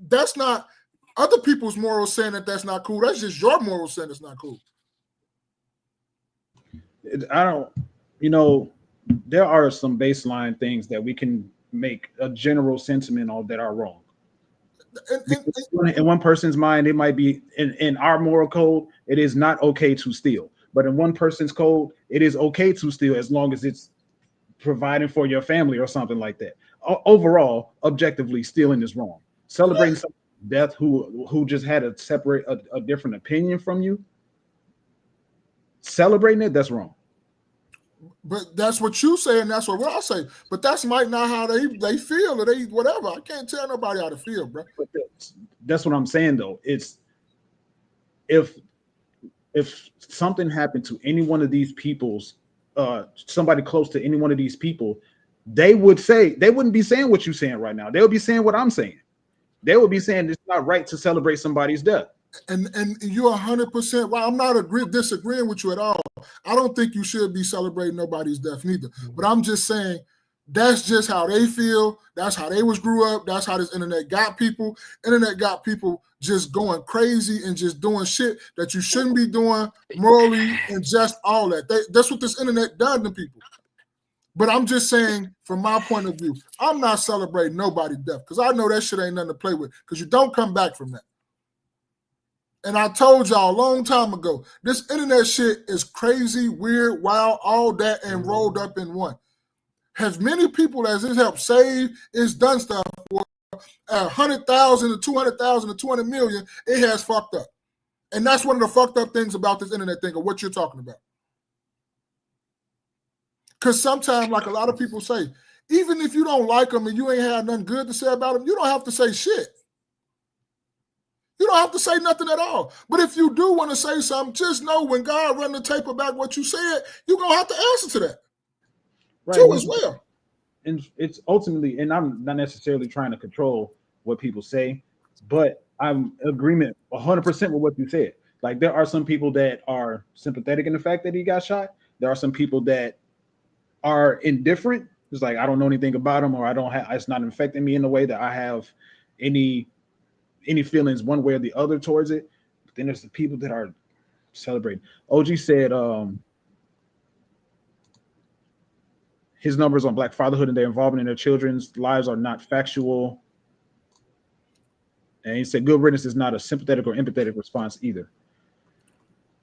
that's not other people's morals saying that that's not cool. That's just your morals saying it's not cool. I don't, there are some baseline things that we can make a general sentiment on that are wrong. In one person's mind, it might be in our moral code, it is not okay to steal. But in one person's code, it is okay to steal as long as it's providing for your family or something like that. Overall, objectively, stealing is wrong. Celebrating someone's death who just had a different opinion from you, celebrating it, that's wrong. But that's what you say, and that's what I say. But that's might not how they feel or they whatever. I can't tell nobody how to feel, bro. But that's what I'm saying, though. It's if something happened to any one of these people's, somebody close to any one of these people, they wouldn't be saying what you're saying right now. They would be saying what I'm saying. They would be saying it's not right to celebrate somebody's death. And you're 100% right. I'm not disagreeing with you at all. I don't think you should be celebrating nobody's death neither. But I'm just saying that's just how they feel. That's how they was grew up. That's how this internet got people. Internet got people just going crazy and just doing shit that you shouldn't be doing morally and just all that. That's what this internet done to people. But I'm just saying, from my point of view, I'm not celebrating nobody's death because I know that shit ain't nothing to play with because you don't come back from that. And I told y'all a long time ago, this internet shit is crazy, weird, wild, all that, and rolled up in one. As many people as it helped save, it's done stuff for 100,000 to 200,000 to 200 million, it has fucked up. And that's one of the fucked up things about this internet thing of what you're talking about. Because sometimes, like a lot of people say, even if you don't like them and you ain't had nothing good to say about them, you don't have to say shit. You don't have to say nothing at all. But if you do want to say something, just know when God run the tape about what you said, you're going to have to answer to that. Right. Too as well. And it's ultimately, and I'm not necessarily trying to control what people say, but I'm in agreement 100% with what you said. Like there are some people that are sympathetic in the fact that he got shot. There are some people that are indifferent. It's like, I don't know anything about him, or it's not affecting me in the way that I have any feelings one way or the other towards it. But then there's the people that are celebrating. OG said his numbers on Black fatherhood and their involvement in their children's lives are not factual. And he said good riddance is not a sympathetic or empathetic response either.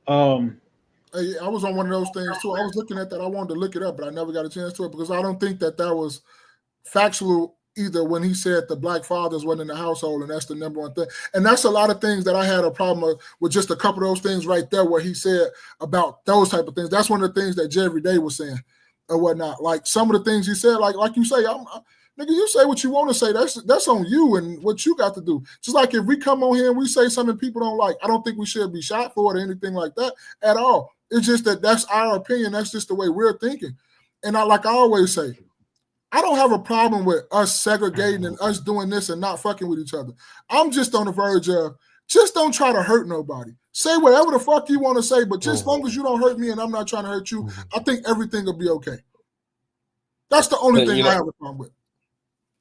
I was on one of those things too. I was looking at that. I wanted to look it up, but I never got a chance to it because I don't think that was factual either when he said the Black fathers wasn't in the household, and that's the number one thing. And that's a lot of things that I had a problem with just a couple of those things right there where he said about those type of things. That's one of the things that Jerry Day was saying or whatnot. Like some of the things he said, like you say, nigga, you say what you want to say. That's on you and what you got to do. Just like if we come on here and we say something people don't like, I don't think we should be shot for it or anything like that at all. It's just that that's our opinion. That's just the way we're thinking. And like I always say, I don't have a problem with us segregating and us doing this and not fucking with each other. I'm just on the verge of just don't try to hurt nobody. Say whatever the fuck you want to say, but just as long as you don't hurt me and I'm not trying to hurt you, I think everything will be okay. That's the only thing I have a problem with.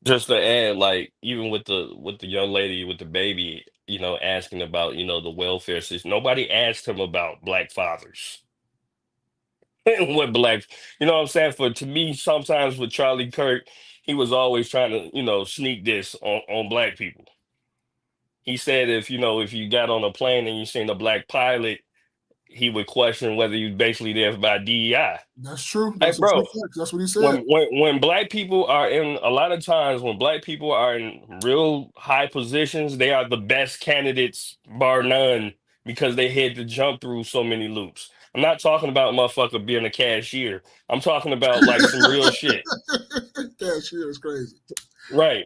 Just to add, like even with the young lady with the baby, asking about the welfare system. Nobody asked him about black fathers. What black, what I'm saying? To me, sometimes with Charlie Kirk, he was always trying to sneak this on black people. He said if you got on a plane and you seen a black pilot, he would question whether you basically there by DEI. That's true. Hey, bro, That's what he said. when black people are a lot of times when black people are in real high positions, they are the best candidates, bar none, because they had to jump through so many loops. I'm not talking about motherfucker being a cashier. I'm talking about like some real shit. Cashier is crazy. Right.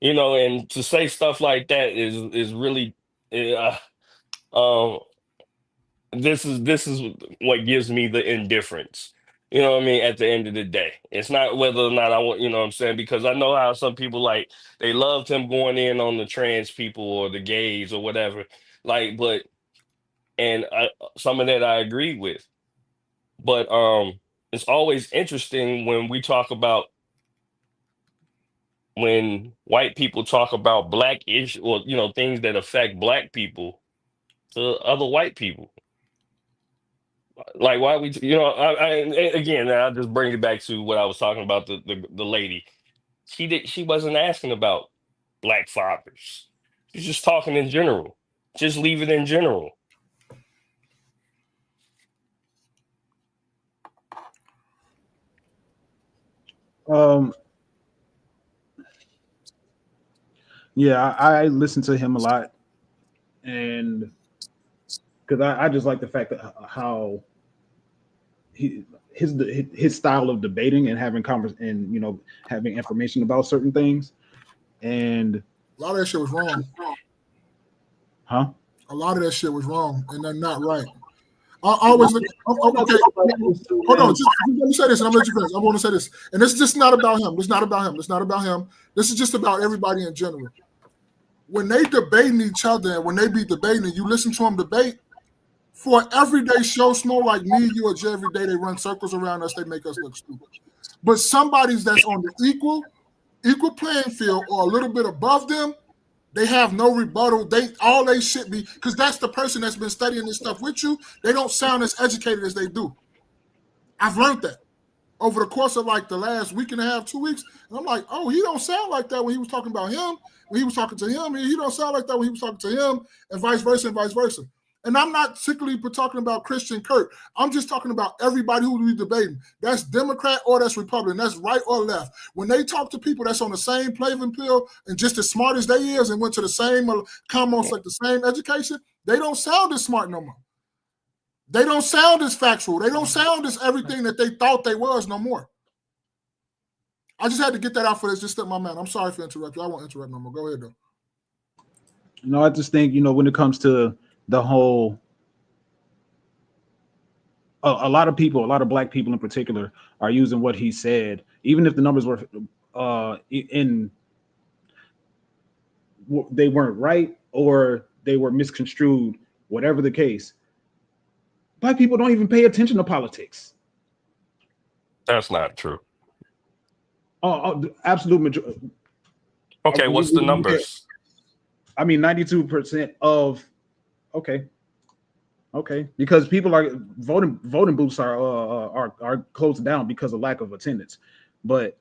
And to say stuff like that is really this is what gives me the indifference. You know what I mean? At the end of the day, it's not whether or not I want, what I'm saying, because I know how some people like they loved him going in on the trans people or the gays or whatever. Like, and some of that I agree with, but it's always interesting when we talk about when white people talk about black issues or things that affect black people to other white people. Like why we again I'll just bring it back to what I was talking about the lady. She wasn't asking about black fathers. She's just talking in general. Just leave it in general. Yeah, I listen to him a lot, and because I just like the fact that how his style of debating and having and having information about certain things, and a lot of that shit was wrong. Huh? A lot of that shit was wrong, and they're not right. I always look. Okay, hold on. Just let me say this, and I'm gonna let you finish. I want to say this, and this is just not about him. This is not about him. This is not about him. This is just about everybody in general. When they debating each other, and when they be debating, and you listen to them debate, for an everyday show, small like me, you, or Jay, every day they run circles around us. They make us look stupid. But somebody's that's on the equal playing field or a little bit above them, they have no rebuttal. All they should be, because that's the person that's been studying this stuff with you. They don't sound as educated as they do. I've learned that over the course of like the last week and a half, 2 weeks. And I'm like, oh, he don't sound like that when he was talking about him. When he was talking to him, he don't sound like that when he was talking to him, and vice versa, and vice versa. And I'm not particularly talking about Christian Kirk. I'm just talking about everybody who we debating. That's Democrat or that's Republican. That's right or left. When they talk to people that's on the same playing field and just as smart as they is and went to the same, almost like the same education, they don't sound as smart no more. They don't sound as factual. They don't sound as everything that they thought they was no more. I just had to get that out for this. Just step my man. I'm sorry for interrupting you. I won't interrupt no more. Go ahead, though. No, I just think, when it comes to the whole, a lot of people, a lot of black people in particular, are using what he said, even if the numbers were they weren't right or they were misconstrued, whatever the case. Black people don't even pay attention to politics. That's not true. The absolute majority. Okay, what's the numbers? I mean, 92% of. Okay, because people are voting booths are closed down because of lack of attendance. But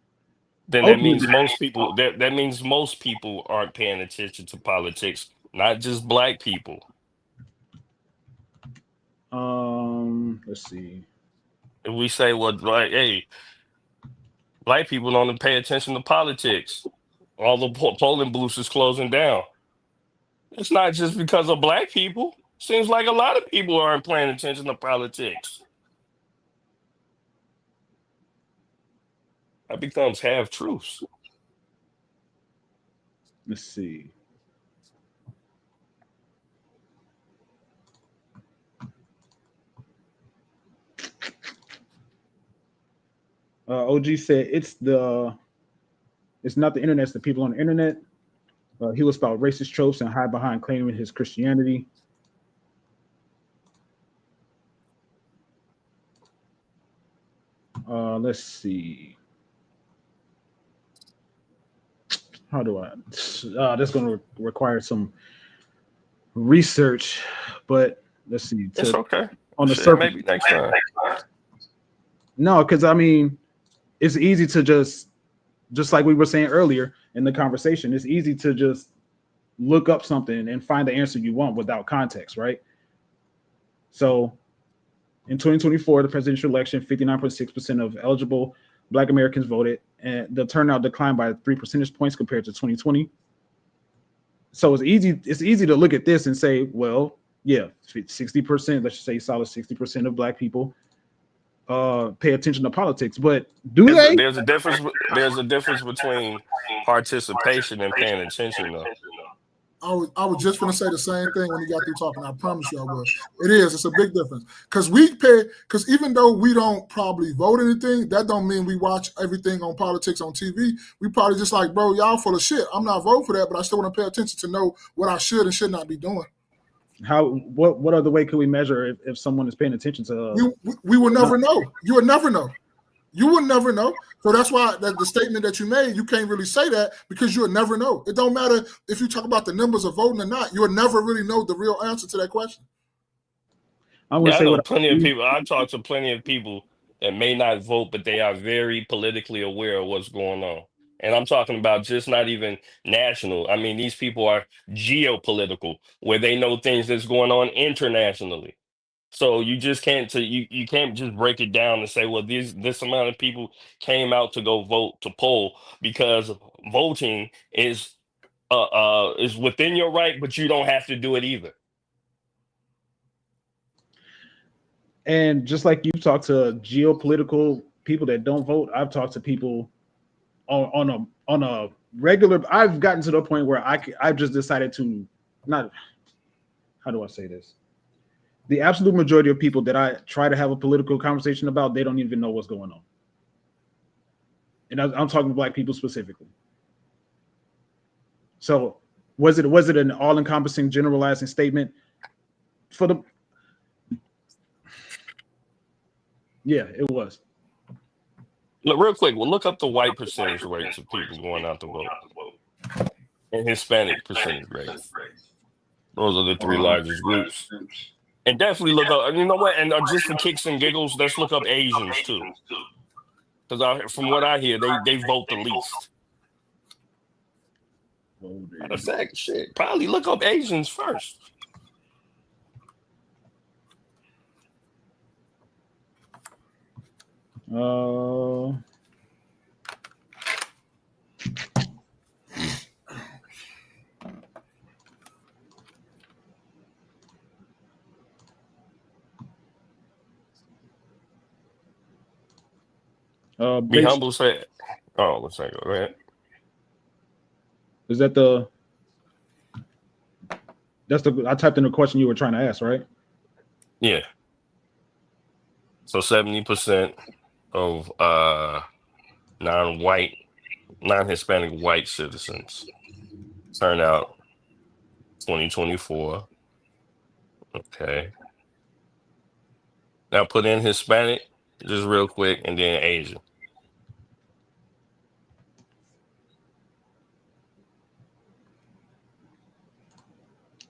then that means most people that means most people aren't paying attention to politics, not just black people. Let's see. If we say, well, like, hey, black people don't pay attention to politics, all the polling booths is closing down. It's not just because of black people. Seems like a lot of people aren't paying attention to politics. That becomes half truths. Let's see. OG said it's not the internet, it's the people on the internet. He will spout racist tropes and hide behind claiming his Christianity. Let's see. How do I? That's going to require some research, but let's see. It's okay. On the Shit, surface, maybe next time. no, because I mean, it's easy to just like we were saying earlier in the conversation. It's easy to just look up something and find the answer you want without context, right? So, in 2024, the presidential election, 59.6% of eligible Black Americans voted, and the turnout declined by 3 percentage points compared to 2020. So it's easy to look at this and say, well, yeah, 60%, let's just say solid 60% of Black people pay attention to politics. But they? There's a difference. There's a difference between participation and paying attention, though. I was just going to say the same thing when you got through talking. I promise you I will. It's a big difference. Because even though we don't probably vote anything, that don't mean we watch everything on politics on TV. We probably just like, bro, y'all full of shit. I'm not voting for that, but I still want to pay attention to know what I should and should not be doing. What other way could we measure if someone is paying attention to? We will never know. You would never know. You would never know. So that's why the statement that you made, you can't really say that because you would never know. It don't matter if you talk about the numbers of voting or not. You would never really know the real answer to that question. I know plenty of people. I've talked to plenty of people that may not vote, but they are very politically aware of what's going on. And I'm talking about just not even national. I mean, these people are geopolitical, where they know things that's going on internationally. So you just can't you can't just break it down and say, well, this amount of people came out to go vote to poll, because voting is within your right, but you don't have to do it either. And just like you've talked to geopolitical people that don't vote, I've talked to people on a regular. I've gotten to the point where I've just decided to not. How do I say this? The absolute majority of people that I try to have a political conversation about, they don't even know what's going on. And I'm talking to Black people specifically. So was it an all-encompassing, generalizing statement for the? Yeah, it was. Look, real quick, we'll look up the white percentage rates of people going out to vote and Hispanic percentage rates. Those are the three largest groups. And definitely look up, you know what? And just for kicks and giggles, let's look up Asians too. Because from what I hear, they vote the least. Matter of fact, shit, probably look up Asians first. Be humble. Say, oh, let's say, go ahead. Is that I typed in the question you were trying to ask, right? Yeah. So 70% of non-Hispanic white citizens turn out 2024. Okay. Now put in Hispanic just real quick, and then Asian.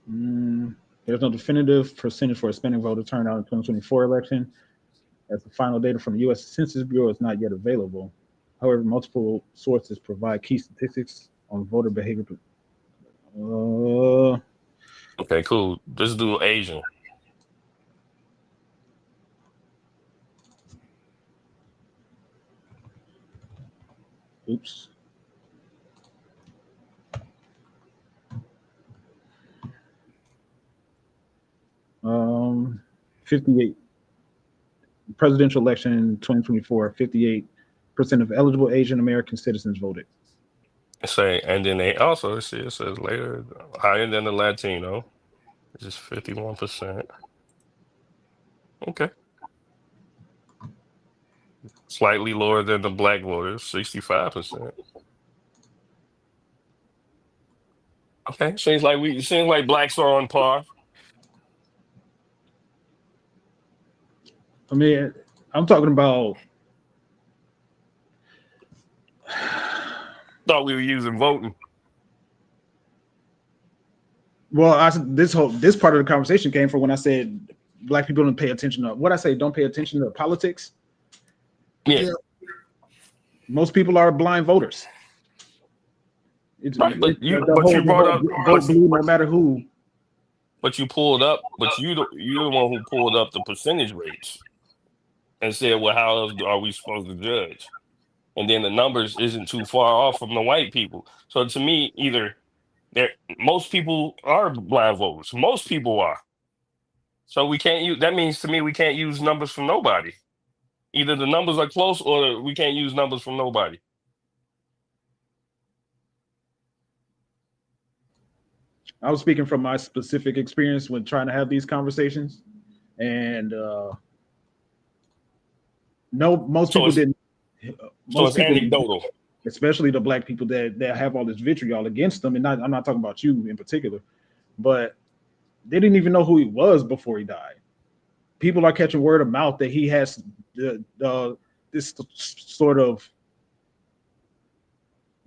There's no definitive percentage for Hispanic voter turnout in 2024 election, as the final data from the U.S. Census Bureau is not yet available. However, multiple sources provide key statistics on voter behavior. Okay, cool. Let's do Asian. Oops. Um, 58 presidential election in 2024. 58% of eligible Asian American citizens voted. Say, and then they also see it says later higher than the Latino, which is 51%. Okay. slightly lower than the black voters, 65%. Okay, seems like blacks are on par. I mean, I'm talking about. Thought we were using voting. Well, this part of the conversation came from when I said black people don't pay attention to what I say. Don't pay attention to politics. Yeah. Most people are blind voters. Right, but you brought up vote blue no matter who. But you pulled up, you're the one who pulled up the percentage rates and said, well, how else are we supposed to judge? And then the numbers isn't too far off from the white people. So to me, most people are blind voters. Most people are. So we can't use, that means to me, we can't use numbers from nobody. Either the numbers are close or we can't use numbers from nobody. I was speaking from my specific experience when trying to have these conversations, and most people didn't. So it's anecdotal, especially the black people that have all this vitriol against them. And I'm not talking about you in particular, but they didn't even know who he was before he died. People are catching word of mouth that he has this sort of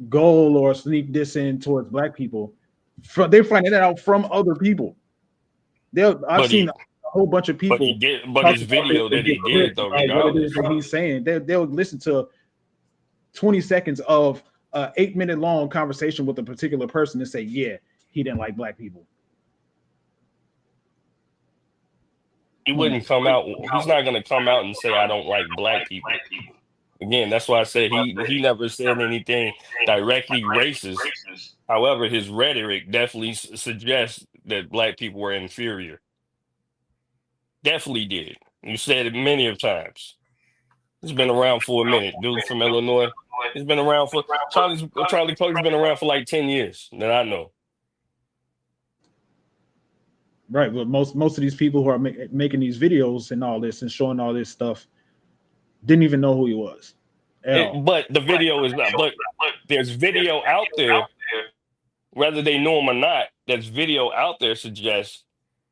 goal or sneak dissing towards black people. They're finding that out from other people. I've seen a whole bunch of people. But his video that he did, though, regardless. What it is that he's saying, they'll listen to 20 seconds of an 8-minute long conversation with a particular person and say, yeah, he didn't like black people. He wouldn't come out. He's not going to come out and say, I don't like black people. Again, that's why I said he never said anything directly racist. However, his rhetoric definitely suggests that black people were inferior. Definitely did. You said it many of times. He's been around for a minute. Dude from Illinois. He's been around for Charlie Kirk's been around for like 10 years that I know. Right, but most of these people who are making these videos and all this and showing all this stuff didn't even know who he was. But the video is not. But there's video out there, whether they know him or not. There's video out there suggests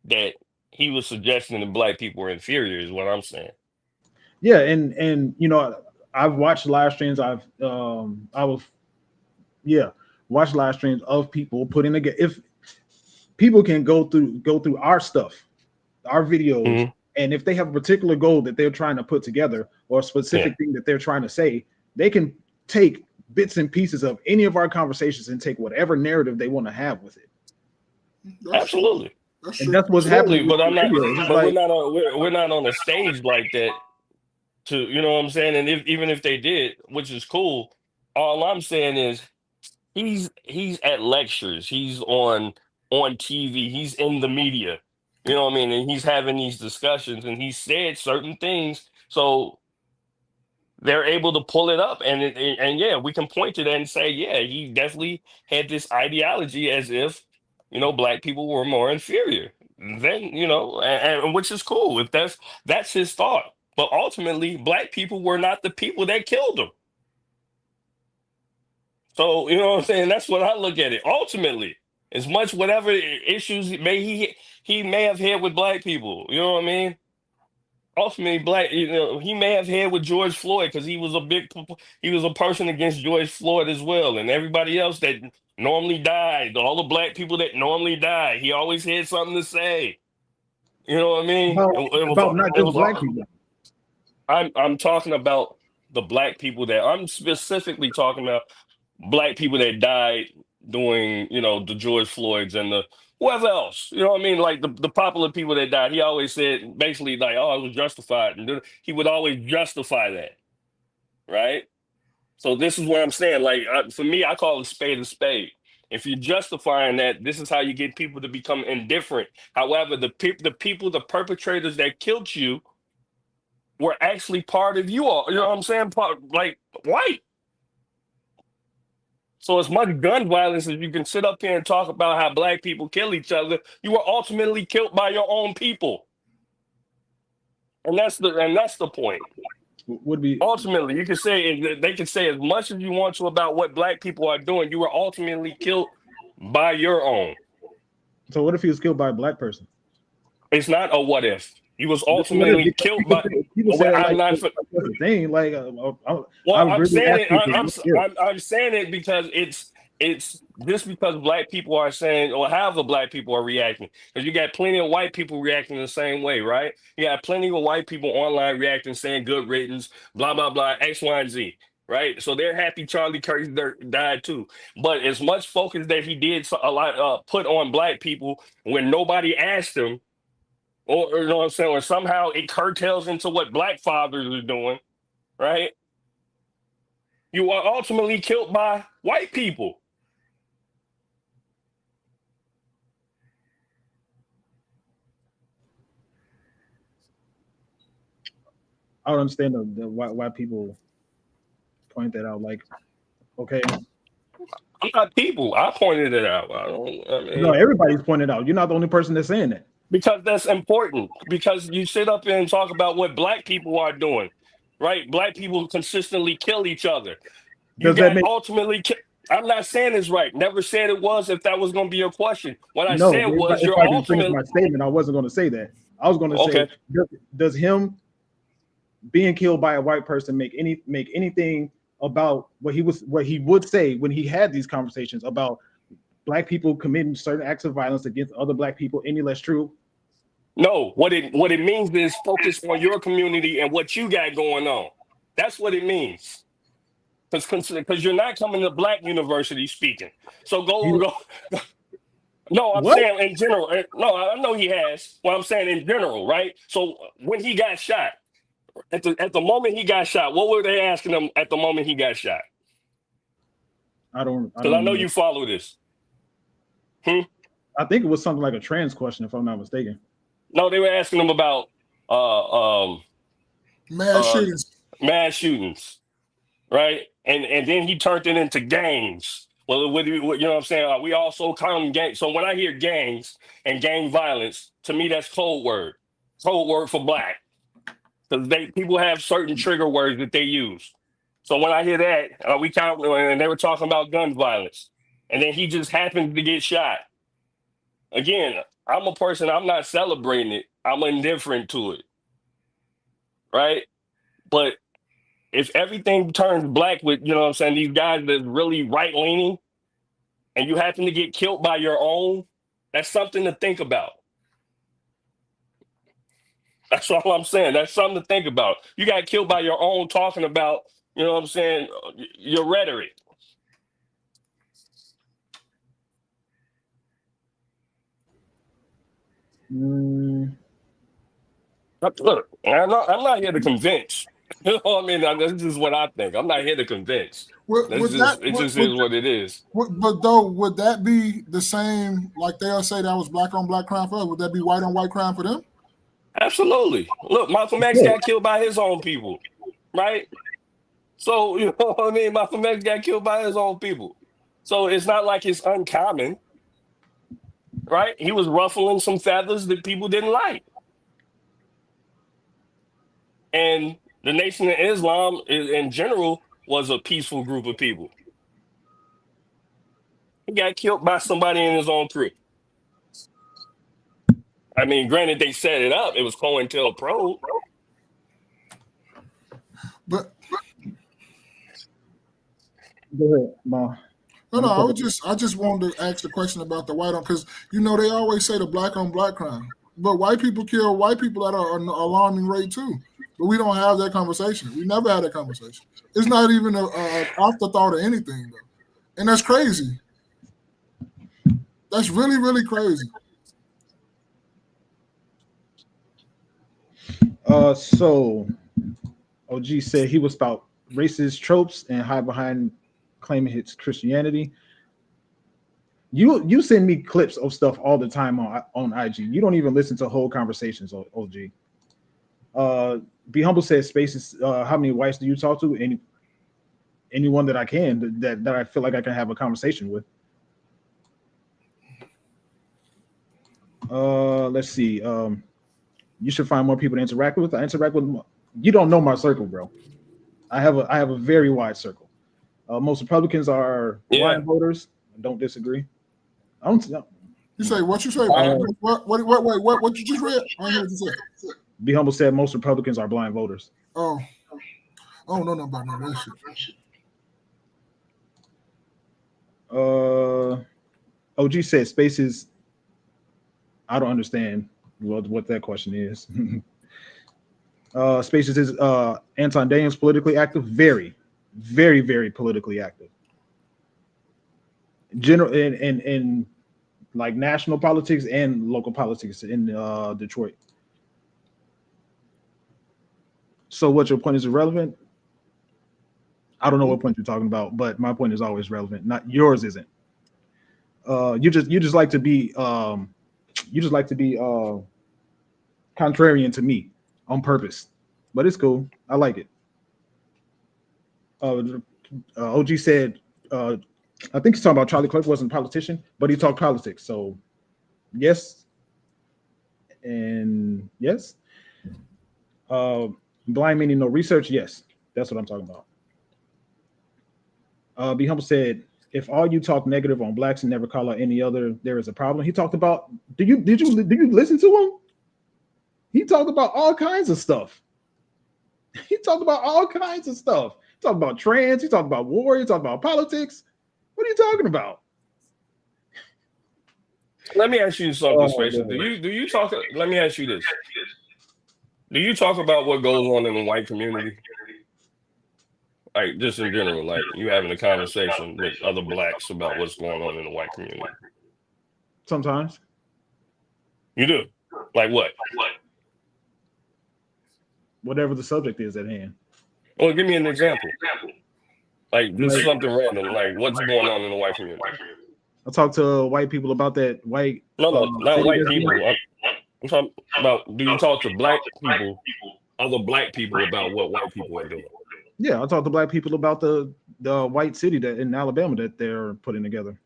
that he was suggesting that black people were inferior. Is what I'm saying. Yeah, and you know, I've watched live streams. Watched live streams of people putting together. If people can go through our stuff, our videos, and if they have a particular goal that they're trying to put together or a specific thing that they're trying to say, they can take bits and pieces of any of our conversations and take whatever narrative they want to have with it. Absolutely. And that's what's happening. But I'm not. But we're not on a stage like that. To you know what I'm saying. And even if they did, which is cool, all I'm saying is he's at lectures. He's on TV. He's in the media. You know what I mean? And he's having these discussions, and he said certain things, so they're able to pull it up, and yeah, we can point to that and say, yeah, he definitely had this ideology as if, you know, black people were more inferior. Then, you know, and which is cool if that's his thought. But ultimately, black people were not the people that killed him. So, you know what I'm saying? That's what I look at it. Ultimately, as much whatever issues he may have had with black people, you know what I mean? Ultimately, he may have had with George Floyd because he was a person against George Floyd as well, and everybody else that normally died, all the black people that normally died. He always had something to say. You know what I mean? About not just black people. I'm talking about the black people that I'm specifically talking about. Black people that died doing, you know, the George Floyds and the whoever else, you know what I mean? Like the popular people that died. He always said basically like, oh, it was justified. And he would always justify that. Right? So this is what I'm saying. Like for me, I call it spade a spade. If you're justifying that, this is how you get people to become indifferent. However, the perpetrators that killed you were actually part of you all. You know what I'm saying? Like white. So as much gun violence as you can sit up here and talk about how black people kill each other, you were ultimately killed by your own people. And that's the point. Would be ultimately you can say they can say as much as you want to about what black people are doing. You were ultimately killed by your own. So what if he was killed by a black person? It's not a what if. He was What if? ultimately Because killed by. people say that I'm like not. that's the thing. Like, Well, I I'm really saying ask it. people. I'm saying it because it's just because black people are saying, or how the black people are reacting. Because you got plenty of white people reacting the same way, right? You got plenty of white people online reacting, saying good riddance, blah blah blah, X, Y, and Z. Right, so they're happy Charlie Kirk died too. But as much focus that he did a lot put on black people when nobody asked him, or you know what I'm saying, or somehow it curtails into what black fathers are doing, right? You are ultimately killed by white people. I don't understand the why people point that out. Like, okay, I'm not people. I pointed it out. I mean, no, everybody's pointed out. You're not the only person that's saying that. because that's important. Because you sit up there and talk about what black people are doing, right? Black people consistently kill each other. You Does that got make ultimately. I'm not saying it's right. Never said it was. If that was going to be your question, what I no? said was If you're I can finish ultimately my statement, I wasn't going to say that. I was going to say, okay. does him being killed by a white person make anything about what he would say when he had these conversations about black people committing certain acts of violence against other black people any less true? No, what it means is focus on your community and what you got going on. That's what it means. Because you're not coming to black university speaking. So go. No, I'm What? saying in general. No, I know he has. Well, I'm saying in general, right? So when he got shot, at the moment he got shot, what were they asking him at the moment he got shot? I don't Because I know know. you follow this. I think it was something like a trans question, if I'm not mistaken. No, they were asking him about mass shootings, right? And then he turned it into gangs. Well, you know what I'm saying? We also call them gangs. So when I hear gangs and gang violence, to me that's code word for black, because people have certain trigger words that they use. So when I hear that, we count, and they were talking about gun violence, and then he just happened to get shot. Again, I'm a person. I'm not celebrating it. I'm indifferent to it, right? But if everything turns black with, you know what I'm saying, these guys that's really right leaning, and you happen to get killed by your own, that's something to think about. That's all I'm saying. That's something to think about. You got killed by your own talking about, you know what I'm saying, your rhetoric. Look, I'm not here to convince. You know what I mean? This is what I think. I'm not here to convince. It just is what it is. But though, would that be the same? Like they'll say that was black on black crime for us. Would that be white on white crime for them? Absolutely. Look, Malcolm X got killed by his own people, right? So you know what I mean. Malcolm X got killed by his own people. So it's not like it's uncommon, right? He was ruffling some feathers that people didn't like. And the Nation of Islam, in general, was a peaceful group of people. He got killed by somebody in his own crew. I mean, granted, they set it up. It was COINTELPRO. But go ahead, Ma. No, I just wanted to ask the question about the white on, because you know they always say the black on black crime, but white people kill white people at an alarming rate too. But we don't have that conversation. We never had that conversation. It's not even an afterthought or anything, though, and that's crazy. That's really, really crazy. So OG said he was about racist tropes and hide behind claiming it's Christianity. You send me clips of stuff all the time on IG. You don't even listen to whole conversations, OG. Be Humble says Spaces. How many whites do you talk to? Anyone that I can that I feel like I can have a conversation with. Let's see. You should find more people to interact with. I interact with You don't know my circle, bro. I have a very wide circle. Most Republicans are blind voters. I don't disagree. I don't. You say what you say? What you just read? I heard you say. Be Humble said most Republicans are blind voters. Oh, I don't know nothing about none of that shit. OG said spaces. I don't understand what that question is. Spaces is Anton Daniels politically active, very, very, very politically active. General in like national politics and local politics in Detroit. So what your point is irrelevant? I don't know what point you're talking about, but my point is always relevant. Not yours isn't. You just like to be contrarian to me on purpose, but it's cool. I like it. OG said, I think he's talking about Charlie Kirk wasn't a politician, but he talked politics. So yes, and yes. Blind meaning no research. Yes, that's what I'm talking about. Be Humble said, if all you talk negative on blacks and never call out any other, there is a problem. He talked about. Did you listen to him? He talked about all kinds of stuff. He talked about all kinds of stuff. He talked about trans. He talked about war. He talked about politics. What are you talking about? Let me ask you something, Spacer. Do you talk? Let me ask you this. Do you talk about what goes on in the white community? Like just in general, like you having a conversation with other blacks about what's going on in the white community? Sometimes. You do? Like what? Whatever the subject is at hand. Well, give me an example. Like just something random, like what's going on in the white community? I talk to white people about that white. No, not white people. I'm talking about. Do you talk to black people, other black people about what white people are doing? Yeah, I talk to black people about the white city that in Alabama that they're putting together.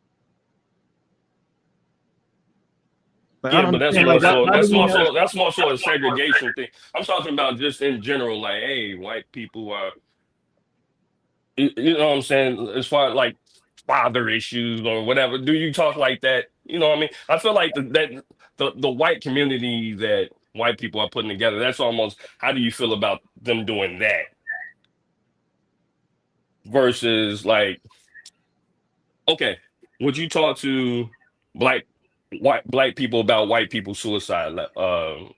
But yeah, but that's more so a segregation thing. I'm talking about just in general, like, hey, white people are, you know what I'm saying, as far as like father issues or whatever. Do you talk like that? You know what I mean? I feel like the white community that white people are putting together, that's almost, how do you feel about them doing that? Versus like, okay, would you talk to black people about white people's suicide,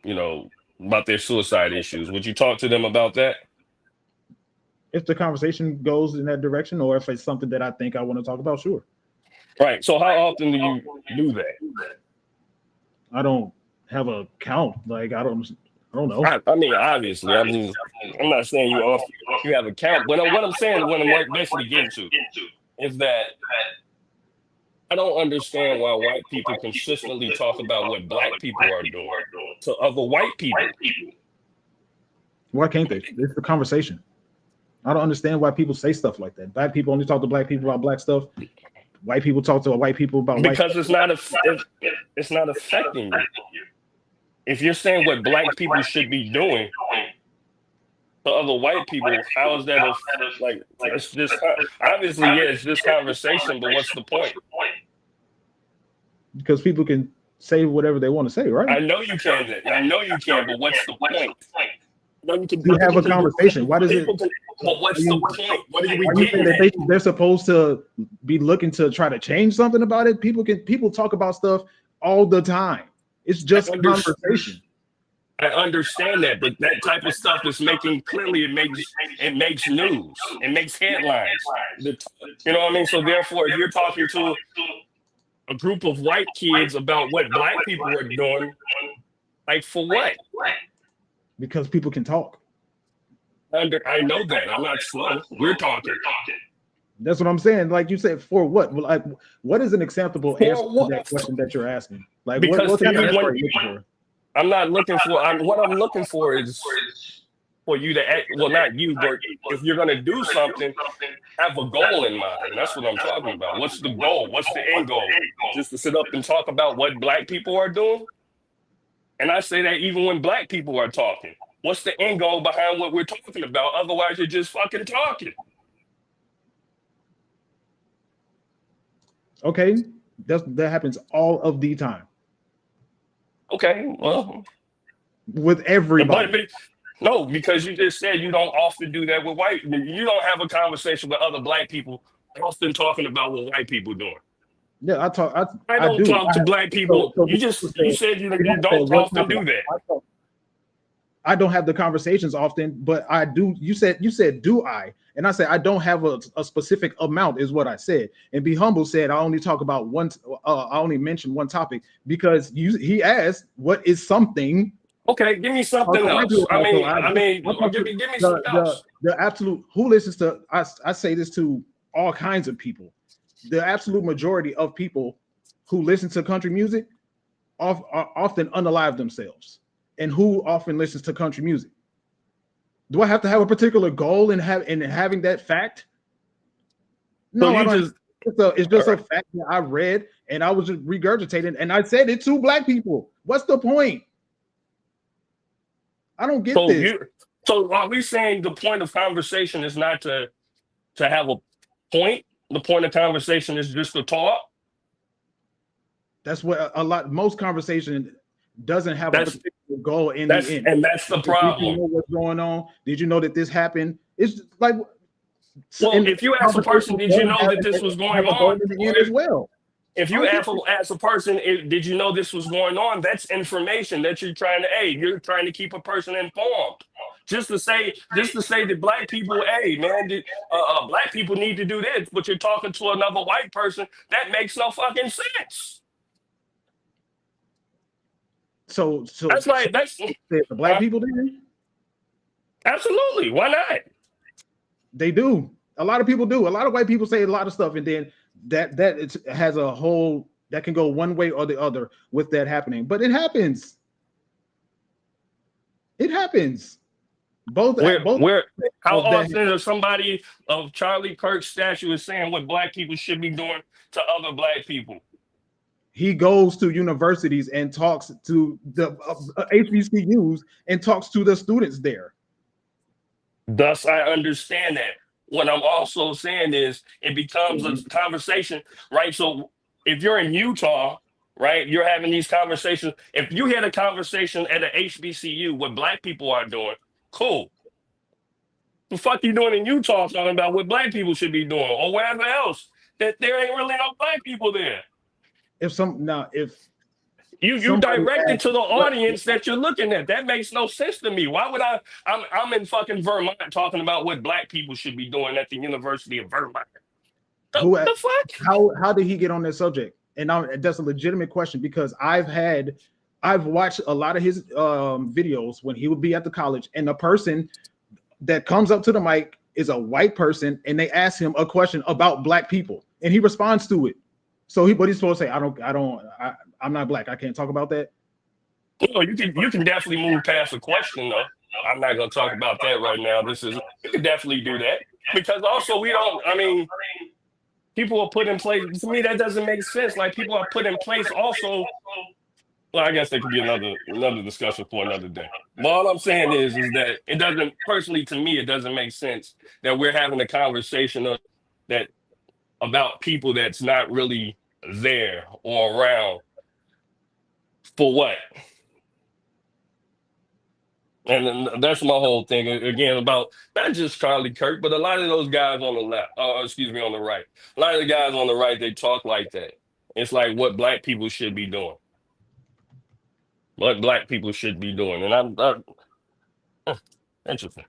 you know, about their suicide issues? Would you talk to them about that? If the conversation goes in that direction, or if it's something that I think I want to talk about, sure. Right. So how often do you do that? I don't have a count. Like I don't know. I mean, obviously, I'm not saying you have a count, but what I'm saying, what I'm basically getting to, is that I don't understand why white people consistently talk about what black people are doing to other white people. Why can't they? It's the conversation. I don't understand why people say stuff like that. Black people only talk to black people about black stuff. White people talk to white people about because it's not affecting you. If you're saying what black people should be doing to other white people, how is that like? It's just obviously, yeah, it's this conversation, but what's the point? Because people can say whatever they want to say, right? I know you can, but what's the point? You have a conversation. Why does it? But what's the point? What are we getting at? They're supposed to be looking to try to change something about it. People talk about stuff all the time. It's just conversation. I understand that, but that type of stuff is making clearly it makes news, it makes headlines. You know what I mean? So therefore, if you're talking to a group of white kids about what black people are doing, like for what? Because people can talk. I know that. I'm not slow. We're talking. That's what I'm saying. Like you said, for what? Well, like, what is an acceptable answer to that question that you're asking? Like, because what kind of answer are you looking for? I'm not looking for. What I'm looking for is for you to act. Well, not you, but if you're going to do something, have a goal in mind. That's what I'm talking about. What's the goal? What's the end goal? Just to sit up and talk about what black people are doing? And I say that even when black people are talking. What's the end goal behind what we're talking about? Otherwise, you're just fucking talking. Okay, that happens all of the time. Okay, well, with everybody. But no, because you just said you don't often do that with white. You don't have a conversation with other black people often talking about what white people doing. Yeah, I talk. I don't do. talk to black people. So You said you don't often do that. I don't have the conversations often, but I do. You said, do I? And I said, I don't have a specific amount is what I said. And Be Humble said, I only talk about one. I only mention one topic because he asked, what is something? Okay, give me something else. Give me something else. The absolute, who listens to, I say this to all kinds of people. The absolute majority of people who listen to country music are often unalive themselves. And who often listens to country music? Do I have to have a particular goal in having that fact? No, I don't. It's just a fact that I read and I was just regurgitating, and I said it to black people. What's the point? I don't get this. So are we saying the point of conversation is not to have a point? The point of conversation is just to talk? That's what most conversation doesn't have a particular goal in the end. And that's the problem. Did you know what's going on? Did you know that this happened? It's just like, well, if you ask a person, did you know that this was going on? As well. If you ask a person, did you know this was going on? That's information that you're trying to, you're trying to keep a person informed. Just to say that black people, black people need to do this, but you're talking to another white person, that makes no fucking sense. So that's the black people did? Absolutely. Why not? They do. A lot of people do. A lot of white people say a lot of stuff, and then that has a whole that can go one way or the other with that happening. But it happens. It happens. How often is somebody of Charlie Kirk's statue is saying what black people should be doing to other black people? He goes to universities and talks to the HBCUs and talks to the students there. Thus, I understand that. What I'm also saying is it becomes a conversation, right? So if you're in Utah, right, you're having these conversations. If you had a conversation at an HBCU, what black people are doing, cool. The fuck you doing in Utah talking about what black people should be doing or wherever else that there ain't really no black people there. If you direct it to the audience that you're looking at, that makes no sense to me. Why would I'm in fucking Vermont talking about what black people should be doing at the University of Vermont. The fuck? How did he get on that subject? And that's a legitimate question because I've watched a lot of his videos when he would be at the college, and the person that comes up to the mic is a white person, and they ask him a question about black people, and he responds to it. So what he's supposed to say? I'm not black. I can't talk about that. No, you can definitely move past the question though. I'm not gonna talk about that right now. You can definitely do that because also people are put in place. To me, that doesn't make sense. Like people are put in place also. Well, I guess that could be another discussion for another day. But all I'm saying is that it doesn't, personally to me, it doesn't make sense that we're having a conversation about people that's not really there or around for what? And that's my whole thing again about not just Charlie Kirk, but a lot of those guys on the left, on the right. A lot of the guys on the right, they talk like that. It's like what black people should be doing. What black people should be doing. And I'm interesting.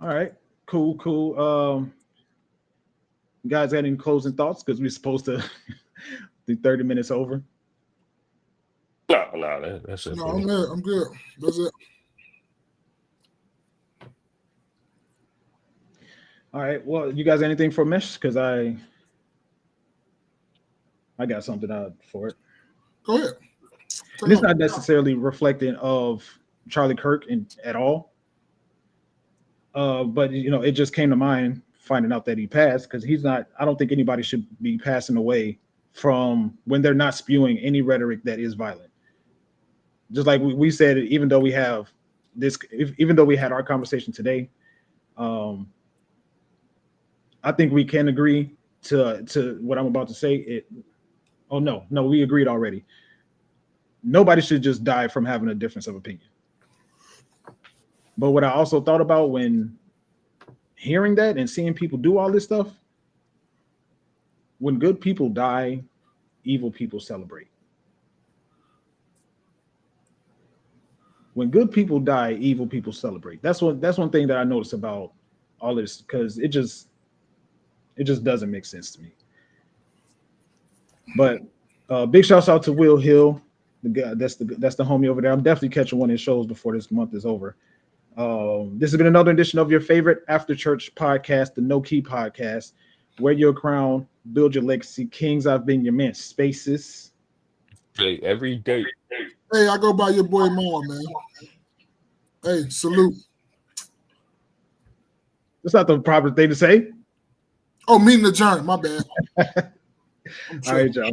All right, cool. You guys got any closing thoughts? Because we're supposed to do 30 minutes over. No, that's it. No, I'm good. That's it. All right. Well, you guys anything for Mesh? Because I got something out for it. Go ahead. And it's not necessarily reflecting of Charlie Kirk at all. But it just came to mind finding out that he passed because I don't think anybody should be passing away from when they're not spewing any rhetoric that is violent. just like we said, even though we have this, even though we had our conversation today, I think we can agree to what I'm about to say. We agreed already. Nobody should just die from having a difference of opinion. But what I also thought about when hearing that and seeing people do all this stuff, when good people die, evil people celebrate. When good people die, evil people celebrate. That's one thing that I noticed about all this, because it just doesn't make sense to me. But big shouts out to Will Hill, the guy that's the homie over there. I'm definitely catching one of his shows before this month is over. This has been another edition of your favorite after church podcast, the No Key Podcast. Wear your crown, build your legacy. Kings, I've been your man. Spaces. Hey, every day. Hey, I go by your boy Maul, man. Hey, salute. That's not the proper thing to say. Oh, meeting adjourned. My bad. All right, y'all.